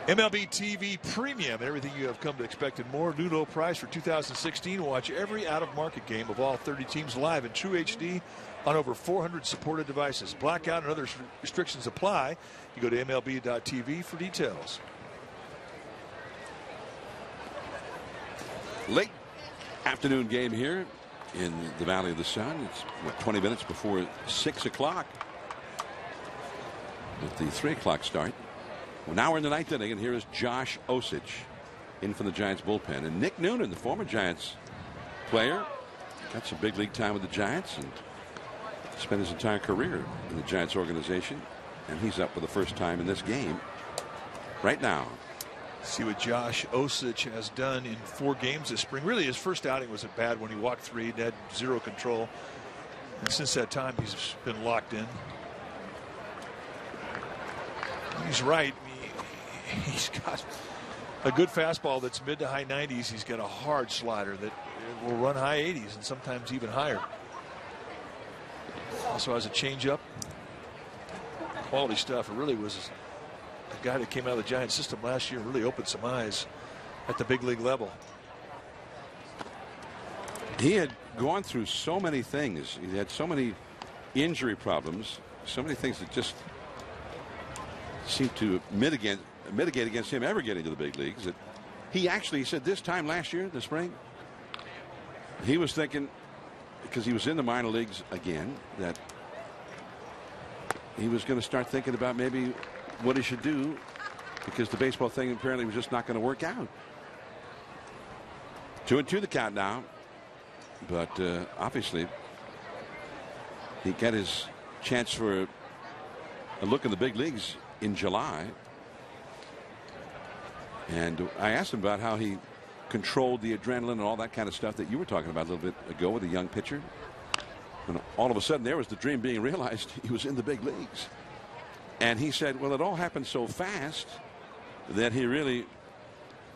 MLB TV Premium, everything you have come to expect and more. New low price for 2016. Watch every out-of-market game of all 30 teams live in true HD on over 400 supported devices. Blackout and other restrictions apply. You go to MLB.tv for details. Late afternoon game here in the Valley of the Sun. It's 20 minutes before 6 o'clock with the 3 o'clock start. Well, now we're in the 9th inning, and here is Josh Osich in from the Giants bullpen. And Nick Noonan, the former Giants player, got some big league time with the Giants and spent his entire career in the Giants organization. And he's up for the first time in this game right now. See what Josh Osich has done in 4 games this spring. Really, his first outing was a bad one. He walked 3, had 0 control. And since that time, he's been locked in. He's right. He's got a good fastball that's mid to high 90s. He's got a hard slider that will run high 80s and sometimes even higher. Also has a changeup. Quality stuff. It really was a guy that came out of the Giants system last year and really opened some eyes at the big league level. He had gone through so many things. He had so many injury problems, so many things that just seem to mitigate against him ever getting to the big leagues. That he actually said this time last year, the spring, he was thinking, because he was in the minor leagues again, that he was going to start thinking about maybe what he should do, because the baseball thing apparently was just not going to work out. 2-2 the count now, but obviously he got his chance for a look in the big leagues in July. And I asked him about how he controlled the adrenaline and all that kind of stuff that you were talking about a little bit ago with a young pitcher. And all of a sudden there was the dream being realized. He was in the big leagues. And he said, well, it all happened so fast that he really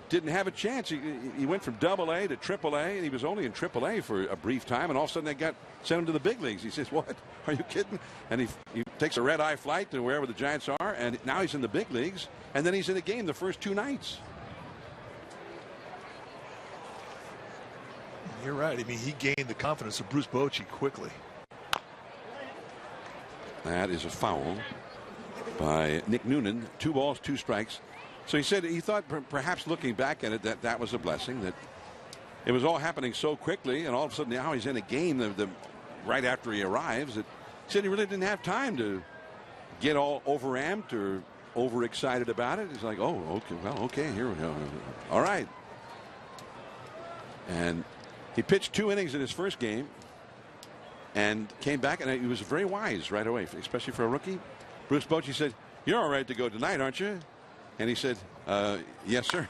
didn't have a chance. He went from AA to AAA, and he was only in AAA for a brief time, and all of a sudden they sent him to the big leagues. He says, what? Are you kidding? And he takes a red-eye flight to wherever the Giants are, and now he's in the big leagues, and then he's in the game the first 2 nights. You're right. I mean, he gained the confidence of Bruce Bochy quickly. That is a foul by Nick Noonan. 2 balls, 2 strikes. So he said he thought perhaps looking back at it that was a blessing, that it was all happening so quickly, and all of a sudden now he's in a game right after he arrives. That he said he really didn't have time to get all overamped or overexcited about it. He's like, oh, okay, well, okay, here we go. All right. And he pitched 2 innings in his first game and came back, and he was very wise right away, especially for a rookie. Bruce Bochy said, you're all right to go tonight, aren't you? And he said, yes, sir.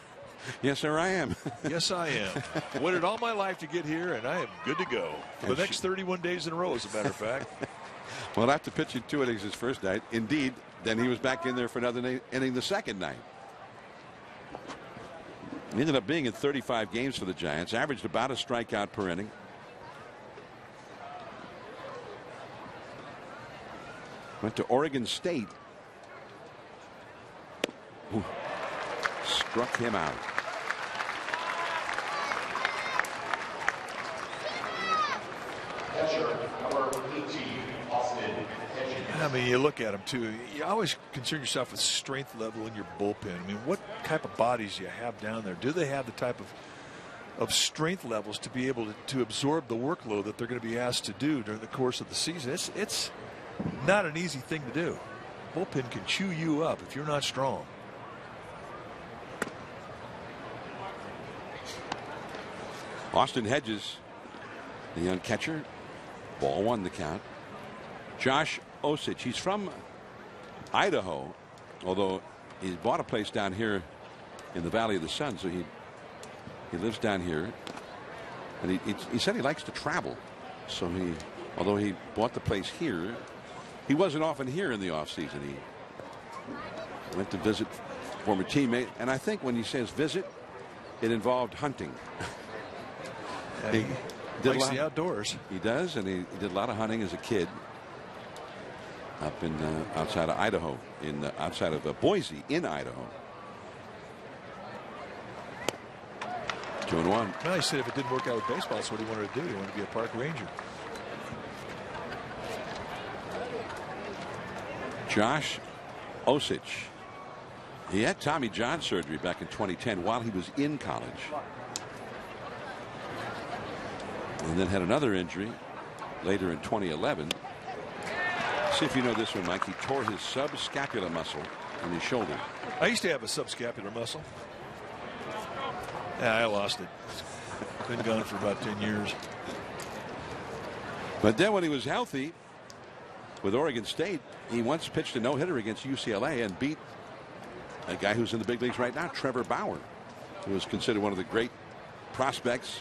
Yes, sir, I am. Yes, I am. Waited all my life to get here, and I am good to go for the next 31 days in a row, as a matter of fact. Well, after pitching 2 innings his first night, indeed, then he was back in there for another inning the second night. He ended up being in 35 games for the Giants, averaged about a strikeout per inning. Went to Oregon State. Ooh. Struck him out. I mean, you look at him too. You always concern yourself with strength level in your bullpen. I mean, what type of bodies do you have down there? Do they have the type of strength levels to be able to absorb the workload that they're going to be asked to do during the course of the season? It's not an easy thing to do. Bullpen can chew you up if you're not strong. Austin Hedges, the young catcher. Ball 1 the count. Josh Osich, he's from Idaho, although he's bought a place down here in the Valley of the Sun, so he lives down here, and he said he likes to travel. So although he bought the place here, he wasn't often here in the offseason. He went to visit former teammate, and I think when he says visit, it involved hunting. He likes the outdoors. He does, and he did a lot of hunting as a kid up in outside of Idaho, outside of Boise in Idaho. 2-1. Well, he said if it didn't work out with baseball, that's what he wanted to do. He wanted to be a park ranger. Josh Osich. He had Tommy John surgery back in 2010 while he was in college. And then had another injury later in 2011. See if you know this one, Mike. He tore his subscapular muscle in his shoulder. I used to have a subscapular muscle. Yeah, I lost it. Been gone for about 10 years. But then when he was healthy with Oregon State, he once pitched a no-hitter against UCLA and beat a guy who's in the big leagues right now, Trevor Bauer, who was considered one of the great prospects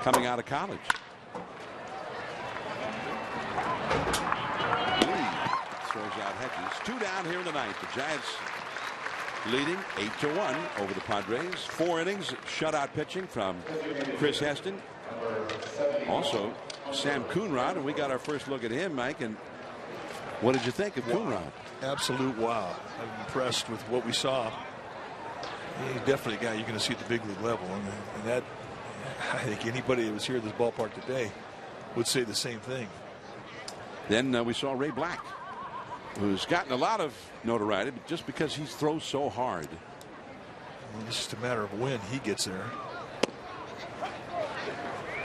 coming out of college. Throws out Hedges. 2 down here in the ninth. The Giants leading 8-1 over the Padres. 4 innings shutout pitching from Chris Heston. Also Sam Coonrod, and we got our first look at him, Mike. And what did you think of Coonrod? Absolute wow. I'm impressed with what we saw. He's definitely a guy you're going to see at the big league level, and that, I think anybody that was here at this ballpark today would say the same thing. Then we saw Ray Black, who's gotten a lot of notoriety just because he throws so hard. Well, it's just a matter of when he gets there.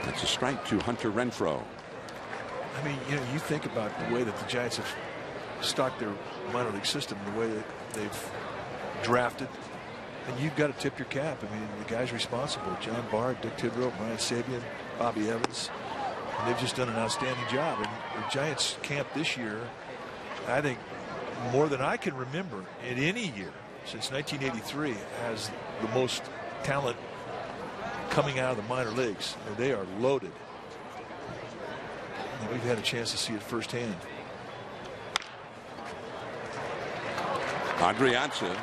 That's a strike to Hunter Renfroe. I mean, you think about the way that the Giants have stocked their minor league system, the way that they've drafted, and you've got to tip your cap. I mean, the guys responsible: John Bard, Dick Tidrow, Brian Sabian, Bobby Evans. And they've just done an outstanding job. And the Giants camp this year, I think, more than I can remember in any year since 1983, has the most talent coming out of the minor leagues. And they are loaded. And we've had a chance to see it firsthand. Adrianza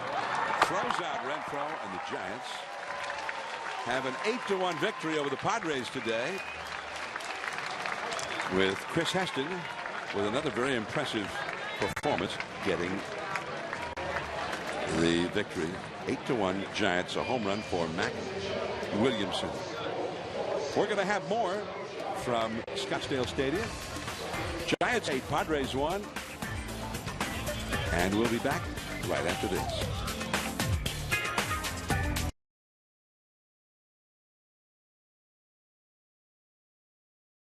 throws out Renfroe, and the Giants have an 8-1 victory over the Padres today, with Chris Heston with another very impressive performance, getting the victory. 8-1 Giants, a home run for Mac Williamson. We're going to have more from Scottsdale Stadium. Giants 8, Padres 1, and we'll be back right after this.